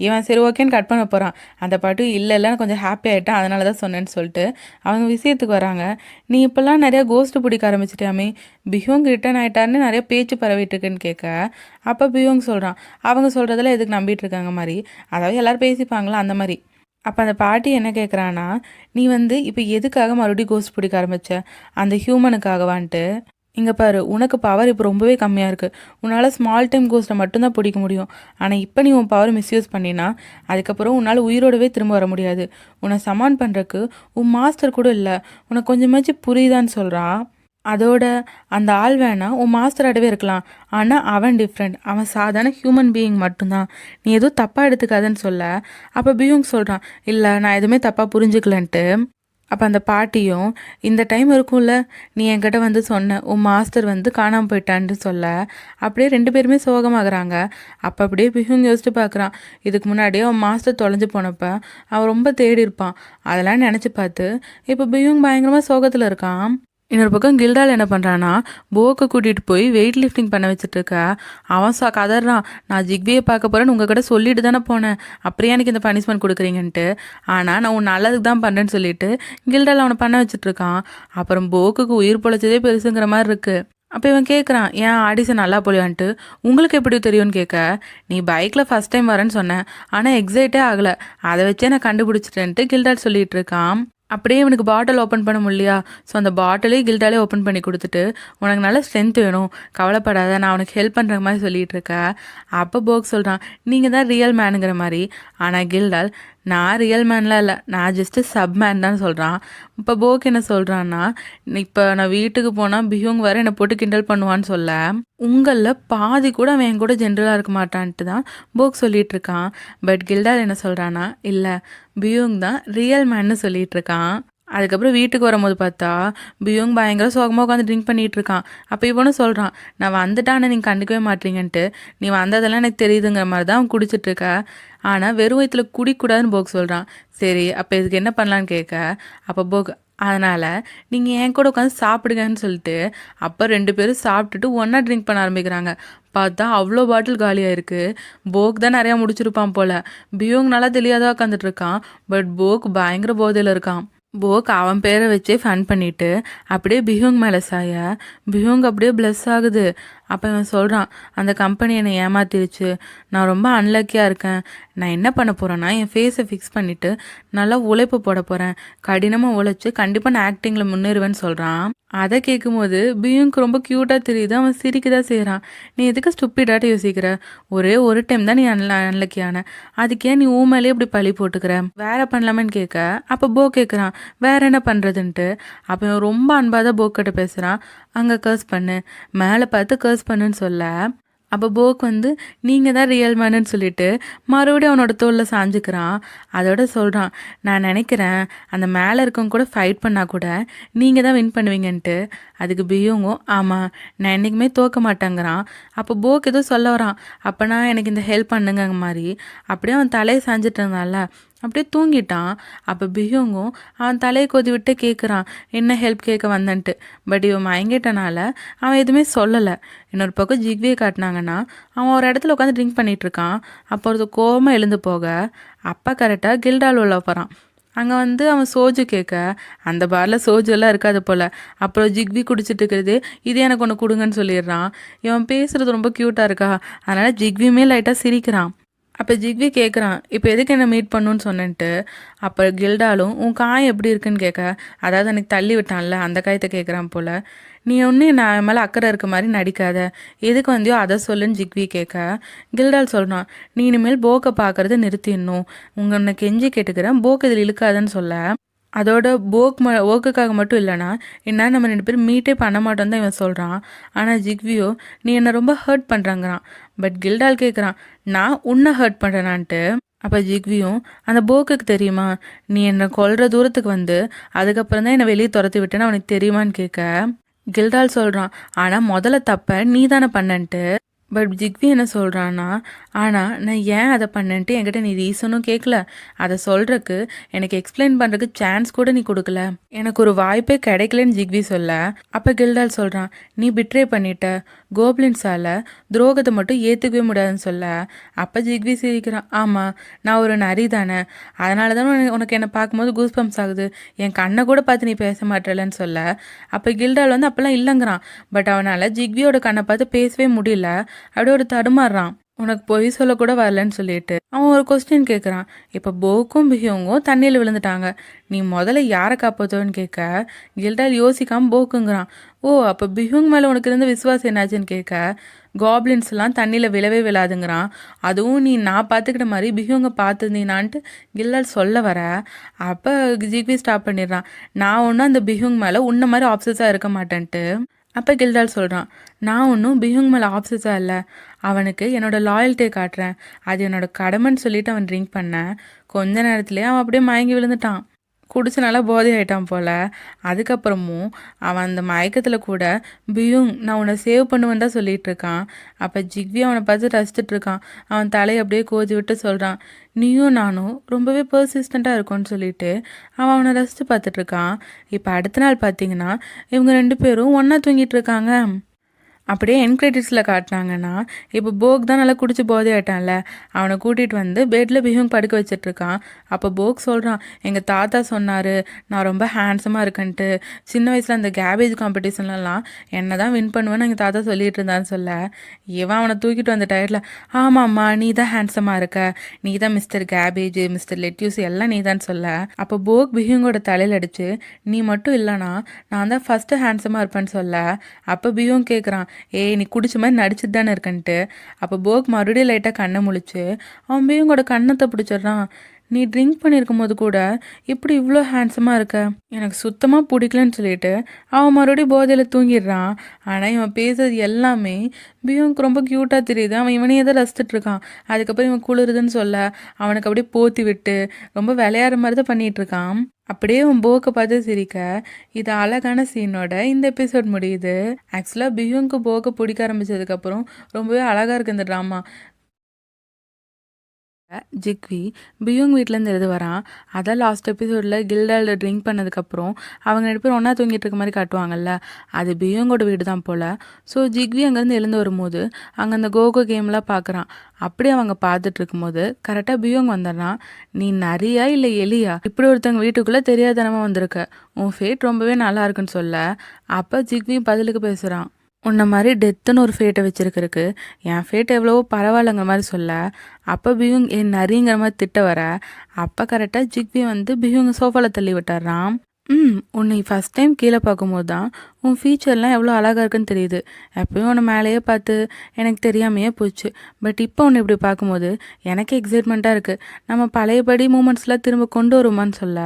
இவன் சரி ஓகேன்னு கட் பண்ண போகிறான். அந்த பாட்டி இல்லை நான் கொஞ்சம் ஹாப்பி ஆகிட்டேன் அதனால தான் சொன்னேன்னு சொல்லிட்டு அவங்க விஷயத்துக்கு வராங்க. நீ இப்போல்லாம் நிறையா கோஸ்ட்டு பிடிக்க ஆரம்பிச்சிட்டாமே, பிஹோங் ரிட்டர்ன் ஆகிட்டாருன்னு நிறைய பேச்சு பரவிட்டுருக்குன்னு கேட்க. அப்போ பிஹோங் சொல்கிறான், அவங்க சொல்கிறதெல்லாம் எதுக்கு நம்பிட்டு இருக்காங்க மாதிரி, அதாவது எல்லோரும் பேசிப்பாங்களா அந்த மாதிரி. அப்போ அந்த பாட்டி என்ன கேட்குறான்னா, நீ இப்போ எதுக்காக மறுபடியும் கோஸ்ட் பிடிக்க ஆரம்பித்த, அந்த ஹியூமனுக்காகவான்ட்டு. இங்கே பாரு, உனக்கு பவர் இப்போ ரொம்பவே கம்மியாக இருக்குது. உன்னால் ஸ்மால் டைம் கோஸ்ட்டை மட்டும்தான் பிடிக்க முடியும். ஆனால் இப்போ நீ உன் பவர் மிஸ்யூஸ் பண்ணினா அதுக்கப்புறம் உன்னால் உயிரோடவே திரும்ப வர முடியாது. உன்னை சமான் பண்ணுறக்கு உன் மாஸ்டர் கூட இல்லை. உனக்கு கொஞ்சமாச்சும் புரியுதான்னு சொல்கிறா. அதோட அந்த ஆள் வேணா உன் மாஸ்டராகவே இருக்கலாம், ஆனால் அவன் டிஃப்ரெண்ட். அவன் சாதாரண ஹியூமன் பீயிங் மட்டும்தான். நீ எதுவும் தப்பாக எடுத்துக்காதன்னு சொல்ல, அப்போ பியூங் சொல்கிறான், இல்லை நான் எதுவுமே தப்பாக புரிஞ்சுக்கலன்ட்டு. அப்போ அந்த பாட்டியும், இந்த டைம் இருக்கும்ல நீ என்கிட்ட வந்து சொன்ன உன் மாஸ்டர் வந்து காணாமல் போயிட்டான்னு சொல்ல, அப்படியே 2 பேருமே சோகமாகறாங்க. அப்போ அப்படியே பிஹுங் யோசிச்சு பார்க்குறான், இதுக்கு முன்னாடியே அவன் மாஸ்டர் தொலைஞ்சு போனப்போ அவன் ரொம்ப தேடி இருப்பான். அதெல்லாம் நினச்சி பார்த்து இப்போ பிஹுங் பயங்கரமாக சோகத்தில் இருக்கான். இன்னொரு பக்கம் கில்டால் என்ன பண்ணுறான்னா, போக்கை கூட்டிகிட்டு போய் வெயிட் லிஃப்டிங் பண்ண வச்சுட்ருக்க. அவன் கதறான், நான் ஜிக்வியை பார்க்க போகிறேன்னு உங்கள் கிட்ட சொல்லிட்டு தானே போனேன், அப்படியே எனக்கு இந்த பனிஷ்மெண்ட் கொடுக்குறீங்கன்ட்டு. ஆனால் நான் உன் நல்லதுக்கு தான் பண்ணுறேன்னு சொல்லிட்டு கில்டால் அவனை பண்ண வச்சுட்ருக்கான். அப்புறம் போக்குக்கு உயிர் பொழைச்சதே பெருசுங்கிற மாதிரி இருக்குது. அப்போ இவன் கேட்குறான், ஏன் ஆடிஷன் நல்லா போலியான்ட்டு. உங்களுக்கு எப்படி தெரியும்னு கேட்க, நீ பைக்கில் ஃபஸ்ட் டைம் வரேன்னு சொன்னேன், ஆனால் எக்ஸைட்டே ஆகலை, அதை வச்சே நான் கண்டுபிடிச்சிட்டேன்ட்டு கில்டால் சொல்லிகிட்டு இருக்கான். அப்படியே இவனுக்கு பாட்டில் ஓப்பன் பண்ண முடியலையா, ஸோ அந்த பாட்டிலே கில்டாலே ஓப்பன் பண்ணி கொடுத்துட்டு, உனக்கு நல்ல ஸ்ட்ரென்த் வேணும், கவலைப்படாத, நான் உனக்கு ஹெல்ப் பண்ணுற மாதிரி சொல்லிகிட்டு இருக்கேன். அப்போ போக் சொல்கிறான், நீங்கள் தான் ரியல் மேனுங்கிற மாதிரி. ஆனால் கில்டால், நான் ரியல் மேன்லாம் இல்லை, நான் ஜஸ்ட்டு சப் மேன் தான் சொல்கிறான். இப்போ போக் என்ன சொல்கிறான்னா, இப்போ நான் வீட்டுக்கு போனால் பிஹுங் வர என்னை போட்டு கிண்டல் பண்ணுவான்னு சொல்ல, உங்களில் பாதி கூட அவன் என் கூட ஜென்ரலாக இருக்க மாட்டான்ட்டு தான் போக் சொல்லிகிட்டு இருக்கான். பட் கில்டால் என்ன சொல்கிறான்னா, இல்லை பியூங் தான் ரியல் மேன்னு சொல்லிகிட்டு இருக்கான். அதுக்கப்புறம் வீட்டுக்கு வரும்போது பார்த்தா பியூங் பயங்கர சோகமாக உட்காந்து ட்ரிங்க் பண்ணிகிட்டு இருக்கான். அப்போ இவனும் சொல்கிறான், நான் வந்துட்டான்னு நீங்கள் கண்டுக்கவே மாட்டீங்கன்ட்டு, நீ வந்ததெல்லாம் எனக்கு தெரியுதுங்கிற மாதிரி தான் அவன் குடிச்சிட்ருக்க. ஆனால் வெறும் வயிற்றுல குடிக்கூடாதுன்னு போக் சொல்கிறான். சரி அப்போ இதுக்கு என்ன பண்ணலான்னு கேட்க, அப்போ போக், அதனால் நீங்கள் என் கூட உட்காந்து சாப்பிடுங்கன்னு சொல்லிட்டு அப்போ 2 பேரும் சாப்பிட்டுட்டு ஒன்றா ட்ரிங்க் பண்ண ஆரம்பிக்கிறாங்க. பார்த்தா அவ்வளோ பாட்டில் காலியாக இருக்குது. போக் தான் நிறையா முடிச்சிருப்பான் போல். பியூங் நல்லா தெரியாதான் உட்காந்துட்டு இருக்கான். பட் போக் பயங்கர போதையில் இருக்கான். போக் அவன் பேரை வச்சே ஃபன் பண்ணிவிட்டு அப்படியே பிஹுங் மேலே சாய, பிஹுங் அப்படியே ப்ளஸ் ஆகுது. அப்போ இவன் சொல்கிறான், அந்த கம்பெனி என்னை ஏமாத்திருச்சு, நான் ரொம்ப அன்லக்கியாக இருக்கேன். நான் என்ன பண்ண போகிறேன்னா, என் ஃபேஸை ஃபிக்ஸ் பண்ணிவிட்டு நல்லா உழைப்பு போட போகிறேன், கடினமாக உழைச்சி கண்டிப்பாக நான் ஆக்டிங்கில் முன்னேறுவேன்னு சொல்கிறான். அதை கேட்கும்போது பியூங்க்கு ரொம்ப க்யூட்டாக தெரியுது. அவன் சிரிக்க தான் செய்கிறான். நீ எதுக்கு ஸ்டூப்பிடாட்ட யோசிக்கிற, ஒரே ஒரு டைம் தான் நீ அன்லக்கியான, அதுக்கே நீ ஊமையிலே இப்படி பழி போட்டுக்கிற, வேற பண்ணலாமேன்னு கேட்க, அப்போ போ கேட்குறான் வேற என்ன பண்ணுறதுன்ட்டு. அப்போ இவன் ரொம்ப அன்பாக தான் போக்கிட்ட பேசுகிறான், அங்கே கர்ஸ் பண்ணு, மேலே பார்த்து கர்ஸ் பண்ணுன்னு சொல்ல, அப்போ போக் வந்து நீங்கள் தான் ரியல் மேனுன்னு சொல்லிட்டு மறுபடியும் அவனோட தோளில் சாஞ்சுக்கிறான். அதோட சொல்கிறான், நான் நினைக்கிறேன் அந்த மேலே இருக்கவங்க கூட ஃபைட் பண்ணால் கூட நீங்கள் தான் வின் பண்ணுவீங்கன்ட்டு. அதுக்கு பியூங்கும், ஆமாம் நான் என்றைக்குமே தோக்க மாட்டேங்கிறான். அப்போ போக் ஏதோ சொல்ல வரான், அப்போனா எனக்கு இந்த ஹெல்ப் பண்ணுங்க மாதிரி. அப்படியே அவன் தலையை சாஞ்சிட்டு இருந்தான்ல, அப்படியே தூங்கிட்டான். அப்போ பிஹுங்கும் அவன் தலையை கொதி விட்டு கேட்குறான், என்ன ஹெல்ப் கேட்க வந்தன்ட்டு. பட் இவன் மயங்கிட்டனால அவன் எதுவுமே சொல்லலை. இன்னொரு பக்கம் ஜிக்வியை காட்டினாங்கன்னா, அவன் ஒரு இடத்துல உட்காந்து ட்ரிங்க் பண்ணிகிட்ருக்கான். அப்போ ஒரு கோவமாக எழுந்து போக, அப்போ கரெக்டாக கில்டால் உள்ள போகிறான். அங்கே வந்து அவன் சோஜு கேட்க, அந்த பாரில் சோஜு எல்லாம் இருக்காது போல். அப்புறம் ஜிக்வி குடிச்சிட்டு இருக்கிறது, இதே எனக்கு ஒன்று கொடுங்கன்னு சொல்லிடுறான். இவன் பேசுகிறது ரொம்ப க்யூட்டாக இருக்கா, அதனால் ஜிக்வியுமே லைட்டாக சிரிக்கிறான். அப்போ ஜிக்வி கேட்குறான், இப்போ எதுக்கு என்ன மீட் பண்ணுன்னு சொன்னேன்ட்டு. அப்போ கில்டாலும் உன் காயம் எப்படி இருக்குன்னு கேட்க, அதாவது எனக்கு தள்ளி விட்டான்ல அந்த காயத்தை கேட்குறான் போல். நீ ஒன்றும் நான் மேலே அக்கறை இருக்க மாதிரி நடிக்காத, எதுக்கு வந்தியோ அதை சொல்லுன்னு ஜிக்வி கேட்க, கில்டால் சொல்கிறான், நீ இனிமேல் போக்கை பார்க்குறத நிறுத்திடணும், உன்னை கெஞ்சி கேட்டுக்கிறேன், போக்கு இதில் இழுக்காதன்னு சொல்ல. அதோட ஓக்குக்காக மட்டும் இல்லைனா என்ன நம்ம 2 பேரும் மீட்டே பண்ண மாட்டோம் தான் இவன் சொல்கிறான். ஆனால் ஜிக்வியோ நீ என்னை ரொம்ப ஹர்ட் பண்ணுறாங்கிறான். பட் கில்டால் கேட்குறான், நான் உன்னை ஹர்ட் பண்ணுறேனான்ட்டு. அப்போ ஜிக்வியும், அந்த போக்குக்கு தெரியுமா நீ என்னை கொல்ற தூரத்துக்கு வந்து அதுக்கப்புறம் தான் என்னை வெளியே துரத்தி விட்டேன்னு அவனுக்கு தெரியுமான்னு கேட்க, கில்டால் சொல்கிறான், ஆனால் முதல்ல தப்பை நீ தானே பண்ணன்ட்டு. பட் ஜிக்வி என்ன சொல்கிறான்னா, ஆனால் நான் ஏன் அதை பண்ணேன்ட்டு என்கிட்ட நீ ரீசனும் கேட்கல, அதை சொல்கிறக்கு எனக்கு எக்ஸ்பிளைன் பண்ணுறதுக்கு சான்ஸ் கூட நீ கொடுக்கல, எனக்கு ஒரு வாய்ப்பே கிடைக்கலன்னு ஜிக்வி சொல்ல. அப்போ கில்டால் சொல்கிறான், நீ பிட்ரே பண்ணிட்ட, கோப்ளின்ஸால் துரோகத்தை மட்டும் ஏற்றுக்கவே முடியாதுன்னு சொல்ல. அப்போ ஜிக்வி சிரிக்கிறான், ஆமாம் நான் ஒரு நரி தானே, அதனால தானே உனக்கு என்னை பார்க்கும்போது கூஸ் பம்ப்ஸ் ஆகுது, என் கண்ணை கூட பார்த்து நீ பேச மாட்டேலன்னு சொல்ல. அப்போ கில்டால் வந்து அப்போல்லாம் இல்லைங்கிறான். பட் அவனால் ஜிக்வியோட கண்ணை பார்த்து பேசவே முடியல, அப்படியே ஒரு தடுமாறுறான். உனக்கு பொய் சொல்லக்கூட வரலன்னு சொல்லிட்டு அவன் ஒரு கொஸ்டின் கேட்குறான். இப்போ போக்கும் பிஹியோங்கும் தண்ணியில் விழுந்துட்டாங்க, நீ முதல்ல யாரை காப்பாற்றுவன்னு கேட்க கில்டால் யோசிக்காமல் போக்குங்கிறான். ஓ, அப்போ பிஹியோங் மேலே உனக்கு இருந்த விசுவாசம் என்னாச்சுன்னு கேட்க காப்ளின்ஸ்லாம் தண்ணியில் விழவே விழாதுங்கிறான். அதுவும் நீ நான் பார்த்துக்கிட்ட மாதிரி பிஹியோங்க பார்த்துருந்தீனான்ட்டு கில்டால் சொல்ல வர அப்போ ஜிக்வி ஸ்டாப் பண்ணிடுறான். நான் ஒன்றும் அந்த பிஹியோங் மேலே உன்ன மாதிரி ஆப்சஸாக இருக்க மாட்டேன்ட்டு. அப்போ கில்டால் சொல்கிறான், நான் ஒன்றும் பிஹுங் மேலே ஆப்சஸாக இல்லை, அவனுக்கு என்னோடய லாயல்ட்டியை காட்டுறேன், அது என்னோடய கடமைன்னு சொல்லிட்டு அவன் ட்ரிங்க் பண்ணேன். கொஞ்ச நேரத்துலேயே அவன் அப்படியே மயங்கி விழுந்துட்டான். குடிச்சு நல்லா போதை ஆகிட்டான் போல். அதுக்கப்புறமும் அவன் அந்த மயக்கத்தில் கூட பியூங் நான் உன்னை சேவ் பண்ணுவேன் தான் சொல்லிகிட்டு இருக்கான். அப்போ ஜிக்வி அவனை பார்த்து ரசிச்சுட்டு இருக்கான். அவன் தலையை அப்படியே கோதி விட்டு சொல்கிறான், நீயும் நானும் ரொம்பவே பர்சிஸ்டண்ட்டாக இருக்கும்னு சொல்லிட்டு அவன் அவனை ரசித்து பார்த்துட்ருக்கான். இப்போ அடுத்த நாள் பார்த்தீங்கன்னா இவங்க 2 பேரும் ஒன்றா தூங்கிட்டு இருக்காங்க. அப்படியே என் கிரெடிட்ஸில் காட்டினாங்கன்னா இப்போ போக் தான் நல்லா குடிச்சு போதே ஆயிட்டான்ல, அவனை கூட்டிகிட்டு வந்து பெட்டில் பிஹுங் படுக்க வச்சிட்ருக்கான். அப்போ போக் சொல்கிறான், எங்கள் தாத்தா சொன்னார் நான் ரொம்ப ஹேண்ட்ஸமாக இருக்கேன்ட்டு. சின்ன வயசில் அந்த கேபேஜ் காம்படிஷன்லலாம் என்ன தான் வின் பண்ணுவேன்னு எங்கள் தாத்தா சொல்லிட்டு இருந்தான்னு சொல்ல இவன் அவனை தூக்கிட்டு வந்த டயர்டில், ஆமாம்மா நீ தான் ஹேண்ட்ஸமாக இருக்க, நீ தான் மிஸ்டர் கேபேஜ் மிஸ்டர் லெட்யூஸ் எல்லாம் நீ தான் சொல்ல. அப்போ போக் பிஹுங்கோட தலையில் அடித்து, நீ மட்டும் இல்லைனா நான் தான் ஃபஸ்ட்டு ஹேண்ட்ஸமாக இருப்பேன்னு சொல்ல. அப்போ பிஹுங் கேட்குறான், ஏய் நீ குடிச்ச மாதிரி நடிச்சுட்டு தானே இருக்கன்ட்டு. அப்போ போக் மறுபடியும் லைட்டாக கண்ணை முழிச்சு அவன் பியூங்கோட கண்ணத்தை பிடிச்சிட்றான். நீ ட்ரிங்க் பண்ணியிருக்கும் போது கூட இப்படி இவ்வளோ ஹேண்ட்ஸமாக இருக்க, எனக்கு சுத்தமாக பிடிக்கலன்னு சொல்லிட்டு அவன் மறுபடியும் போதையில் தூங்கிடுறான். ஆனால் இவன் பேசுறது எல்லாமே பியூங்க்கு ரொம்ப க்யூட்டாக தெரியுது. அவன் இவனையே தான் ரசித்துட்டு இருக்கான். அதுக்கப்புறம் இவன் குளிருதுன்னு சொல்ல அவனுக்கு அப்படியே போத்தி விட்டு ரொம்ப விளையாடுற மாதிரி தான் பண்ணிகிட்டு இருக்கான். அப்படியே அவன் போக்கை பார்த்து சிரிக்க இது அழகான சீனோட இந்த எபிசோட் முடியுது. ஆக்சுவலாக பியூங்க்கு போக்கை பிடிக்க ஆரம்பித்ததுக்கப்புறம் ரொம்பவே அழகாக இருக்குது இந்த ட்ராமா. ஜிக்வி பியூங் வீட்டிலேருந்து எழுது வரான். அதான் லாஸ்ட் எபிசோடில் கில்டால் ட்ரிங்க் பண்ணதுக்கப்புறம் அவங்க 2 பேரும் ஒன்றா தூங்கிட்டு இருக்க மாதிரி காட்டுவாங்கல்ல, அது பியூங்கோட வீடு தான் போல். ஸோ ஜிக்வி அங்கேருந்து எழுந்து வரும்போது அங்கே அந்த கோகோ கேம்லாம் பார்க்குறான். அப்படியே அவங்க பார்த்துட்டு இருக்கும்போது கரெக்டாக பியூங் வந்துடுறான். நீ நரியா இல்லை எலியா, இப்படி ஒருத்தவங்க வீட்டுக்குள்ளே தெரியாதனமாக வந்திருக்க, உன் ஃபேட் ரொம்பவே நல்லா இருக்குன்னு சொல்ல அப்போ ஜிக்வி பதிலுக்கு பேசுகிறான், உன்ன மாதிரி டெத்துன்னு ஒரு ஃபேட்டை வச்சுருக்கிறதுக்கு என் ஃபேட் எவ்வளவோ பரவாயில்லைங்கிற மாதிரி சொல்ல அப்போ பியூங் என் நரிங்கிற மாதிரி திட்ட வர அப்போ கரெக்டாக ஜிக்வி வந்து பியூங் சோஃபாவில் தள்ளி விட்டுறான். உன்னை ஃபஸ்ட் டைம் கீழே பார்க்கும்போது தான் உன் ஃபீச்சர்லாம் எவ்வளோ அழகாக இருக்குன்னு தெரியுது. எப்பயும் உன்னை மேலேயே பார்த்து எனக்கு தெரியாமையே போச்சு. பட் இப்போ உன்னை இப்படி பார்க்கும்போது எனக்கு எக்ஸைட்மெண்ட்டாக இருக்குது. நம்ம பழையபடி மூமெண்ட்ஸ்லாம் திரும்ப கொண்டு வருமான்னு சொல்ல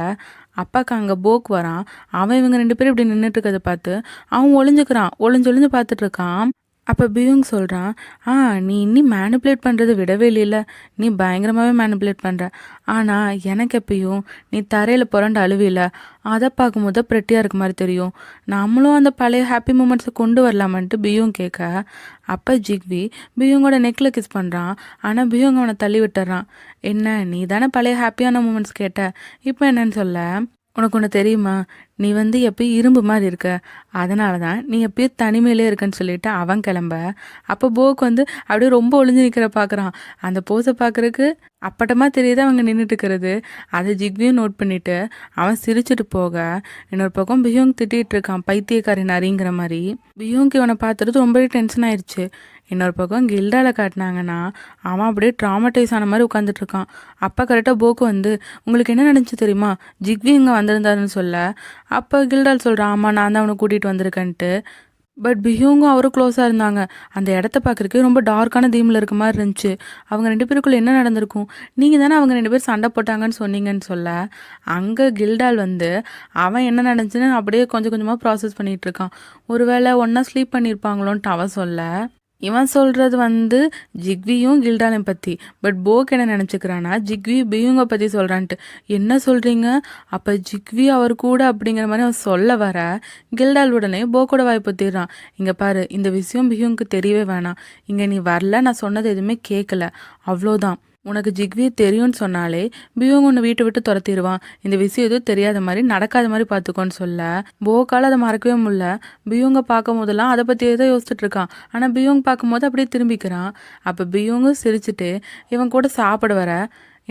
அப்பாவுக்கு அங்கே போக் வரான். அவன் இவங்க 2 பேரும் இப்படி நின்றுட்டு இருக்கிறத பார்த்து அவன் ஒளிஞ்சு பார்த்துட்ருக்கான். அப்போ பியூங் சொல்கிறான், நீ இன்னும் மேனிப்புலேட் பண்ணுறதை விடவே இல்லைல்ல, நீ பயங்கரமாகவே மேனிப்புலேட் பண்ணுற. ஆனால் எனக்கு எப்பயும் நீ தரையில் புரண்டு அழுவில்ல, அதை பார்க்கும்போது ப்ரெட்டியாக இருக்க மாதிரி தெரியும். நம்மளும் அந்த பழைய ஹாப்பி மூமெண்ட்ஸை கொண்டு வரலாமான்ட்டு பியூங் கேட்க அப்போ ஜிக்வி பியூங்கோட நெக்கில் கிஸ் பண்ணுறான். ஆனால் பியூங் அவனை தள்ளி விட்டுறான். என்ன நீ தானே பழைய ஹாப்பியான மூமெண்ட்ஸ் கேட்ட, இப்போ என்னன்னு சொல்ல, உனக்கு ஒன்று தெரியுமா, நீ வந்து எப்பயும் இரும்பு மாதிரி இருக்க, அதனால தான் நீ எப்பயும் தனிமையிலே இருக்கன்னு சொல்லிட்டு அவன் கிளம்ப. அப்போ போக் வந்து அப்படியே ரொம்ப ஒளிஞ்சு நிற்கிற பார்க்குறான். அந்த போஸை பார்க்குறக்கு அப்பட்டமாக தெரியுது அவங்க நின்றுட்டு இருக்கிறது. அதை ஜிக்வியும் நோட் பண்ணிவிட்டு அவன் சிரிச்சுட்டு போக இன்னொரு பக்கம் பியூங் திட்டிகிட்டு இருக்கான், பைத்தியக்காரி நரிங்கிற மாதிரி. பியூங்க்கு இவனை பார்த்துட்டு ரொம்பவே டென்ஷன் ஆயிடுச்சு. இன்னொரு பக்கம் கில்டால காட்டினாங்கன்னா அவன் அப்படியே ட்ராமடைஸ் ஆன மாதிரி உட்காந்துட்ருக்கான். அப்போ கரெக்டாக போக்கு வந்து உங்களுக்கு என்ன நடந்துச்சு தெரியுமா, ஜிக்வி இங்கே வந்திருந்தாருன்னு சொல்ல அப்போ கில்டால் சொல்கிறான், ஆமாம் நான் தான் அவனை கூட்டிகிட்டு வந்திருக்கேன்ட்டு. பட் பிஹியோங்கும் அவரும் க்ளோஸாக இருந்தாங்க. அந்த இடத்த பார்க்குறக்கே ரொம்ப டார்க்கான தீமில் இருக்க மாதிரி இருந்துச்சு. அவங்க 2 பேருக்குள்ளே என்ன நடந்திருக்கும், நீங்கள் தானே அவங்க 2 பேர் சண்டை போட்டாங்கன்னு சொன்னீங்கன்னு சொல்ல அங்கே கில்டால் வந்து அவன் என்ன நடந்துச்சுன்னு அப்படியே கொஞ்சம் கொஞ்சமாக ப்ராசஸ் பண்ணிகிட்டு இருக்கான். ஒருவேளை ஒன்றா ஸ்லீப் பண்ணியிருப்பாங்களோன்ட்டு அவன் சொல்ல இவன் சொல்கிறது வந்து ஜிக்வியும் கில்டாலையும் பற்றி. பட் போக் என்ன நினச்சிக்கிறான்னா ஜிக்வி பியூங்கை பற்றி சொல்கிறான்ட்டு. என்ன சொல்கிறீங்க, அப்போ ஜிக்வி அவர் கூட அப்படிங்கிற மாதிரி அவன் சொல்ல வர கில்டால் உடனே போக்கோட வாய் பொத்திடுறான். இங்கே பாரு, இந்த விஷயம் பியூங்க்கு தெரியவே வேணாம், இங்கே நீ வரல, நான் சொன்னது எதுவுமே கேட்கல, அவ்வளோதான். உனக்கு ஜிக்வி தெரியும்னு சொன்னாலே பியூங் உன்னை வீட்டை விட்டு துரத்திடுவான். இந்த விஷயம் எதுவும் தெரியாத மாதிரி நடக்காத மாதிரி பார்த்துக்கோன்னு சொல்ல போக்கால் அதை மறக்கவே முடியல. பியூங்கை பார்க்கும் போதெல்லாம் அதை பற்றி ஏதோ யோசிச்சுட்டு இருக்கான். ஆனால் பியூங் பார்க்கும்போது அப்படியே திரும்பிக்கிறான். அப்போ பியூங்கும் சிரிச்சுட்டு இவன் கூட சாப்பிட வர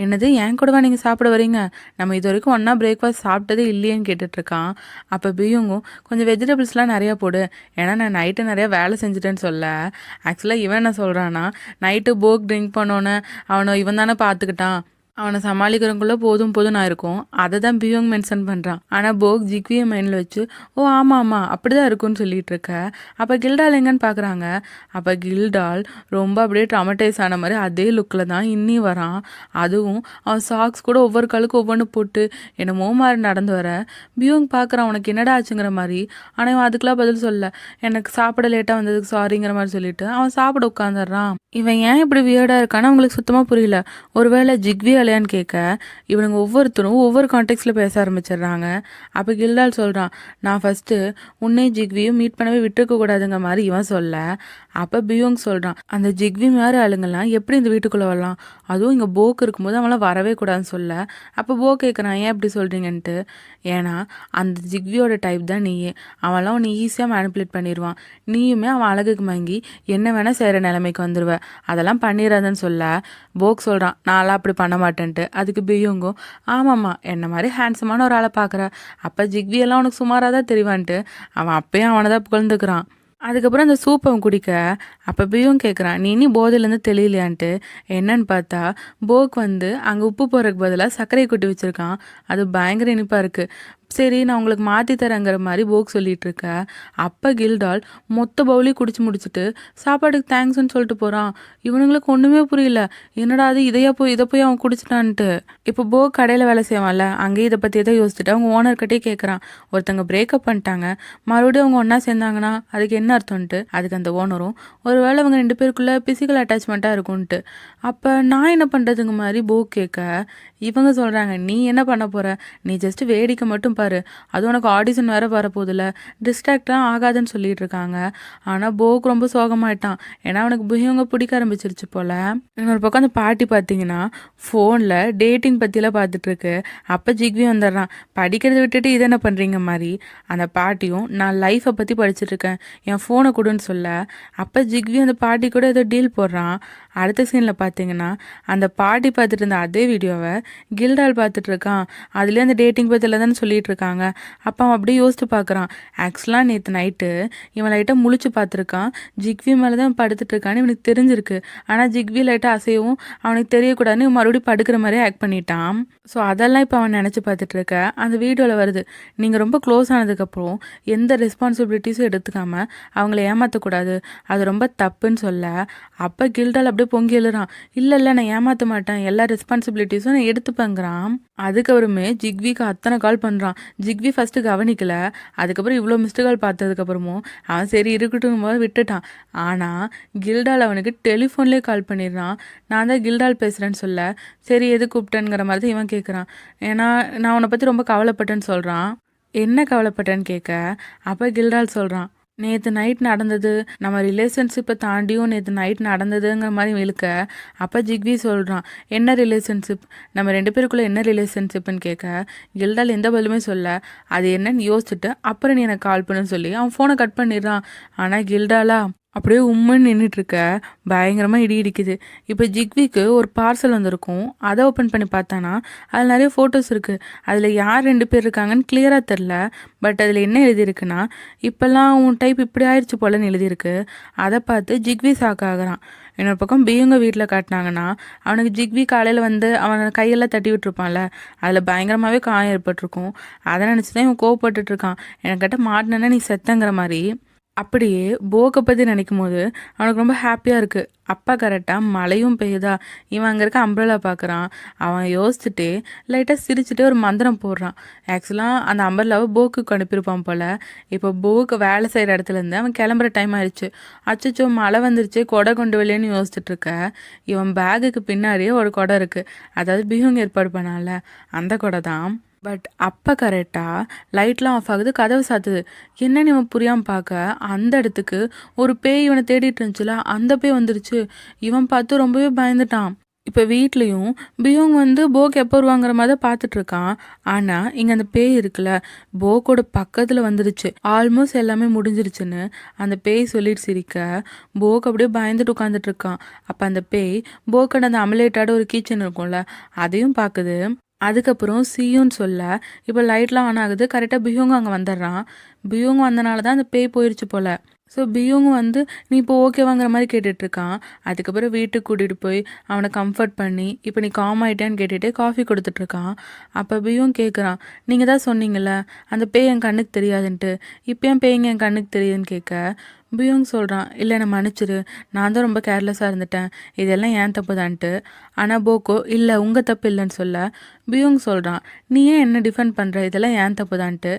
என்னது என் கூடவா நீங்கள் சாப்பிட வரீங்க? நம்ம இது வரைக்கும் ஒன்றா பிரேக்ஃபாஸ்ட் சாப்பிட்டதே இல்லையேன்னு கேட்டுட்ருக்கான். அப்போ பியூங்கும் கொஞ்சம் வெஜிடபிள்ஸ்லாம் நிறையா போடு, ஏன்னா நான் நைட்டு நிறையா வேலை செஞ்சுட்டேன்னு சொல்ல, ஆக்சுவலாக இவன் என்ன சொல்கிறான்னா, நைட்டு போக் ட்ரிங்க் பண்ணோன்னே அவனை இவன் தானே பார்த்துக்கிட்டான், அவனை சமாளிக்கிறவங்குள்ள போதும் போதும் நான் இருக்கும். அதை தான் பியோங் மென்ஷன் பண்ணுறான். ஆனால் போக் ஜிக்வியை மைண்டில் வச்சு ஓ ஆமாம் ஆமாம் அப்படி தான் இருக்குன்னு சொல்லிட்டு இருக்க. அப்போ கில்டால் எங்கன்னு பார்க்குறாங்க. அப்போ கில்டால் ரொம்ப அப்படியே ட்ராமடைஸ் ஆன மாதிரி அதே லுக்கில் தான் இன்னி வரான். அதுவும் அவன் சாக்ஸ் கூட ஒவ்வொரு காலுக்கும் ஒவ்வொன்று போட்டு என்னமோ மாதிரி நடந்து வர பியோங் பார்க்குறான் உனக்கு என்னடா ஆச்சுங்கிற மாதிரி. ஆனால் அவன் அதுக்கெலாம் பதில் சொல்ல, எனக்கு சாப்பிட லேட்டாக வந்ததுக்கு சாரிங்கிற மாதிரி சொல்லிட்டு அவன் சாப்பிட உட்காந்துடுறான். இவன் ஏன் இப்படி வியர்டாக இருக்கான்னு அவங்களுக்கு சுத்தமாக புரியல. ஒருவேளை ஜிக்வி இல்லையான்னு கேட்க இவனுங்க ஒவ்வொருத்தரும் ஒவ்வொரு கான்டெக்ட்ஸில் பேச ஆரம்பிச்சிடுறாங்க. அப்போ கில்டால் சொல்கிறான், நான் ஃபஸ்ட்டு உன்னை ஜிக்வியும் மீட் பண்ணவே விட்டுருக்க கூடாதுங்க மாதிரி இவன் சொல்ல. அப்போ பியோங் சொல்கிறான், அந்த ஜிக்வி மாதிரி ஆளுங்கள்லாம் எப்படி இந்த வீட்டுக்குள்ளே வரலாம், அதுவும் இங்கே போக் இருக்கும்போது அவன்லாம் வரவே கூடாதுன்னு சொல்ல. அப்போ போக் கேட்குறான் ஏன் எப்படி சொல்கிறீங்கன்ட்டு. ஏன்னா அந்த ஜிக்வியோட டைப் தான் நீயே, அவன்லாம் உன்னை ஈஸியாக மேனிப்புலேட் பண்ணிடுவான், நீயுமே அவன் அழகுக்கு மங்கி என்ன வேணால் செய்கிற நிலைமைக்கு வந்துடுவ, அதெல்லாம் பண்ணிடாதன்னு சொல்ல. போக் சொல்கிறான் நான்லாம் அப்படி பண்ண மாட்டேன்ட்டு. அதுக்கு பியோங்கும் ஆமாம்மா என்ன மாதிரி ஹேண்ட்ஸமான ஒரு ஆளை பார்க்குற, அப்போ ஜிக்வியெல்லாம் உனக்கு சுமாராக தான் தெரிவான்ட்டு அவன் அப்பயும் அவனை தான் புகழ்ந்துக்கிறான். அதுக்கப்புறம் அந்த சூப் அவன் குடிக்க அப்போ பியோங் கேட்குறான் நீ இனி போதையிலேருந்து தெளியலையான்ட்டு. என்னன்னு பார்த்தா போக் வந்து அங்கே உப்பு போடுறதுக்கு பதிலாக சர்க்கரையை கொட்டி வச்சுருக்கான். அது பயங்கர இனிப்பாக இருக்குது. சரி நான் உங்களுக்கு மாற்றி தரேங்கிற மாதிரி போக் சொல்லிட்டு இருக்க. அப்போ கில்டால் மொத்த பவுலையும் குடிச்சு முடிச்சுட்டு சாப்பாட்டுக்கு தேங்க்ஸ்ன்னு சொல்லிட்டு போகிறான். இவனுங்களுக்கு ஒன்றுமே புரியல, என்னடா அது இதை போய் அவன் குடிச்சிட்டான்ட்டு. இப்போ போக் கடையில் வேலை செய்வான்ல, அங்கேயே இதை பற்றி எதாவது யோசிச்சுட்டு அவங்க ஓனர்கிட்டே கேட்குறான், ஒருத்தங்க பிரேக்கப் பண்ணிட்டாங்க மறுபடியும் அவங்க ஒன்றா சேர்ந்தாங்கன்னா அதுக்கு என்ன அர்த்தம்ன்ட்டு. அதுக்கு அந்த ஓனரும் ஒருவேளை அவங்க 2 பேருக்குள்ளே பிசிக்கல் அட்டாச்மெண்ட்டாக இருக்கும்ன்ட்டு. அப்போ நான் என்ன பண்ணுறதுங்க மாதிரி போக் கேட்க இவங்க சொல்கிறாங்க நீ என்ன பண்ண போகிற, நீ ஜஸ்ட் வேடிக்கை மட்டும் பாரு, அது உனக்கு ஆடிஷன் வேறு வரப்போதில்ல, டிஸ்ட்ராக்ட்லாம் ஆகாதுன்னு சொல்லிட்டு இருக்காங்க. ஆனால் போக் ரொம்ப சோகமாயிட்டான், ஏன்னா அவனுக்கு பிஹேவங்க பிடிக்க ஆரம்பிச்சிருச்சு போல். இன்னொரு பக்கம் அந்த பாட்டி பார்த்தீங்கன்னா ஃபோனில் டேட்டிங் பற்றிலாம் பார்த்துட்ருக்கு. அப்போ ஜிக்வி வந்துடுறான், படிக்கிறத விட்டுட்டு இதை என்ன பண்ணுறீங்க மாதிரி. அந்த பாட்டியும் நான் லைஃப்பை பற்றி படிச்சுட்ருக்கேன் என் ஃபோனை கொடுன்னு சொல்ல. அப்போ ஜிக்வி அந்த பாட்டி கூட ஏதோ டீல் போடுறான். அடுத்த சீனில் பார்த்தீங்கன்னா அந்த பாட்டி பார்த்துட்டு இருந்த அதே வீடியோவை கில்டால் பார்த்துட்ருக்கான். அதுலேயே அந்த டேட்டிங் பற்றியில் தானே சொல்லிகிட்டு இருக்காங்க. அப்போ அவன் அப்படியே யோசித்து பார்க்குறான், ஆக்சுவலாக நேற்று நைட்டு இவன் லைட்டாக முழிச்சு பார்த்துருக்கான், ஜிக்வி மேலே தான் படுத்துட்ருக்கான்னு இவனுக்கு தெரிஞ்சிருக்கு. ஆனால் ஜிக்வி லைட்டாக அசையவும் அவனுக்கு தெரியக்கூடாதுன்னு இவன் மறுபடியும் படுக்கிற மாதிரியே ஆக்ட் பண்ணிட்டான். ஸோ அதெல்லாம் இப்போ அவன் நினச்சி பார்த்துட்ருக்க. அந்த வீடியோவில் வருது, நீங்கள் ரொம்ப க்ளோஸ் ஆனதுக்கப்புறம் எந்த ரெஸ்பான்சிபிலிட்டிஸும் எடுத்துக்காமல் அவங்கள ஏமாற்றக்கூடாது, அது ரொம்ப தப்புன்னு சொல்ல. அப்போ கில்டால் அப்படியே பொங்கி எழுறான், இல்லை நான் ஏமாற்ற மாட்டேன், எல்லா ரெஸ்பான்சிபிலிட்டிஸும் நான் எடுத்துப்பேங்கிறான். அதுக்கப்புறமே ஜிக்விக்கு அத்தனை கால் பண்ணுறான். ஜிக்வி ஃபஸ்ட்டு கவனிக்கல, அதுக்கப்புறம் இவ்வளோ மிஸ்டு கால் பார்த்ததுக்கப்புறமும் அவன் சரி இருக்கட்டும் போது விட்டுட்டான். ஆனால் கில்டால் அவனுக்கு டெலிஃபோன்லேயே கால் பண்ணிடுறான். நான் தான் கில்டால் பேசுகிறேன்னு சொல்ல, சரி எது கூப்பிட்டேங்கிற மாதிரி தான் இவன் கேட்குறான். ஏன்னா நான் உன்னை பற்றி ரொம்ப கவலைப்பட்டேன்னு சொல்கிறான். என்ன கவலைப்பட்டேன்னு கேட்க அப்போ கில்டால் சொல்கிறான், நேற்று நைட் நடந்தது, நம்ம ரிலேஷன்ஷிப்பை தாண்டியும் நேற்று நைட் நடந்ததுங்கிற மாதிரி இழுக்க. அப்போ ஜிக்வி சொல்கிறான், என்ன ரிலேஷன்ஷிப், நம்ம 2 பேருக்குள்ளே என்ன ரிலேஷன்ஷிப்னு கேட்க கில்டால் எந்த பதிலுமே சொல்ல. அது என்னன்னு யோசிச்சுட்டு அப்புறம் நீ எனக்கு கால் பண்ணுன்னு சொல்லி அவன் ஃபோனை கட் பண்ணிடுறான். ஆனால் கில்டாலா அப்படியே உம்முன்னு நின்றுட்டுருக்க, பயங்கரமாக இடி இடிக்குது. இப்போ ஜிக்விக்கு ஒரு பார்சல் வந்திருக்கும், அதை ஓப்பன் பண்ணி பார்த்தானா அதில் நிறைய ஃபோட்டோஸ் இருக்குது. அதில் யார் 2 பேர் இருக்காங்கன்னு கிளியராக தெரில. பட் அதில் என்ன எழுதியிருக்குன்னா, இப்போல்லாம் உன் டைப் இப்படி ஆயிடுச்சு போலன்னு எழுதியிருக்கு. அதை பார்த்து ஜிக்வி ஷாக் ஆகுறான். இன்னொரு பக்கம் பியுங்க வீட்டில் காட்டினாங்கன்னா அவனுக்கு ஜிக்வி காலையில் வந்து அவனை கையெல்லாம் தட்டி விட்டுருப்பான்ல, அதில் பயங்கரமாகவே காயம் ஏற்பட்டிருக்கும். அதை நினச்சி தான் இவன் கோவப்பட்டுட்ருக்கான், எனக்கிட்ட மாட்டினேன்னா நீ செத்தங்கிற மாதிரி. அப்படியே போக்கை பற்றி நினைக்கும் போது அவனுக்கு ரொம்ப ஹாப்பியாக இருக்குது. அப்பா கரெக்டாக மழையும் பெய்யுதா, இவன் அங்கே இருக்க அம்ப்ரெல்லா பார்க்குறான். அவன் யோசிச்சுட்டே லைட்டாக சிரிச்சுட்டே ஒரு மந்திரம் போடுறான். ஆக்சுவலாக அந்த அம்ப்ரெல்லாவை போக்குக்கு அனுப்பியிருப்பான் போல். இப்போ போக்கு வேலை செய்கிற இடத்துலேருந்து அவன் கிளம்புற டைம் ஆயிடுச்சு. அச்சச்சோ மழை வந்துருச்சு, கொடை கொண்டு வரலன்னு யோசிச்சுட்ருக்க. இவன் பேகுக்கு பின்னாடியே ஒரு கொடை இருக்குது, அதாவது பிஹுங் ஏற்பாடு பண்ணால அந்த கொடை தான். பட் அப்போ கரெக்டாக லைட்லாம் ஆஃப் ஆகுது, கதவு சாத்துது. என்னன்னு இவன் புரியாமல் பார்க்க அந்த இடத்துக்கு ஒரு பேய் இவனை தேடிட்டு இருந்துச்சுல, அந்த பேய் வந்துருச்சு. இவன் பார்த்து ரொம்பவே பயந்துட்டான். இப்போ வீட்லேயும் பியோங் வந்து போக் எப்போ வருவாங்கிற மாதிரி தான் பார்த்துட்டு இருக்கான். ஆனால் இங்கே அந்த பேய் இருக்குல்ல, போக்கோட பக்கத்தில் வந்துடுச்சு. ஆல்மோஸ்ட் எல்லாமே முடிஞ்சிருச்சுன்னு அந்த பேய் சொல்லிட்டு சிரிக்க போக் அப்படியே பயந்துட்டு உட்காந்துட்டு இருக்கான். அப்போ அந்த பேய் போக்கோட அந்த அமலேட்டாட ஒரு கீச்சன் இருக்கும்ல, அதையும் பார்க்குது. அதுக்கப்புறம் சியூன்னு சொல்ல இப்போ லைட்லாம் ஆன் ஆகுது. கரெக்டாக பியோங் அங்கே வந்துடுறான். பியோங் வந்தனால தான் அந்த பேய் போயிடுச்சு போல். ஸோ பியோங் வந்து நீ இப்போ ஓகேவாங்கிற மாதிரி கேட்டுட்ருக்கான். அதுக்கப்புறம் வீட்டுக்கு கூட்டிகிட்டு போய் அவனை கம்ஃபர்ட் பண்ணி இப்போ நீ காம் ஆகிட்டேன்னு கேட்டுகிட்டே காஃபி கொடுத்துட்ருக்கான். அப்போ பியோங் கேட்குறான், நீங்கள் தான் சொன்னீங்கள்ல அந்த பேய் என் கண்ணுக்கு தெரியாதுன்ட்டு, இப்போ ஏன் பேய்ங்க என் கண்ணுக்கு தெரியுதுன்னு கேட்க பியோங் சொல்கிறான், இல்லை என்னை மன்னிச்சிரு, நான் தான் ரொம்ப கேர்லெஸ்ஸாக இருந்துட்டேன், இதெல்லாம் ஏன் தப்பு தான்ட்டு. ஆனால் போக்கோ இல்லை உங்கள் தப்பு இல்லைன்னு சொல்ல பியோங் சொல்கிறான், நீ ஏன் என்ன டிஃபெண்ட் பண்ணுற, இதெல்லாம் ஏன் தப்பு தான்ட்டு.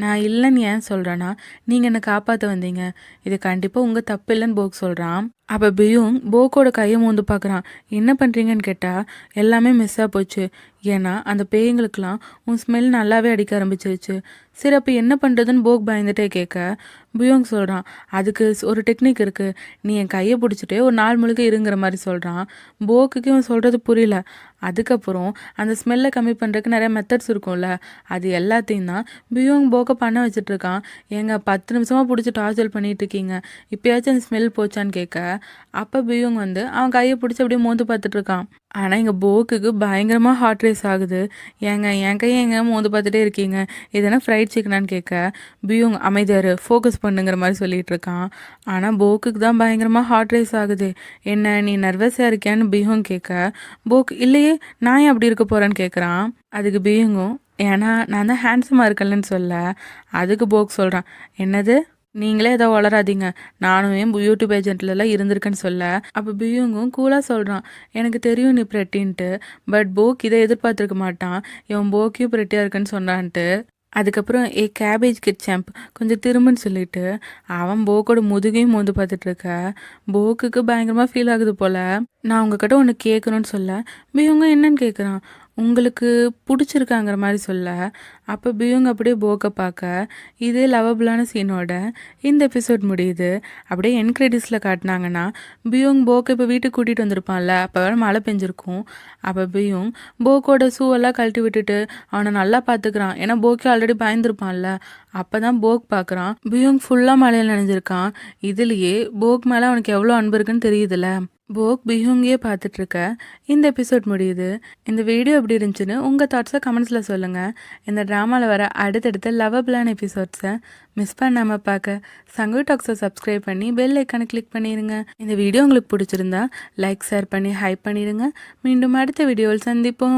நான் இல்லைன்னு ஏன் சொல்கிறேன்னா நீங்கள் என்னை காப்பாற்ற வந்தீங்க, இது கண்டிப்பாக உங்கள் தப்பு இல்லைன்னு போக் சொல்கிறான். அப்போ பியோங் போக்கோட கையை மூந்து பார்க்குறான். என்ன பண்ணுறீங்கன்னு கேட்டால் எல்லாமே மிஸ்ஸாக போச்சு. ஏன்னா அந்த பேய்களுக்கெலாம் உன் ஸ்மெல் நல்லாவே அடிக்க ஆரம்பிச்சிருச்சு. சரி அப்போ என்ன பண்ணுறதுன்னு போக் பயந்துட்டே கேட்க பியோங் சொல்கிறான், அதுக்கு ஒரு டெக்னிக் இருக்குது, நீ என் கையை பிடிச்சிட்டே ஒரு நாள் முழுக்க இருங்கிற மாதிரி சொல்கிறான். போக்குக்கு இவன் சொல்கிறது புரியல. அதுக்கப்புறம் அந்த ஸ்மெல்லை கம்மி பண்ணுறதுக்கு நிறைய மெத்தட்ஸ் இருக்கும்ல, அது எல்லாத்தையும் தான் பியோங் போக்கை பண்ண வச்சிட்ருக்கான். ஏங்க 10 நிமிஷமாக பிடிச்சி டார்ச்சர் பண்ணிகிட்டு இருக்கீங்க, இப்போயாச்சும் அந்த ஸ்மெல் போச்சான்னு கேட்க அப்போ பியோங் வந்து அவன் கையை பிடிச்சி அப்படியே மோந்து பார்த்துட்ருக்கான். ஆனால் இங்கே போக்குக்கு பயங்கரமாக ஹார்ட் ரேஸ் ஆகுது. ஏங்க என் கையை எங்க மோந்து பார்த்துட்டே இருக்கீங்க, இதெல்லாம் ஃப்ரைட் சிக்கனான்னு கேட்க பியோங் அமைதியாரு, ஃபோக்கஸ் பண்ணுங்கிற மாதிரி சொல்லிட்டு இருக்கான். ஆனால் போக்குக்கு தான் பயங்கரமாக ஹார்ட் ரேஸ் ஆகுது. என்ன நீ நர்வஸாக இருக்கியான்னு பியோங் கேட்க போக் இல்லையே நான் ஏன் அப்படி இருக்க போகிறேன்னு கேட்குறான். அதுக்கு பியோங்கும் ஏன்னா நான் தான் ஹேண்ட்ஸமாக இருக்கலன்னு சொல்ல அதுக்கு போக் சொல்கிறான், என்னது நீங்களே ஏதோ வளராதீங்க, நானும் யூடியூப் ஏஜென்ட்லலாம் இருந்திருக்கேன்னு சொல்ல அப்போ பியோங்கும் கூலாக சொல்கிறான், எனக்கு தெரியும் நீ பிரெட்டின்ட்டு, பட் போக் இதை எதிர்பார்த்துருக்க மாட்டான், இவன் போக்கியும் பிரெட்டியாக இருக்குன்னு சொன்னான்ட்டு. அதுக்கப்புறம் கேபேஜ் கிட் சாம்ப் கொஞ்சம் திரும்புன்னு சொல்லிட்டு அவன் போக்கோட முதுகையும் மோந்து பார்த்துட்டு இருக்க போக்குக்கு பயங்கரமாக ஃபீல் ஆகுது போல். நான் உங்ககிட்ட ஒன்று கேட்கணும்னு சொல்ல பியோங்க என்னன்னு கேட்குறான். உங்களுக்கு பிடிச்சிருக்காங்கிற மாதிரி சொல்ல அப்போ பியோங் அப்படியே போக்கை பார்க்க இது லவபிளான சீனோட இந்த எபிசோட் முடியுது. அப்படியே என் கிரெடிட்ஸில் காட்டினாங்கன்னா பியோங் போக்கை இப்போ வீட்டுக்கு கூட்டிகிட்டு வந்திருப்பான்ல, அப்போ வேறு மழை பெஞ்சிருக்கும். அப்போ பியோங் போக்கோட ஷூவெல்லாம் கழட்டி விட்டுட்டு அவனை நல்லா பார்த்துக்கிறான். ஏன்னா போக்கே ஆல்ரெடி பயந்துருப்பான்ல. அப்போ தான் போக் பார்க்குறான் பியோங் ஃபுல்லாக மழையில் நனைஞ்சிருக்கான். இதுலேயே போக் மேலே அவனுக்கு எவ்வளோ அன்பு இருக்குன்னு தெரியுதுல்ல. போக் பியோங்கே பார்த்துட்ருக்க இந்த எபிசோட் முடியுது. இந்த வீடியோ எப்படி இருந்துச்சுன்னு உங்கள் தாட்ஸை கமெண்ட்ஸில் சொல்லுங்கள். இந்த ட்ராமாவில் வர அடுத்தடுத்த லவபிளான எபிசோட்ஸை மிஸ் பண்ணாமல் பார்க்க சங்கு டாக்ஸை சப்ஸ்கிரைப் பண்ணி பெல் ஐக்கானை கிளிக் பண்ணிடுங்க. இந்த வீடியோ உங்களுக்கு பிடிச்சிருந்தா லைக் ஷேர் பண்ணி ஹைப் பண்ணிடுங்க. மீண்டும் அடுத்த வீடியோவில் சந்திப்போம்.